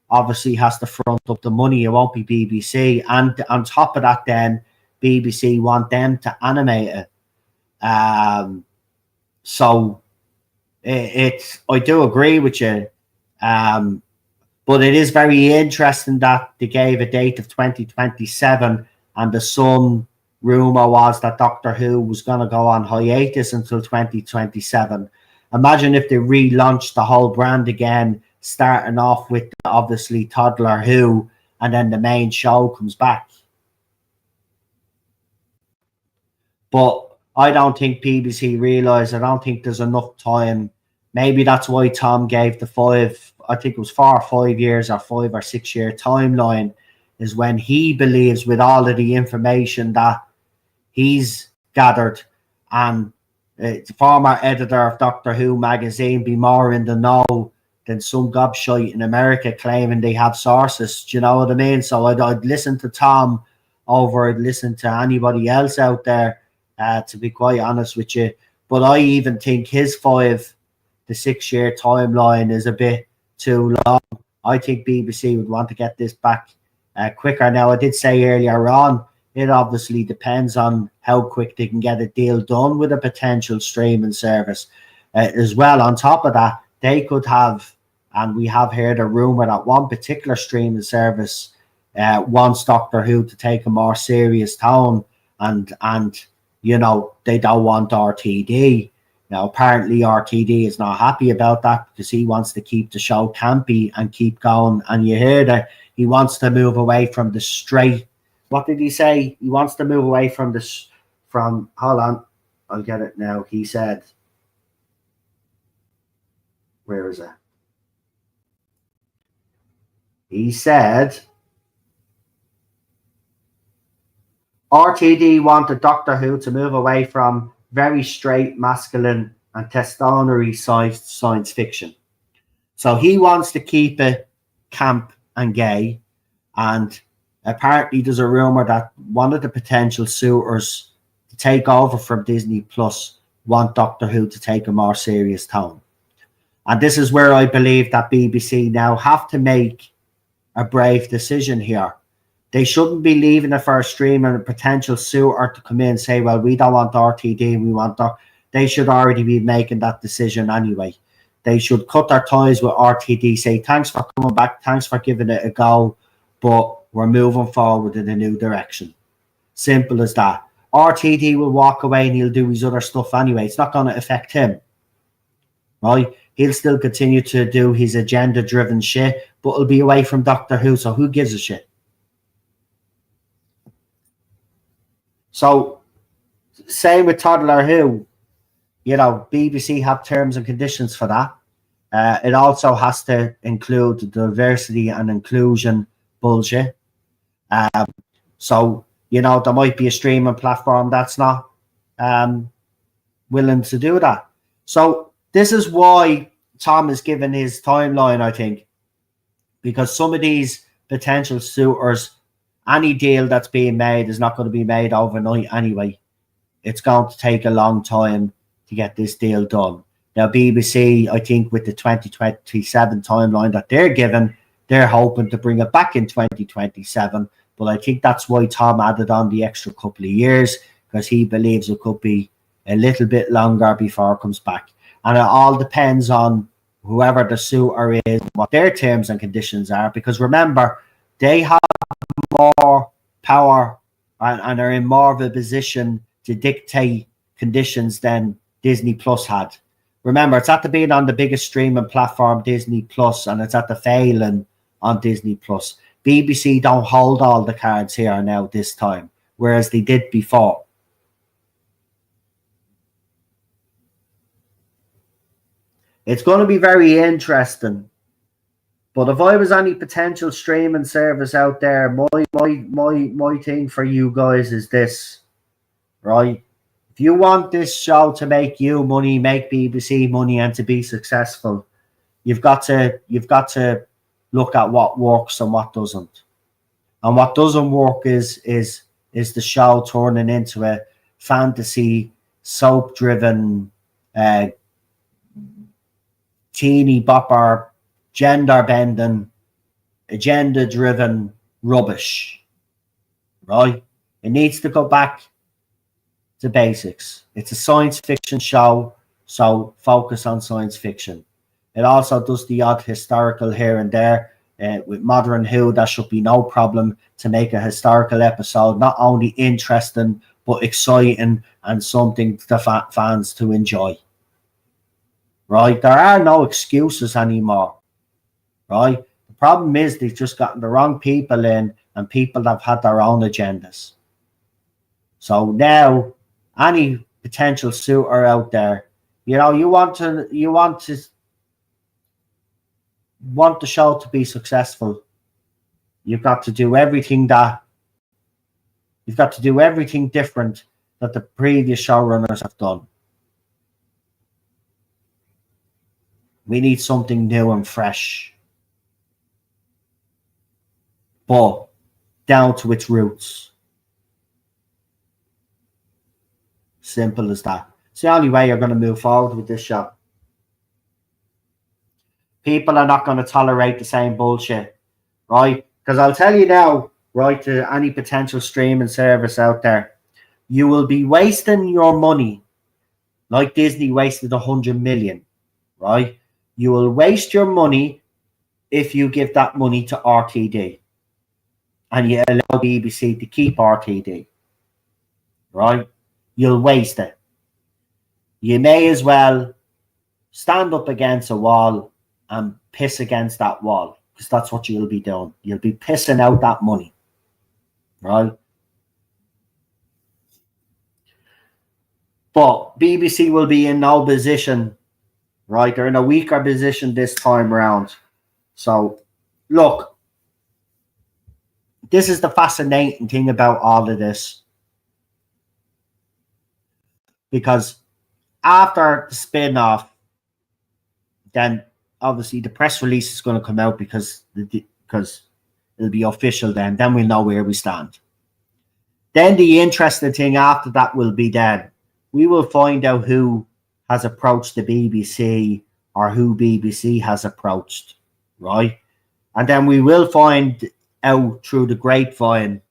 obviously has to front up the money. It won't be BBC. And on top of that, then BBC want them to animate it. So I do agree with you. But it is very interesting that they gave a date of 2027, and the Sun rumor was that Doctor Who was going to go on hiatus until 2027. Imagine if they relaunched the whole brand again, starting off with obviously Toddler Who, and then the main show comes back. But I don't think BBC realised. I don't think there's enough time. Maybe that's why Tom gave the 5, I think it was 4 or 5 years or 5 or 6 year timeline, is when he believes with all of the information that he's gathered, and the former editor of Doctor Who magazine be more in the know than some gobshite in America claiming they have sources. Do you know what I mean? So I'd listen to Tom over I'd listen to anybody else out there, to be quite honest with you. But I even think his 5 to 6 year timeline is a bit too long. I think BBC would want to get this back quicker. Now, I did say earlier on, it obviously depends on how quick they can get a deal done with a potential streaming service. As well, on top of that, they could have, and we have heard a rumor that one particular streaming service wants Doctor Who to take a more serious tone, and you know, they don't want RTD. Now, apparently RTD is not happy about that because he wants to keep the show campy and keep going. And you hear that he wants to move away from the straight. What did he say? He wants to move away from this. Hold on, I'll get it now. He said, where is it? He said, RTD wanted Doctor Who to move away from very straight, masculine, and testosterone-sized science fiction. So he wants to keep it camp and gay. And apparently there's a rumor that one of the potential suitors to take over from Disney Plus want Doctor Who to take a more serious tone. And this is where I believe that BBC now have to make a brave decision here. They shouldn't be leaving it for a streamer and a potential suitor to come in and say, well, we don't want RTD, we want that. They should already be making that decision anyway. They should cut their ties with RTD, say, thanks for coming back, thanks for giving it a go, but we're moving forward in a new direction. Simple as that. RTD will walk away and he'll do his other stuff anyway. It's not going to affect him, right? He'll still continue to do his agenda-driven shit, but it'll be away from Doctor Who, so who gives a shit? So, same with Toddler Who. You know, BBC have terms and conditions for that. It also has to include the diversity and inclusion bullshit. So, you know, there might be a streaming platform that's not willing to do that. So this is why Tom is given his timeline, I think, because some of these potential suitors, any deal that's being made is not going to be made overnight anyway. It's going to take a long time to get this deal done. Now, BBC, I think with the 2027 timeline that they're given, they're hoping to bring it back in 2027. But I think that's why Tom added on the extra couple of years, because he believes it could be a little bit longer before it comes back. And it all depends on whoever the suitor is, what their terms and conditions are. Because remember, they have more power and are in more of a position to dictate conditions than Disney Plus had. Remember, it's after being on the biggest streaming platform, Disney Plus, and it's at the failing on Disney Plus. BBC don't hold all the cards here now this time, whereas they did before. It's going to be very interesting. But if I was any potential streaming service out there, my thing for you guys is this, right? If you want this show to make you money, make BBC money, and to be successful, you've got to look at what works and what doesn't. And what doesn't work is the show turning into a fantasy, soap-driven, teeny bopper, gender-bending, agenda-driven rubbish, right? It needs to go back to basics. It's a science fiction show, so focus on science fiction. It also does the odd historical here and there. With Modern Who, that should be no problem to make a historical episode, not only interesting, but exciting and something for fans to enjoy. Right? There are no excuses anymore. Right? The problem is they've just gotten the wrong people in, and people have had their own agendas. So now, any potential suitor out there, you know, you want the show to be successful. You've got to do everything different that the previous showrunners have done. We need something new and fresh, but down to its roots. Simple as that. It's the only way you're going to move forward with this show. People are not going to tolerate the same bullshit, right? Because I'll tell you now, right, to any potential streaming service out there, you will be wasting your money like Disney wasted 100 million, right? You will waste your money if you give that money to RTD and you allow BBC to keep RTD, right? You'll waste it. You may as well stand up against a wall and piss against that wall, because that's what you'll be doing. You'll be pissing out that money, right? But BBC will be in no position, right? They're in a weaker position this time around. So, look, this is the fascinating thing about all of this. because after the spin-off, then obviously the press release is going to come out because it'll be official then. Then we'll know where we stand. Then the interesting thing after that will be then we will find out who has approached the BBC or who BBC has approached, right? And then we will find out through the grapevine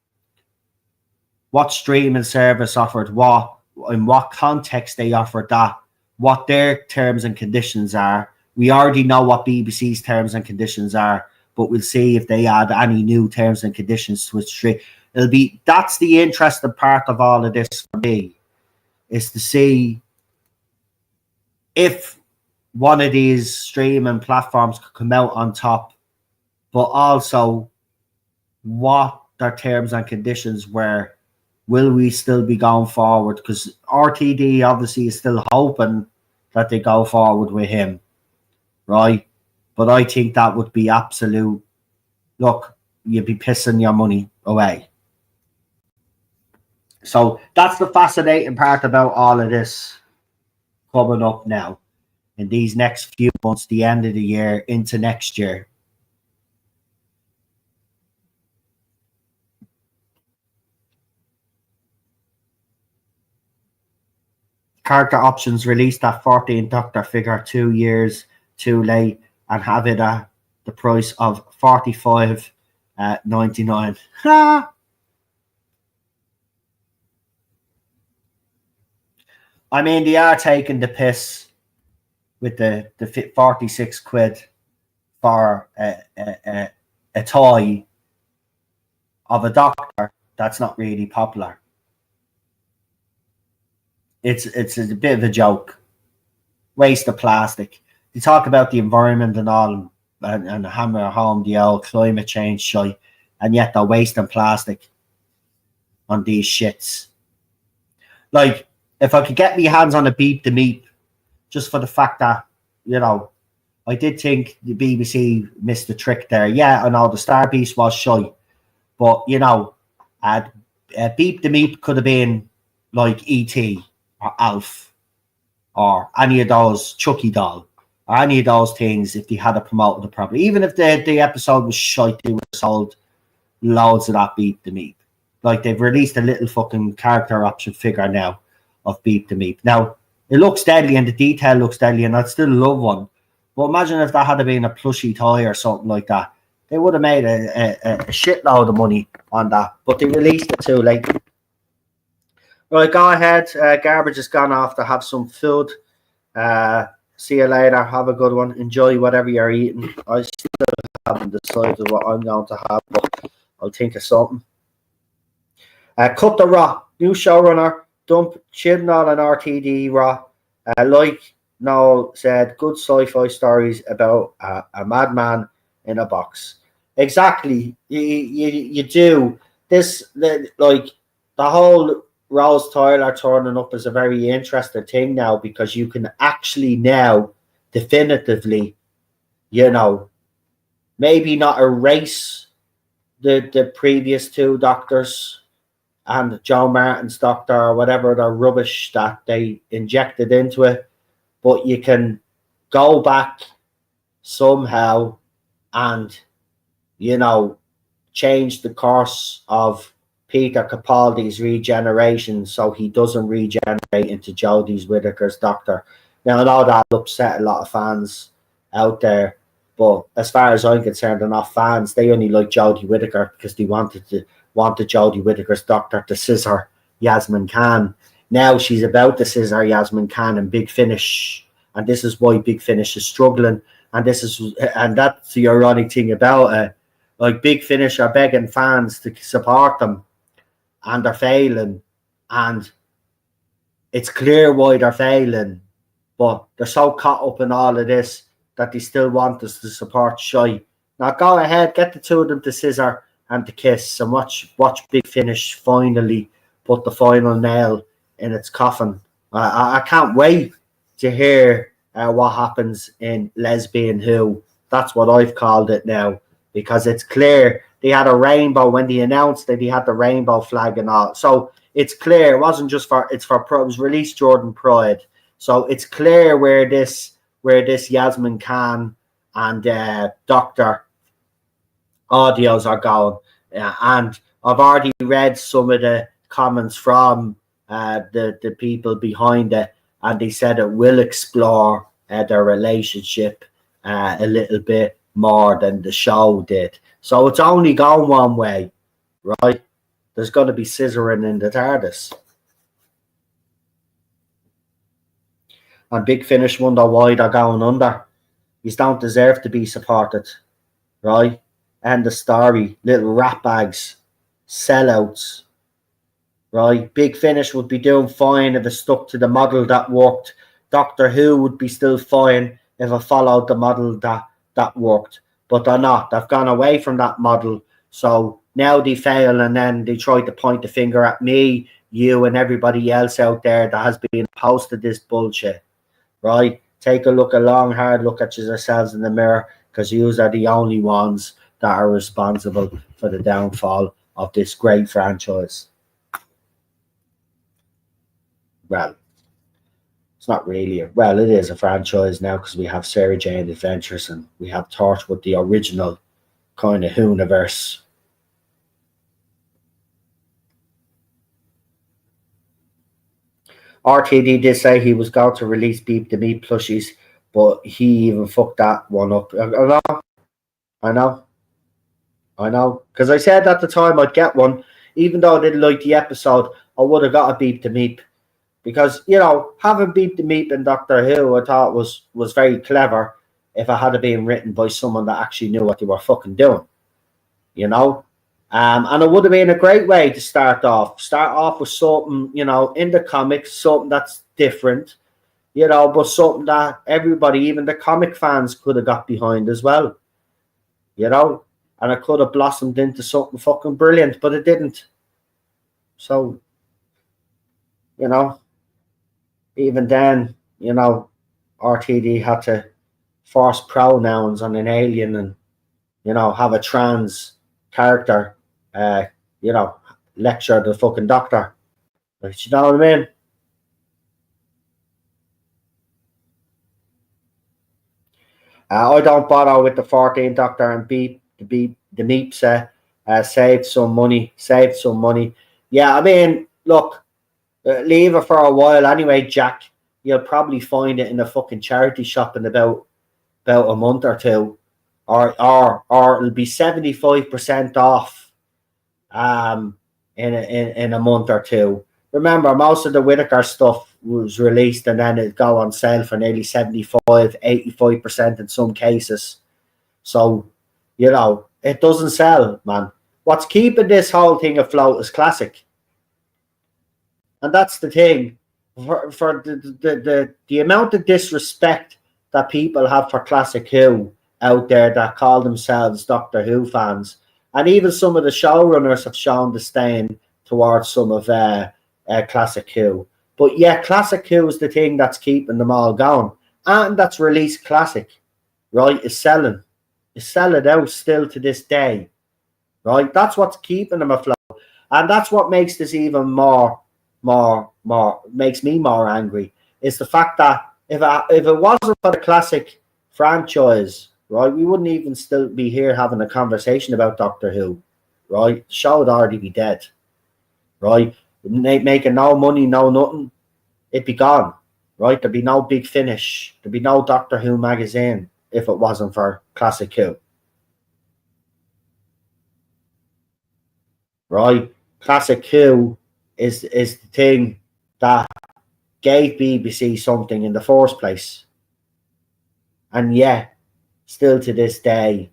what streaming service offered what, in what context they offered that, what their terms and conditions are. We already know what BBC's terms and conditions are, but we'll see if they add any new terms and conditions to it. That's the interesting part of all of this for me, is to see if one of these streaming platforms could come out on top, but also what their terms and conditions were. Will we still be going forward? Because RTD obviously is still hoping that they go forward with him, right? But I think that would be absolute, look, you'd be pissing your money away. So that's the fascinating part about all of this coming up now in these next few months, the end of the year into next year. Character options released at 14 Doctor figure 2 years too late and have it at the price of $45.99. I mean, they are taking the piss with the 46 quid for a toy of a Doctor that's not really popular. It's a bit of a joke. Waste of plastic. You talk about the environment and all, and hammer home the old climate change shite, and yet they're wasting plastic on these shits. Like, if I could get my hands on a Beep the Meep, just for the fact that, you know, I did think the BBC missed the trick there. Yeah, I know the Star Beast was shy, but, you know, Beep the Meep could have been like E.T. or Alf or any of those, Chucky Doll, or any of those things if they had promoted it properly. Even if the episode was shite, they would have sold loads of that Beep the Meep. Like, they've released a little fucking character option figure now of Beep the Meep. Now, it looks deadly and the detail looks deadly, and I'd still love one. But imagine if that had been a plushy toy or something like that. They would have made a shitload of money on that. But they released it too late. Right, go ahead. Garbage has gone off to have some food. See you later. Have a good one. Enjoy whatever you're eating. I still haven't decided what I'm going to have, but I'll think of something. Cut the Raw. New showrunner. Dump Chibnall and RTD Raw. Like Noel said, good sci-fi stories about a madman in a box. Exactly. You do. Like, the whole Rose Tyler turning up is a very interesting thing now, because you can actually now definitively, you know, maybe not erase the previous two Doctors and Joe Martin's Doctor or whatever the rubbish that they injected into it, but you can go back somehow and, you know, change the course of Peter Capaldi's regeneration so he doesn't regenerate into Jodie Whittaker's Doctor. Now, I know that'll upset a lot of fans out there, but as far as I'm concerned, they're not fans. They only like Jodie Whittaker because they wanted Jodie Whittaker's Doctor to scissor Yasmin Khan. Now she's about to scissor Yasmin Khan in Big Finish, and this is why Big Finish is struggling. And that's the ironic thing about it. Like, Big Finish are begging fans to support them, and they're failing, and it's clear why they're failing, but they're so caught up in all of this that they still want us to support Shy. Now go ahead, get the two of them to scissor and to kiss, and watch Big Finish finally put the final nail in its coffin. I can't wait to hear what happens in Lesbian Who. That's what I've called it now, because it's clear they had a rainbow when they announced that they had the rainbow flag and all. So it's clear it wasn't just for it was released Jordan Pride, so it's clear where this Yasmin Khan and Doctor audios are going, and I've already read some of the comments from the people behind it, and they said it will explore their relationship a little bit more than the show did. So it's only going one way, right? There's going to be scissoring in the TARDIS. And Big Finish wonder why they're going under. You don't deserve to be supported, right? End the story. Little rat bags, sellouts, right? Big Finish would be doing fine if it stuck to the model that worked. Doctor Who would be still fine if it followed the model that worked. But they're not. They've gone away from that model. So now they fail, and then they try to point the finger at me, you, and everybody else out there that has been opposed to this bullshit, right? Take a long, hard look at yourselves in the mirror, because you are the only ones that are responsible for the downfall of this great franchise. Well, it's not really it is a franchise now, because we have Sarah Jane Adventures and we have Torchwood, the original kind of Who-niverse. RTD did say he was going to release Beep the Meat plushies, but he even fucked that one up. I know. Because I said at the time I'd get one, even though I didn't like the episode, I would have got a Beep the Meat. Because, having Beep the Meat in Doctor Who, I thought was very clever if it had been written by someone that actually knew what they were fucking doing. And it would have been a great way to start off. Start off with something, in the comics, something that's different, but something that everybody, even the comic fans, could have got behind as well. And it could have blossomed into something fucking brilliant, but it didn't. So, even then, RTD had to force pronouns on an alien and, have a trans character, lecture the fucking Doctor. But you know what I mean? I don't bother with the 14th Doctor and the Meeps saved some money. Yeah, I mean, look, leave it for a while anyway, Jack. You'll probably find it in a fucking charity shop in about a month or two, or it'll be 75% off in a month or two. Remember, most of the Whittaker stuff was released and then it go on sale for nearly 85% in some cases. So, it doesn't sell, man. What's keeping this whole thing afloat is classic. And that's the thing. For the amount of disrespect that people have for Classic Who out there that call themselves Doctor Who fans, and even some of the showrunners have shown disdain towards some of Classic Who. But yeah, Classic Who is the thing that's keeping them all going, and that's released Classic, right? Is selling out still to this day, right? That's what's keeping them afloat, and that's what makes this even more makes me more angry, is the fact that if it wasn't for the Classic franchise, right, we wouldn't even still be here having a conversation about Doctor Who, right? The show would already be dead, right? Making no money, no nothing, it'd be gone, right? There'd be no Big Finish, there'd be no Doctor Who magazine if it wasn't for Classic Who, right? Classic Who is the thing that gave BBC something in the first place. And yet, still to this day,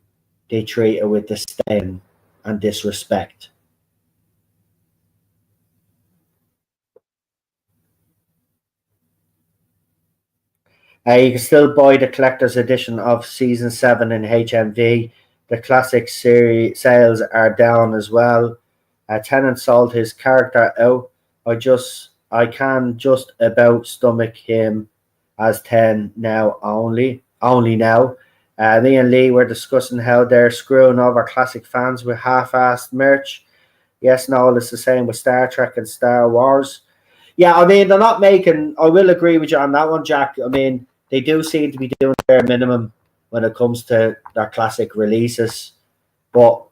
they treat it with disdain and disrespect. You can still buy the collector's edition of Season 7 in HMV. The classic series sales are down as well. Tennant sold his character out. I can just about stomach him as 10 now only now. Me and Lee were discussing how they're screwing over classic fans with half-assed merch. Yes, no, it's the same with Star Trek and Star Wars. Yeah, I mean, they're not making. I will agree with you on that one, Jack. I mean, they do seem to be doing their minimum when it comes to their classic releases, but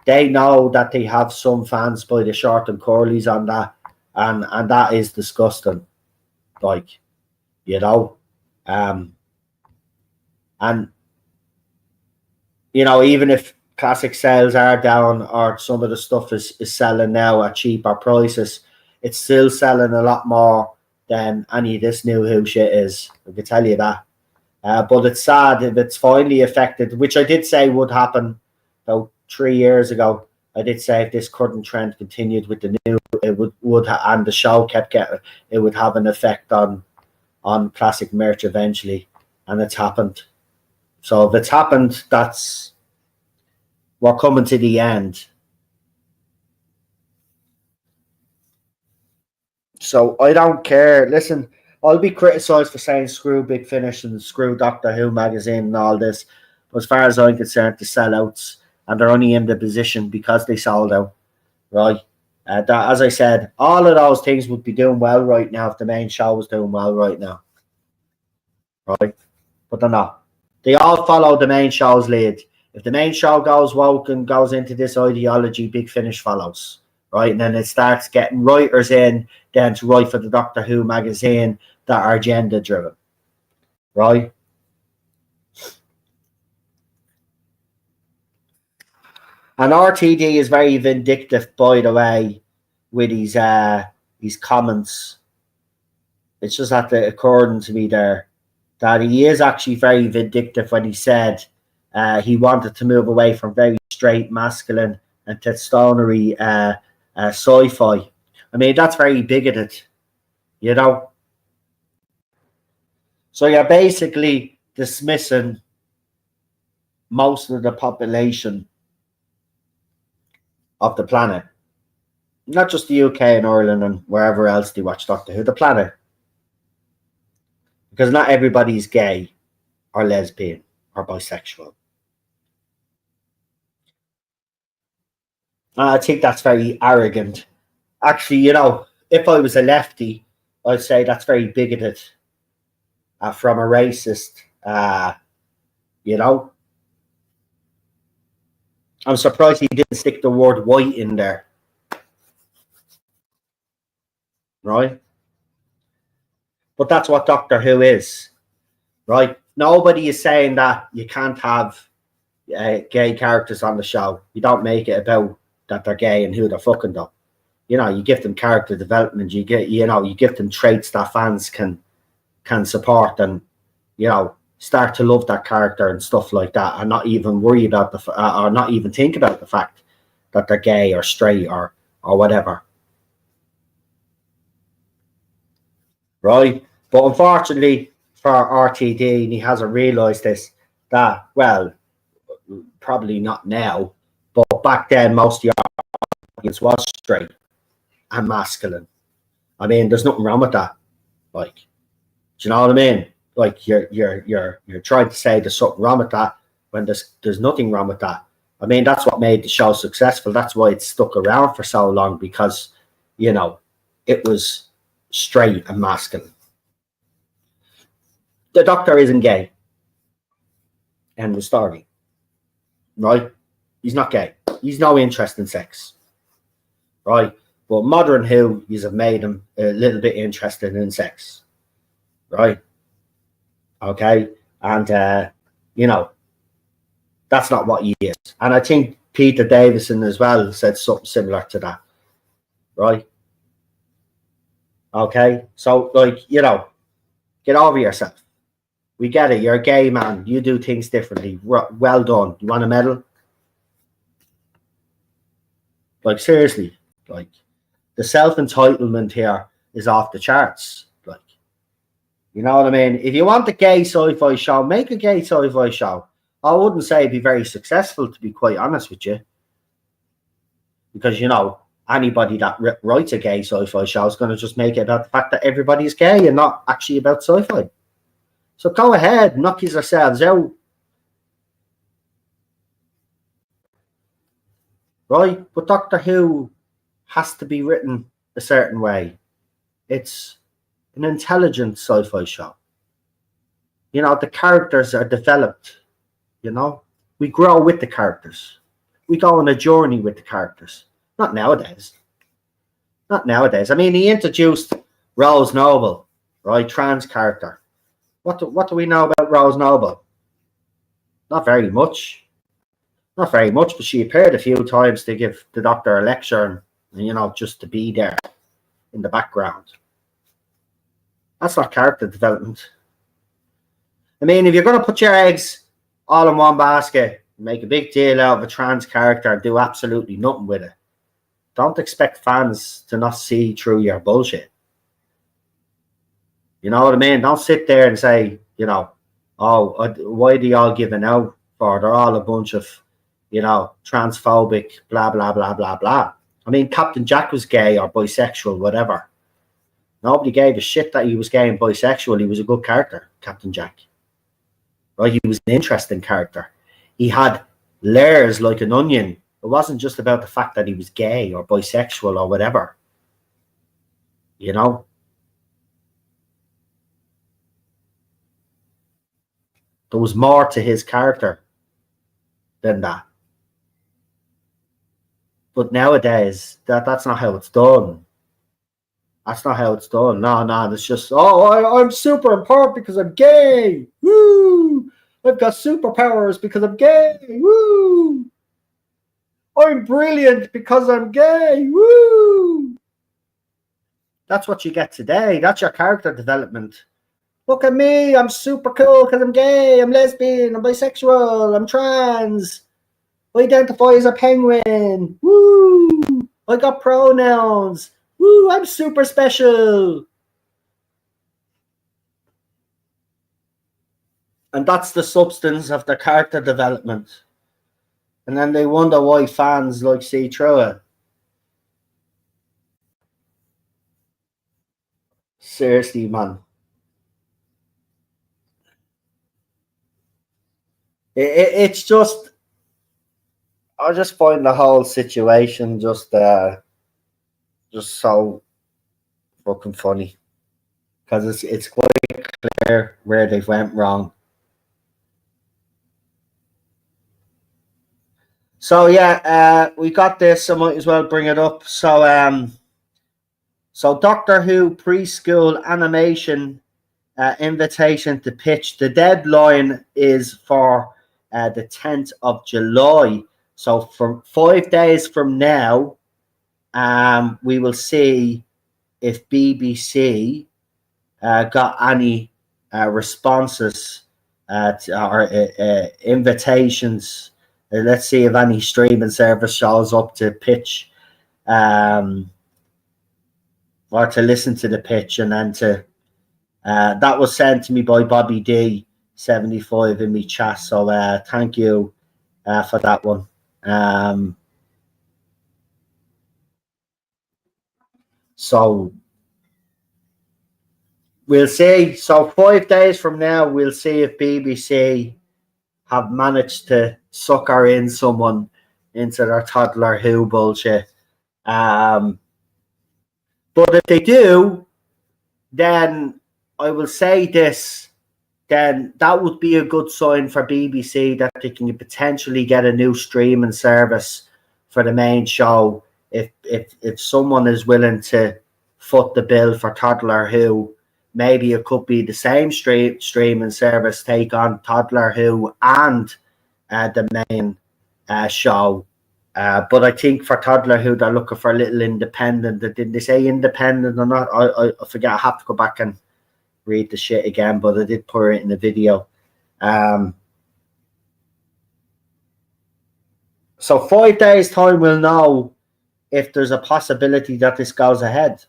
they know that they have some fans by the short and curlies on that, and that is disgusting. Like, you know, um, and even if classic sales are down or some of the stuff is selling now at cheaper prices, it's still selling a lot more than any of this new Who shit is. I can tell you that. But it's sad if it's finally affected, which I did say would happen about 3 years ago. I did say if this current trend continued with the new, it and the show kept getting, it would have an effect on classic merch eventually, and it's happened. So if it's happened, we're coming to the end. So I don't care. Listen, I'll be criticised for saying screw Big Finish and screw Doctor Who magazine and all this. But as far as I'm concerned, the sellouts, and they're only in the position because they sold out, right? That, as I said, all of those things would be doing well right now if the main show was doing well right now, right? But they're not. They all follow the main show's lead. If the main show goes woke and goes into this ideology, Big Finish follows, right? And then it starts getting writers in then to write for the Doctor Who magazine that are agenda driven, right? And RTD is very vindictive, by the way, with his comments. It's just that according to me there, that he is actually very vindictive when he said he wanted to move away from very straight, masculine, and testosteronery sci-fi. I mean, that's very bigoted, you know. So you're basically dismissing most of the population of the planet, not just the UK and Ireland and wherever else they watch Doctor Who, the planet, because not everybody's gay or lesbian or bisexual. I think that's very arrogant. Actually, if I was a lefty, I'd say that's very bigoted from a racist. You know, I'm surprised he didn't stick the word white in there, right? But that's what Doctor Who is, right? Nobody is saying that you can't have gay characters on the show. You don't make it about that they're gay and who they're fucking though. You give them character development. You give them traits that fans can support and start to love that character and stuff like that, and not even worry about or not even think about the fact that they're gay or straight or whatever. Right? But unfortunately for RTD, and he hasn't realised this, that, well, probably not now, but back then most of your audience was straight and masculine. I mean, there's nothing wrong with that. Like, do you know what I mean? Like, you're trying to say there's something wrong with that when there's nothing wrong with that. I mean, that's what made the show successful. That's why it stuck around for so long, because it was straight and masculine. The Doctor isn't gay. End of story. Right? He's not gay. He's no interest in sex. Right? But modern Who, have made him a little bit interested in sex. Right? Okay? And, that's not what he is. And I think Peter Davison as well said something similar to that. Right? Okay? So, get over yourself. We get it. You're a gay man. You do things differently. Well done. You want a medal? Like, seriously. Like, the self-entitlement here is off the charts. Like, you know what I mean? If you want a gay sci-fi show, make a gay sci-fi show. I wouldn't say it'd be very successful, to be quite honest with you. Because, anybody that writes a gay sci-fi show is going to just make it about the fact that everybody's gay and not actually about sci-fi. So go ahead, knock yourselves out. Right? But Doctor Who has to be written a certain way. It's an intelligent sci-fi show. You know, the characters are developed. You know, we grow with the characters. We go on a journey with the characters. Not nowadays. Not nowadays. I mean, he introduced Rose Noble, right? Trans character. What do we know about Rose Noble? Not very much. Not very much, but she appeared a few times to give the Doctor a lecture and, you know, just to be there in the background. That's not character development. I mean, if you're going to put your eggs all in one basket, make a big deal out of a trans character and do absolutely nothing with it, don't expect fans to not see through your bullshit. You know what I mean? Don't sit there and say, you know, oh, why are they all giving out for? They're all a bunch of, you know, transphobic, blah, blah, blah, blah, blah. I mean, Captain Jack was gay or bisexual, whatever. Nobody gave a shit that he was gay and bisexual. He was a good character, Captain Jack. Right? He was an interesting character. He had layers like an onion. It wasn't just about the fact that he was gay or bisexual or whatever. You know? There was more to his character than that. But nowadays, that's not how it's done. That's not how it's done. No, it's just, I'm super important because I'm gay. Woo! I've got superpowers because I'm gay. Woo! I'm brilliant because I'm gay. Woo! That's what you get today. That's your character development. Look at me. I'm super cool because I'm gay. I'm lesbian. I'm bisexual. I'm trans. I identify as a penguin. Woo! I got pronouns. Woo! I'm super special. And that's the substance of the character development. And then they wonder why fans like see through it. Seriously, man. It's just, I just find the whole situation just so fucking funny, because it's quite clear where they went wrong. So yeah, we got this. I might as well bring it up. So Doctor Who preschool animation invitation to pitch. The deadline is for the 10th of July. So from 5 days from now, we will see if BBC got any responses or invitations. Let's see if any streaming service shows up to pitch or to listen to the pitch, and then to that was sent to me by Bobby D75 in me chat. So thank you for that one. So we'll see. So 5 days from now, we'll see if BBC have managed to sucker in someone into their Toddler Who bullshit. But if they do, then I will say this. Then that would be a good sign for BBC that they can potentially get a new streaming service for the main show. If someone is willing to foot the bill for Toddler Who, maybe it could be the same streaming service take on Toddler Who and the main show. But I think for Toddler Who, they're looking for a little independent. Did they say independent or not? I forget. I have to go back and read the shit again, but I did put it in the video. So 5 days time we'll know if there's a possibility that this goes ahead.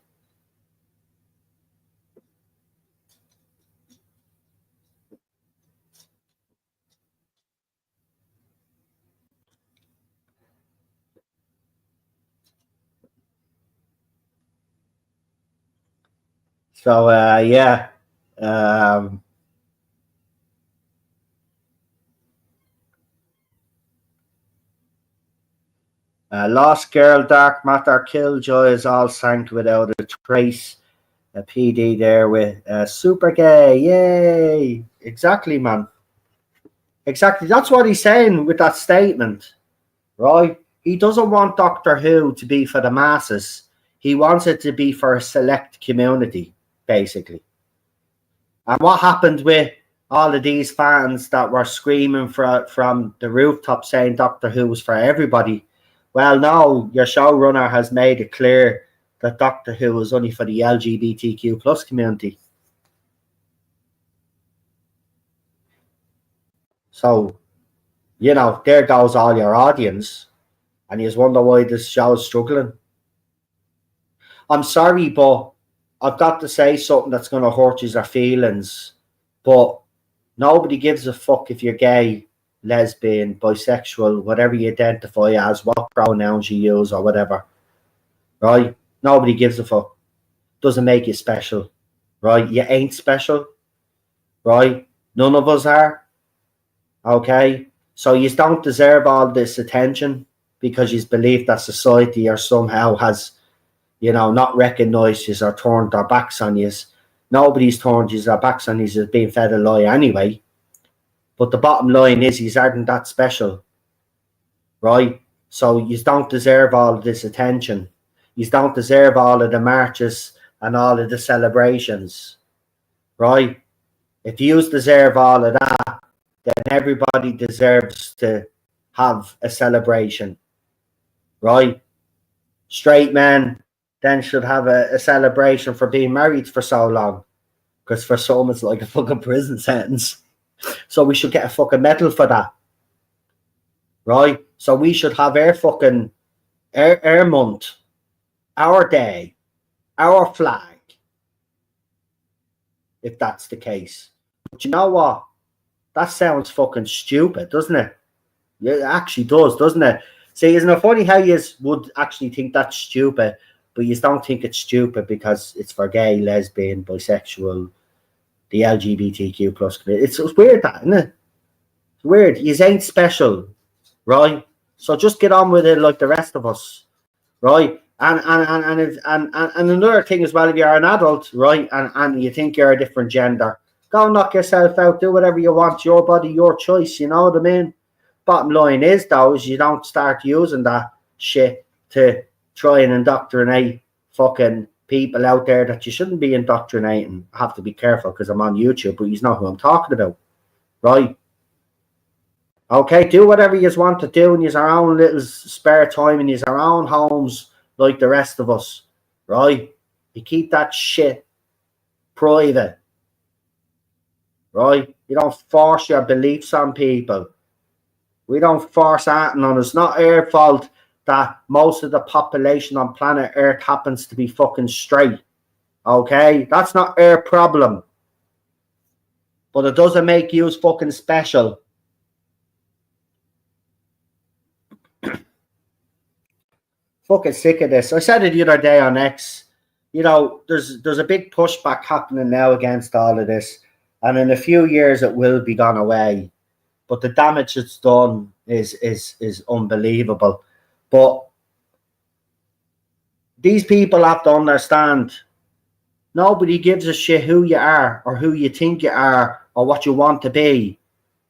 So yeah. Lost Girl, Dark Matter, Killjoy is all sank without a trace. A PD there with super gay, yay! Exactly, man. Exactly. That's what he's saying with that statement, right? He doesn't want Doctor Who to be for the masses. He wants it to be for a select community, basically. And what happened with all of these fans that were screaming from the rooftop saying Doctor Who was for everybody? Well, no, your showrunner has made it clear that Doctor Who is only for the LGBTQ plus community. So, you know, there goes all your audience. And you just wonder why this show is struggling. I'm sorry, but I've got to say something that's going to hurt your feelings. But nobody gives a fuck if you're gay, lesbian, bisexual, whatever you identify as, what pronouns you use or whatever. Right? Nobody gives a fuck. Doesn't make you special. Right? You ain't special. Right? None of us are. Okay? So you don't deserve all this attention because you believe that society or somehow has, you know, not recognised you or turned their backs on you. Nobody's turned their backs on you as being fed a lie anyway. But the bottom line is you aren't that special. Right? So you don't deserve all of this attention. You don't deserve all of the marches and all of the celebrations. Right? If you deserve all of that, then everybody deserves to have a celebration. Right? Straight men then should have a celebration for being married for so long. Because for some it's like a fucking prison sentence. So we should get a fucking medal for that. Right? So we should have our fucking our month, our day, our flag. If that's the case. But you know what? That sounds fucking stupid, doesn't it? It actually does, doesn't it? See, isn't it funny how you would actually think that's stupid, but you don't think it's stupid because it's for gay, lesbian, bisexual, the LGBTQ plus community. It's weird, that, isn't it? It's weird. You ain't special, right? So just get on with it like the rest of us, right? And another thing as well, if you're an adult, right, and you think you're a different gender, go knock yourself out, do whatever you want, your body, your choice, you know what I mean? Bottom line is, though, is you don't start using that shit to try and indoctrinate fucking people out there that you shouldn't be indoctrinating. I have to be careful because I'm on YouTube, but you know who I'm talking about, right? Okay, do whatever you want to do in your own little spare time in your own homes like the rest of us, right? You keep that shit private, right? You don't force your beliefs on people. We don't force anything on us. It's not our fault that most of the population on planet Earth happens to be fucking straight. Okay? That's not our problem. But it doesn't make you fucking special. Fucking sick of this. I said it the other day on X. You know, there's a big pushback happening now against all of this. And in a few years it will be gone away. But the damage it's done is unbelievable. But these people have to understand nobody gives a shit who you are or who you think you are or what you want to be,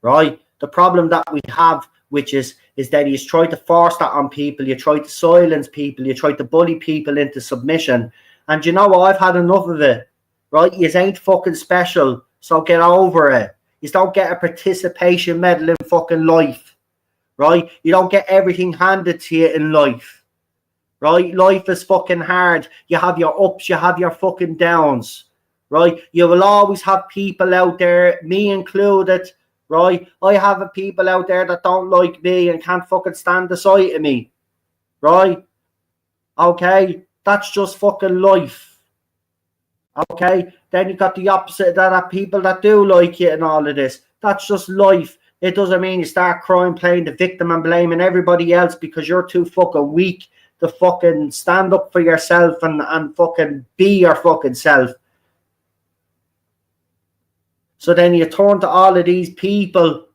right? The problem that we have, which is that you try to force that on people, you try to silence people, you try to bully people into submission. And you know what? I've had enough of it, right? You ain't fucking special, so get over it. You don't get a participation medal in fucking life, right? You don't get everything handed to you in life, right? Life is fucking hard. You have your ups, you have your fucking downs, right? You will always have people out there, me included, right? I have people out there that don't like me and can't fucking stand the sight of me, right? Okay? That's just fucking life. Okay, then you got the opposite, that are people that do like you and all of this. That's just life. It doesn't mean you start crying, playing the victim and blaming everybody else because you're too fucking weak to fucking stand up for yourself and fucking be your fucking self. So then you turn to all of these people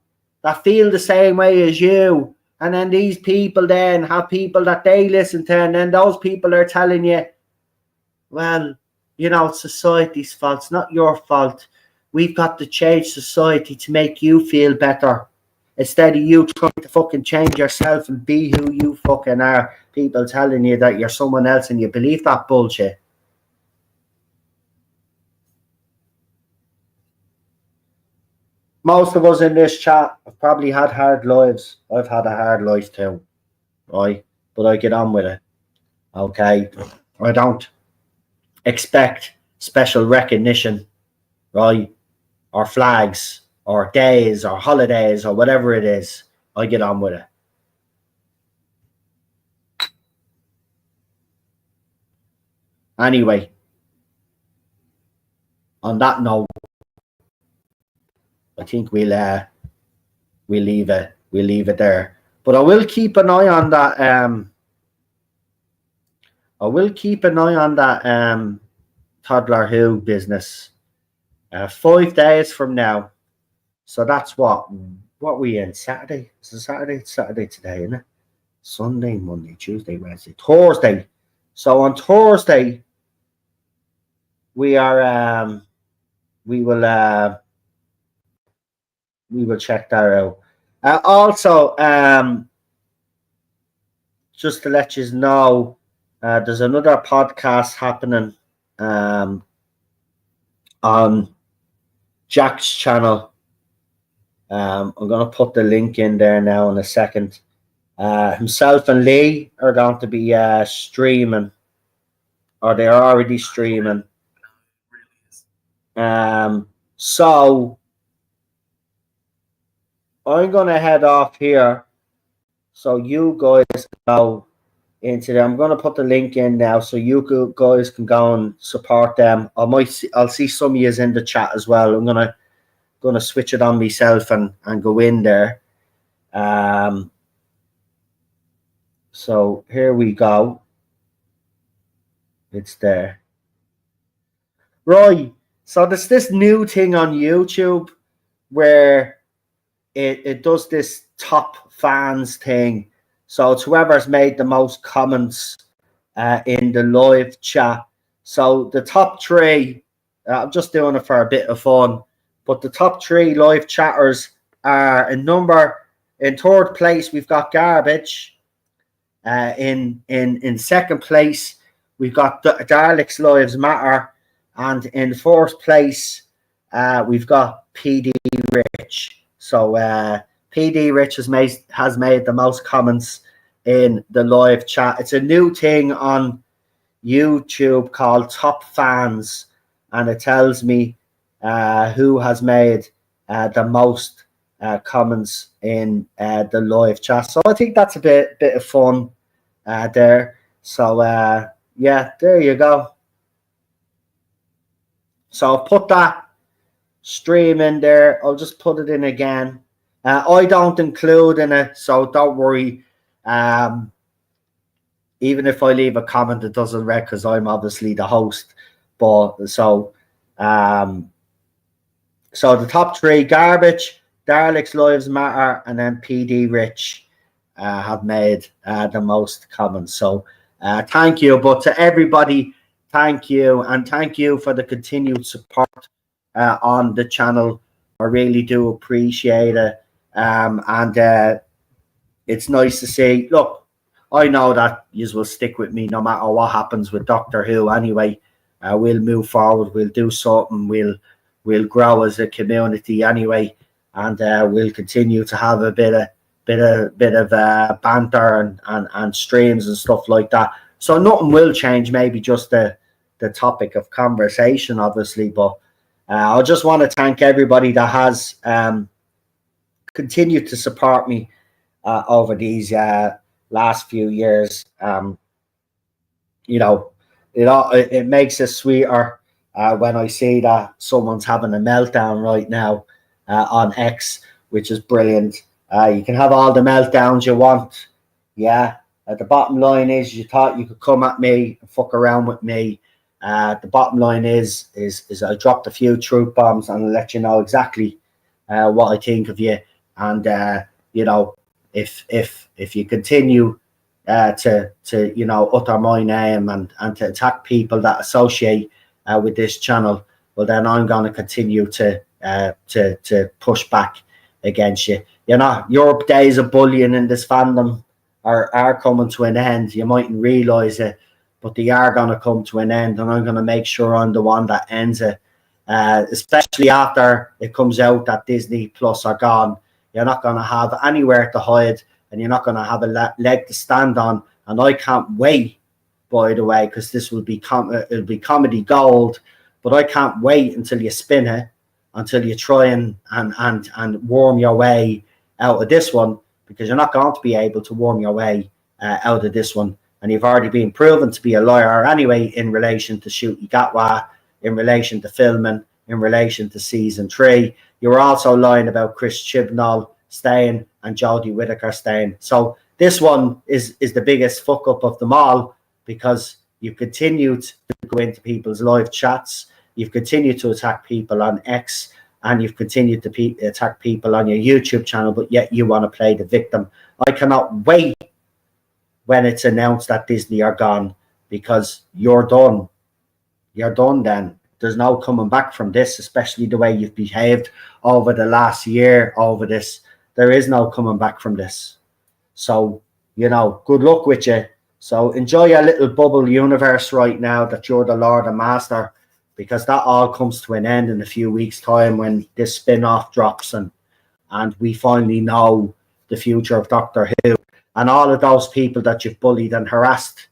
that feel the same way as you And then these people then have people that they listen to, and then those people are telling you, well, it's society's fault. It's not your fault. We've got to change society to make you feel better. Instead of you trying to fucking change yourself and be who you fucking are, people telling you that you're someone else and you believe that bullshit. Most of us in this chat have probably had hard lives. I've had a hard life too, right? But I get on with it, okay? I don't expect special recognition, right? Or flags, or days, or holidays, or whatever it is. I get on with it. Anyway, on that note, I think we'll leave it there. But I will keep an eye on that. I will keep an eye on that Toddler Who business. 5 days from now. So that's what we in Saturday. Is it Saturday? It's Saturday today, isn't it? Sunday, Monday, Tuesday, Wednesday, Thursday. So on Thursday, we are we will check that out. Also, just to let you know, there's another podcast happening on Jack's channel. I'm going to put the link in there now in a second. Himself and Lee are going to be streaming, or they're already streaming. So I'm going to head off here, so you guys go into them. I'm going to put the link in now, so you guys can go and support them. I'll see some of you in the chat as well. I'm going to switch it on myself and go in there. So here we go. It's there. Right. So there's this new thing on YouTube where it does this top fans thing. So it's whoever's made the most comments in the live chat. So the top three, I'm just doing it for a bit of fun, but the top three live chatters are in third place, we've got Garbage. In second place, we've got Daleks Lives Matter. And in fourth place, we've got PD Rich. So PD Rich has made the most comments in the live chat. It's a new thing on YouTube called Top Fans, and it tells me who has made the most comments in the live chat. So I think that's a bit of fun there. So yeah, there you go. So I'll put that stream in there. I'll just put it in again. I don't include in it, so don't worry. Even if I leave a comment, it doesn't read because I'm obviously the host. But so the top three: Garbage, Daleks Lives Matter, and then PD Rich have made the most comments. So thank you. But to everybody, thank you, and thank you for the continued support on the channel. I really do appreciate it. And it's nice to see. Look, I know that you will stick with me no matter what happens with Doctor Who. Anyway, we'll move forward. We'll do something. We'll grow as a community anyway, and we'll continue to have a bit of banter and streams and stuff like that. So nothing will change. Maybe just the topic of conversation, obviously. But I just want to thank everybody that has continued to support me over these last few years. It makes it sweeter when I see that someone's having a meltdown right now on X, which is brilliant. You can have all the meltdowns you want. Yeah. The bottom line is, you thought you could come at me and fuck around with me. The bottom line is I dropped a few truth bombs and I'll let you know exactly what I think of you. And if you continue to utter my name and to attack people that associate with this channel, well then I'm going to continue to push back against you. Your days of bullying in this fandom are coming to an end. You mightn't realise it, but they are going to come to an end, and I'm going to make sure I'm the one that ends it. Especially after it comes out that Disney Plus are gone, you're not going to have anywhere to hide, and you're not going to have a leg to stand on. And I can't wait, by the way, because this will be it'll be comedy gold. But I can't wait until you spin it, until you try and worm your way out of this one, because you're not going to be able to worm your way out of this one. And you've already been proven to be a liar anyway in relation to Shooty Gatwa, in relation to filming, in relation to season 3. You were also lying about Chris Chibnall staying and Jodie Whittaker staying. So this one is the biggest fuck up of them all, because you've continued to go into people's live chats, you've continued to attack people on X, and you've continued to attack people on your YouTube channel, but yet you want to play the victim. I cannot wait when it's announced that Disney are gone, because you're done. You're done then. There's no coming back from this, especially the way you've behaved over the last year over this. There is no coming back from this. So, good luck with you. So enjoy your little bubble universe right now that you're the Lord and Master, because that all comes to an end in a few weeks' time when this spin-off drops and we finally know the future of Doctor Who. And all of those people that you've bullied and harassed,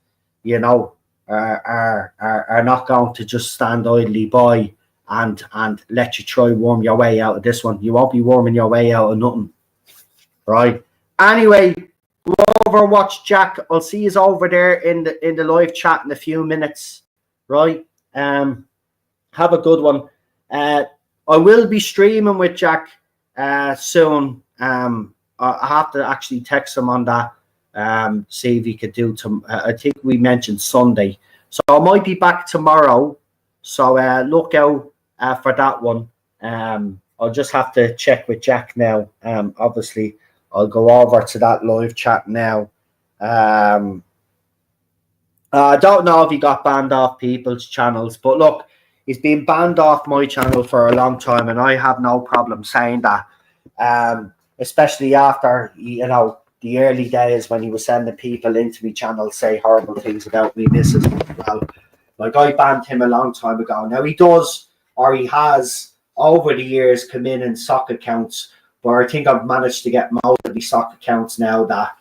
are not going to just stand idly by and let you try worm your way out of this one. You won't be worming your way out of nothing. Right? Anyway, go over and watch Jack. I'll see you over there in the live chat in a few minutes. Right? Have a good one. I will be streaming with Jack soon. I have to actually text him on that. See if he could do I think we mentioned Sunday, so I might be back tomorrow, so look out for that one. I'll just have to check with Jack now. Obviously I'll go over to that live chat now. I don't know if he got banned off people's channels, but look, he's been banned off my channel for a long time, and I have no problem saying that, especially after the early days when he was sending people into my channel say horrible things about me missus as well. Like, I banned him a long time ago. Now he does, or he has over the years, come in sock accounts, but I think I've managed to get most of the sock accounts now that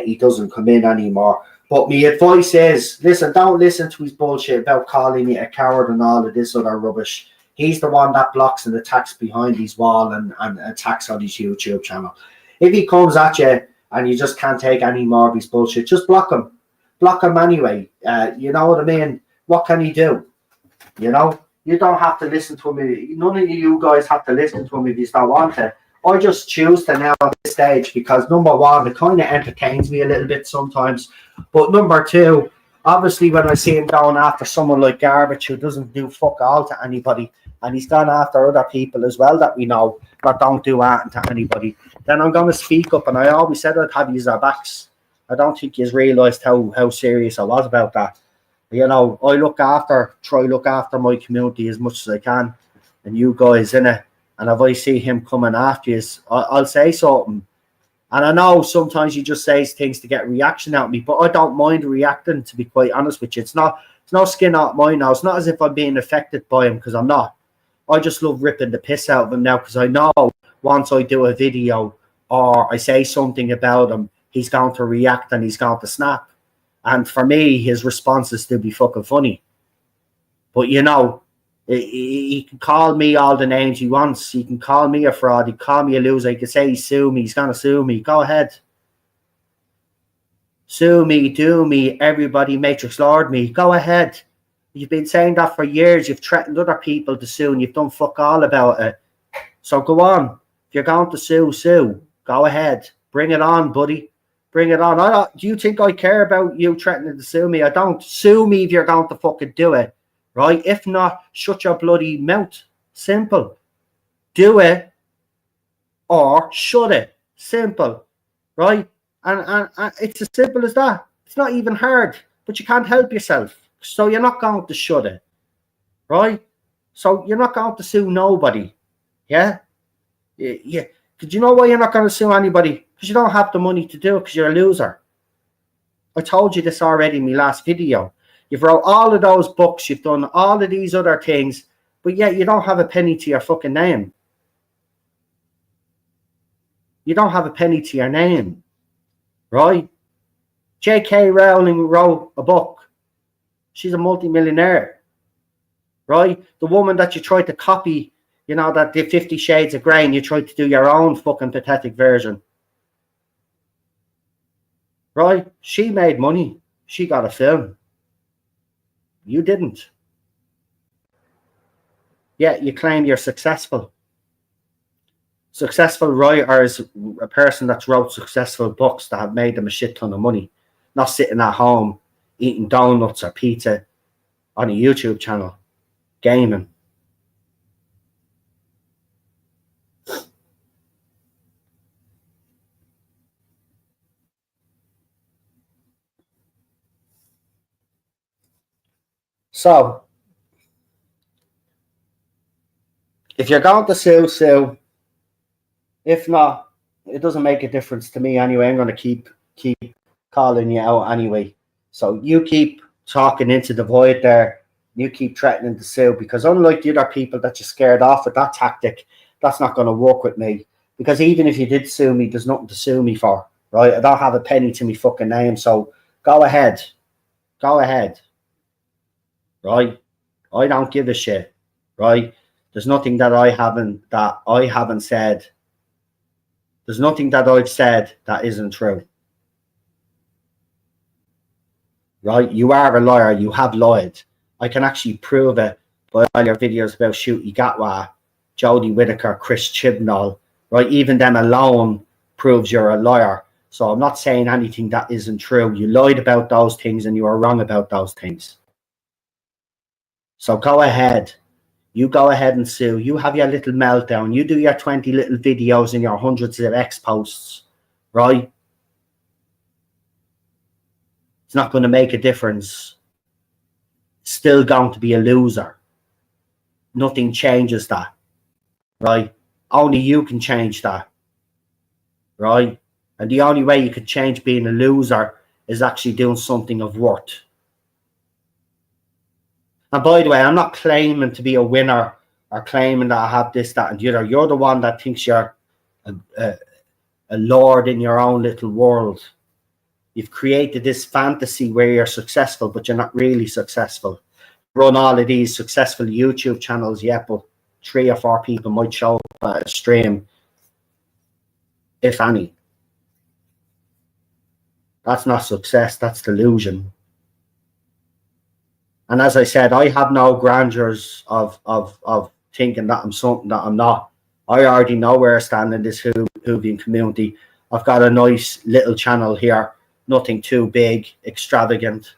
he doesn't come in anymore. But my advice is, listen, don't listen to his bullshit about calling you a coward and all of this other rubbish. He's the one that blocks and attacks behind his wall and attacks on his YouTube channel. If he comes at you and you just can't take any more of his bullshit, just block him. Block him anyway. You know what I mean? What can he do? You don't have to listen to him. None of you guys have to listen to him if you don't want to. I just choose to now at this stage because, number one, it kind of entertains me a little bit sometimes. But number two, obviously when I see him going after someone like Garbage who doesn't do fuck all to anybody, and he's gone after other people as well that we know that don't do anything to anybody, then I'm going to speak up. And I always said I'd have you backs. I don't think you've realised how serious I was about that. I try look after my community as much as I can, and you guys in it. And if I see him coming after you, I'll say something. And I know sometimes you just say things to get reaction out of me, but I don't mind reacting, to be quite honest with you. It's no skin out my nose. It's not as if I'm being affected by him, because I'm not. I just love ripping the piss out of him now, because I know once I do a video or I say something about him, he's going to react and he's going to snap. And for me, his response is to be fucking funny. But he can call me all the names he wants. He can call me a fraud. He can call me a loser. He can say he's sue me. He's going to sue me. Go ahead. Sue me, do me, everybody, Matrix Lord me. Go ahead. You've been saying that for years. You've threatened other people to sue, and you've done fuck all about it. So go on. If you're going to sue. Go ahead. Bring it on, buddy. Bring it on. Do you think I care about you threatening to sue me? I don't. Sue me if you're going to fucking do it. Right? If not, shut your bloody mouth. Simple. Do it or shut it. Simple. right? And it's as simple as that. It's not even hard, but you can't help yourself. So you're not going to shut it, right? So you're not going to sue nobody, yeah? Yeah. Did you know why you're not going to sue anybody? Because you don't have the money to do it, because you're a loser. I told you this already in my last video. You've wrote all of those books, you've done all of these other things, but yet you don't have a penny to your fucking name. You don't have a penny to your name, right? J.K. Rowling wrote a book. She's a multi-millionaire, right? The woman that you tried to copy, you know, that did 50 Shades of Grey, and you tried to do your own fucking pathetic version, right? She made money. She got a film. You didn't. Yet you claim you're successful. Successful writer is a person that's wrote successful books that have made them a shit ton of money, not sitting at home eating donuts or pizza on a YouTube channel, gaming. So, if you're going to sue, sue. If not, it doesn't make a difference to me anyway. I'm going to keep calling you out anyway. So you keep talking into the void there. You keep threatening to sue, because unlike the other people that you scared off with that tactic, that's not going to work with me. Because even if you did sue me, there's nothing to sue me for, right? I don't have a penny to me fucking name. So go ahead. Go ahead. Right? I don't give a shit. Right? There's nothing that I haven't said. There's nothing that I've said that isn't true. Right? You are a liar. You have lied. I can actually prove it by all your videos about Shooty Gatwa, Jodie Whittaker, Chris Chibnall. Right? Even them alone proves you're a liar. So I'm not saying anything that isn't true. You lied about those things and you are wrong about those things. So go ahead. You go ahead and sue. You have your little meltdown. You do your 20 little videos and your hundreds of X posts, right? It's not going to make a difference. Still going to be a loser. Nothing changes that, right? Only you can change that, right? And the only way you can change being a loser is actually doing something of worth. And by the way, I'm not claiming to be a winner or claiming that I have this, that, and the other. You're the one that thinks you're a lord in your own little world. You've created this fantasy where you're successful, but you're not really successful. Run all of these successful YouTube channels, yeah, but 3 or 4 people might show up at a stream, if any. That's not success, that's delusion. And as I said, I have no grandeurs of thinking that I'm something that I'm not. I already know where I stand in this Hoovian community. I've got a nice little channel here, nothing too big, extravagant.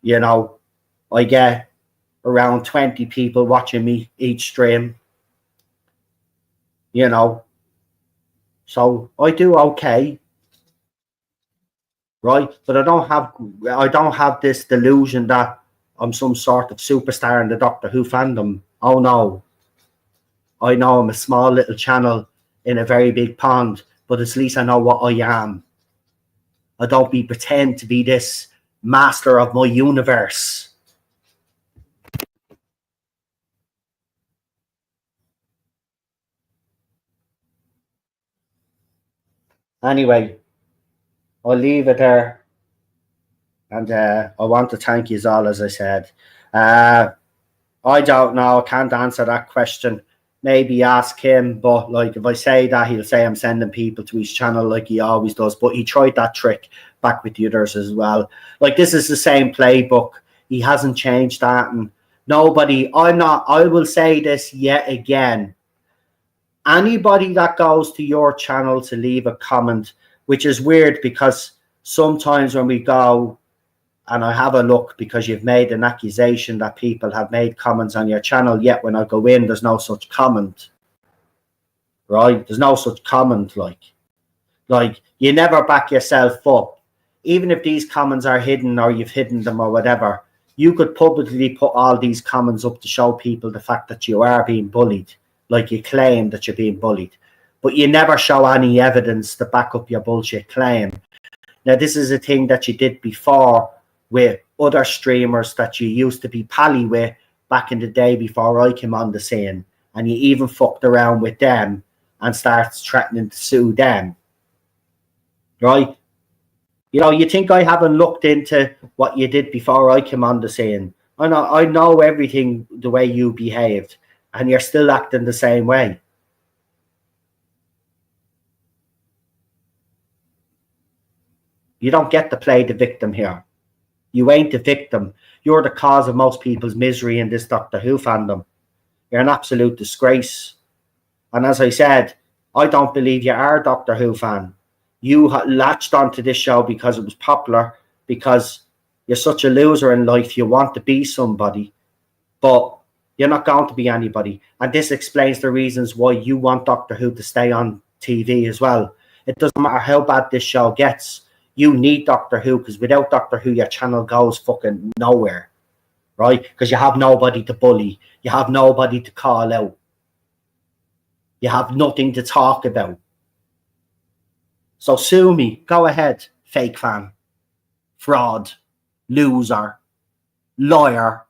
You know, I get around 20 people watching me each stream. You know, so I do okay, right? But I don't have this delusion that I'm some sort of superstar in the Doctor Who fandom. Oh no. I know I'm a small little channel in a very big pond, but at least I know what I am. I don't pretend to be this master of my universe. Anyway, I'll leave it there. And I want to thank you all, as I said. I don't know. I can't answer that question. Maybe ask him, but like if I say that, he'll say I'm sending people to his channel like he always does. But he tried that trick back with the others as well. Like this is the same playbook. He hasn't changed that, and nobody. I will say this yet again. Anybody that goes to your channel to leave a comment, which is weird because sometimes when we go and I have a look, because you've made an accusation that people have made comments on your channel, yet when I go in, there's no such comment, right? There's no such comment, like. Like, you never back yourself up. Even if these comments are hidden or you've hidden them or whatever, you could publicly put all these comments up to show people the fact that you are being bullied. Like, you claim that you're being bullied. But you never show any evidence to back up your bullshit claim. Now, this is a thing that you did before with other streamers that you used to be pally with back in the day before I came on the scene. And you even fucked around with them and started threatening to sue them. Right? You know, you think I haven't looked into what you did before I came on the scene. I know everything, the way you behaved, and you're still acting the same way. You don't get to play the victim here. You ain't the victim. You're the cause of most people's misery in this Doctor Who fandom. You're an absolute disgrace. And as I said, I don't believe you are a Doctor Who fan. You latched onto this show because it was popular, because you're such a loser in life. You want to be somebody, but you're not going to be anybody. And this explains the reasons why you want Doctor Who to stay on TV as well. It doesn't matter how bad this show gets. You need Doctor Who, because without Doctor Who, your channel goes fucking nowhere, right? Because you have nobody to bully. You have nobody to call out. You have nothing to talk about. So sue me. Go ahead, fake fan, fraud, loser, liar.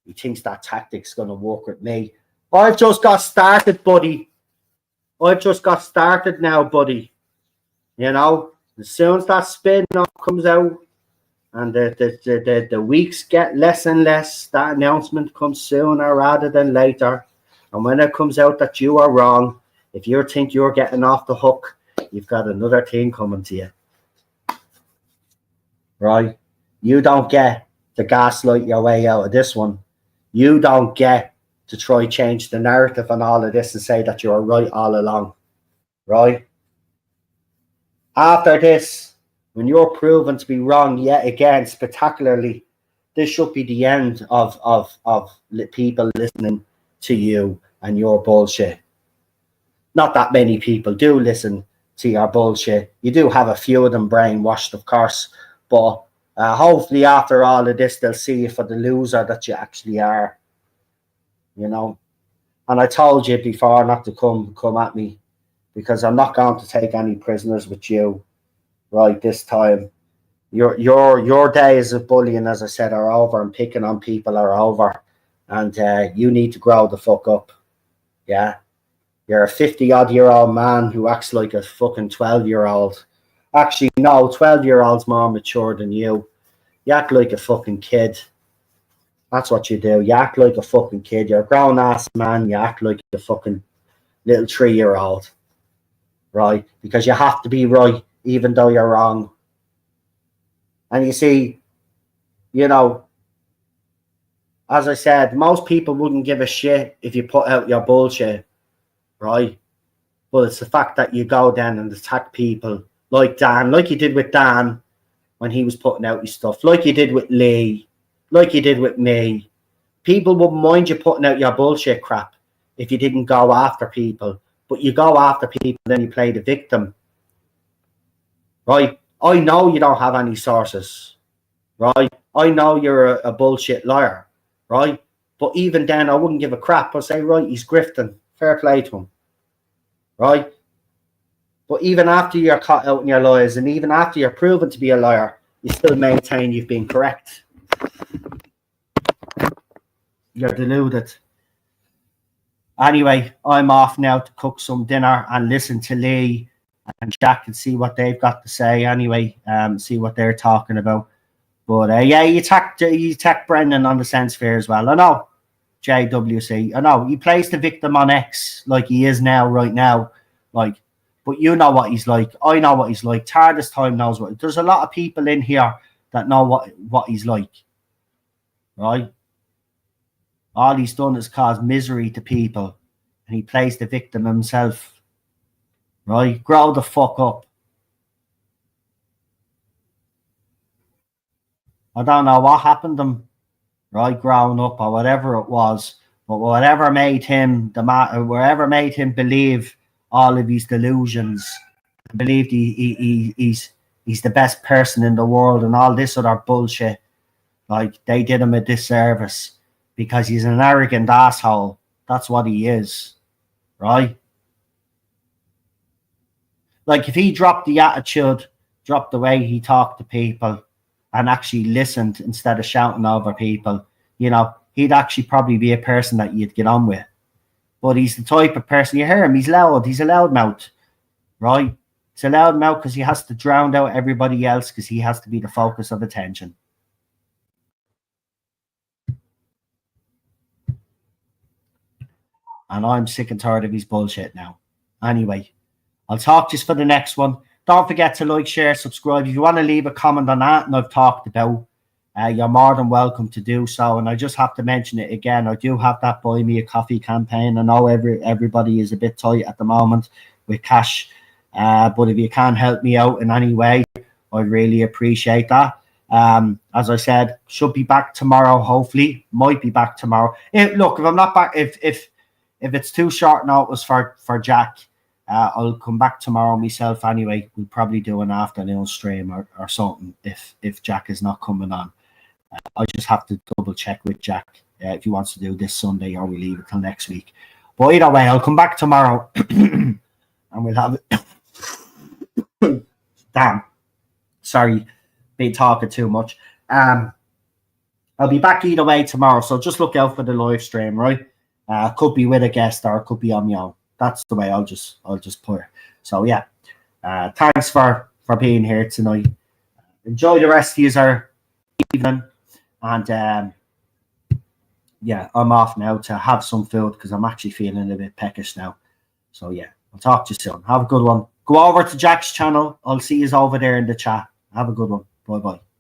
He thinks that tactic's going to work with me. I've just got started, buddy. I've just got started now, buddy. You know, as soon as that spin-off comes out and the weeks get less and less, that announcement comes sooner rather than later. And when it comes out that you are wrong, if you think you're getting off the hook, you've got another thing coming to you. Right? You don't get to gaslight your way out of this one. You don't get to try change the narrative and all of this and say that you're right all along. Right? After this, when you're proven to be wrong yet again, spectacularly, this should be the end of people listening to you and your bullshit. Not that many people do listen to your bullshit. You do have a few of them brainwashed, of course, but hopefully after all of this, they'll see you for the loser that you actually are. You know? And I told you before not to come at me, because I'm not going to take any prisoners with you right this time. Your days of bullying, as I said, are over, and picking on people are over. And you need to grow the fuck up. Yeah? You're a 50-odd-year-old man who acts like a fucking 12-year-old. Actually, no, 12-year-old's more mature than you. You act like a fucking kid. That's what you do. You act like a fucking kid. You're a grown-ass man. You act like a fucking little 3-year-old. Right? Because you have to be right, even though you're wrong. And you see, you know, as I said, most people wouldn't give a shit if you put out your bullshit. Right? But it's the fact that you go down and attack people like Dan, like you did with Dan when he was putting out his stuff, like you did with Lee, like you did with me. People wouldn't mind you putting out your bullshit crap if you didn't go after people. But you go after people, then you play the victim. Right? I know you don't have any sources. Right? I know you're a bullshit liar. Right? But even then, I wouldn't give a crap. I'd say, right, he's grifting. Fair play to him. Right? But even after you're caught out in your lies, and even after you're proven to be a liar, you still maintain you've been correct. You're deluded. Anyway, I'm off now to cook some dinner and listen to Lee and Jack and see what they've got to say anyway, see what they're talking about. But yeah, you attacked Brendan on the Sense Sphere as well. I know, JWC. I know, he plays the victim on X like he is now, right now. Like, but you know what he's like. I know what he's like. TARDIS Time knows what. There's a lot of people in here that know what he's like. Right? All he's done is cause misery to people. And he plays the victim himself. Right? Grow the fuck up. I don't know what happened to him, right, growing up or whatever it was. But whatever made him wherever made him believe all of these delusions, believed he's the best person in the world and all this other bullshit, like they did him a disservice because he's an arrogant asshole. That's what he is, right? Like if he dropped the attitude, dropped the way he talked to people, and actually listened instead of shouting over people, he'd actually probably be a person that you'd get on with. But he's the type of person, you hear him, he's loud, he's a loudmouth, right? He's a loudmouth because he has to drown out everybody else because he has to be the focus of attention. And I'm sick and tired of his bullshit now. Anyway, I'll talk to you for the next one. Don't forget to like, share, subscribe. If you want to leave a comment on that and I've talked about, you're more than welcome to do so. And I just have to mention it again. I do have that Buy Me a Coffee campaign. I know everybody is a bit tight at the moment with cash. But if you can help me out in any way, I'd really appreciate that. As I said, should be back tomorrow, hopefully. Might be back tomorrow. Look, if I'm not back, if it's too short notice for Jack, I'll come back tomorrow myself anyway. We'll probably do an afternoon stream or something if Jack is not coming on. I just have to double check with Jack if he wants to do this Sunday or we leave it till next week. But either way, I'll come back tomorrow and we'll have it. Damn. Sorry, been talking too much. I'll be back either way tomorrow, so just look out for the live stream, right? Could be with a guest or it could be on my own. That's the way I'll just put it. So yeah, thanks for being here tonight. Enjoy the rest of your evening, and yeah, I'm off now to have some food because I'm actually feeling a bit peckish now. So yeah, I'll talk to you soon. Have a good one. Go over to Jack's channel. I'll see you over there in the chat. Have a good one. Bye bye.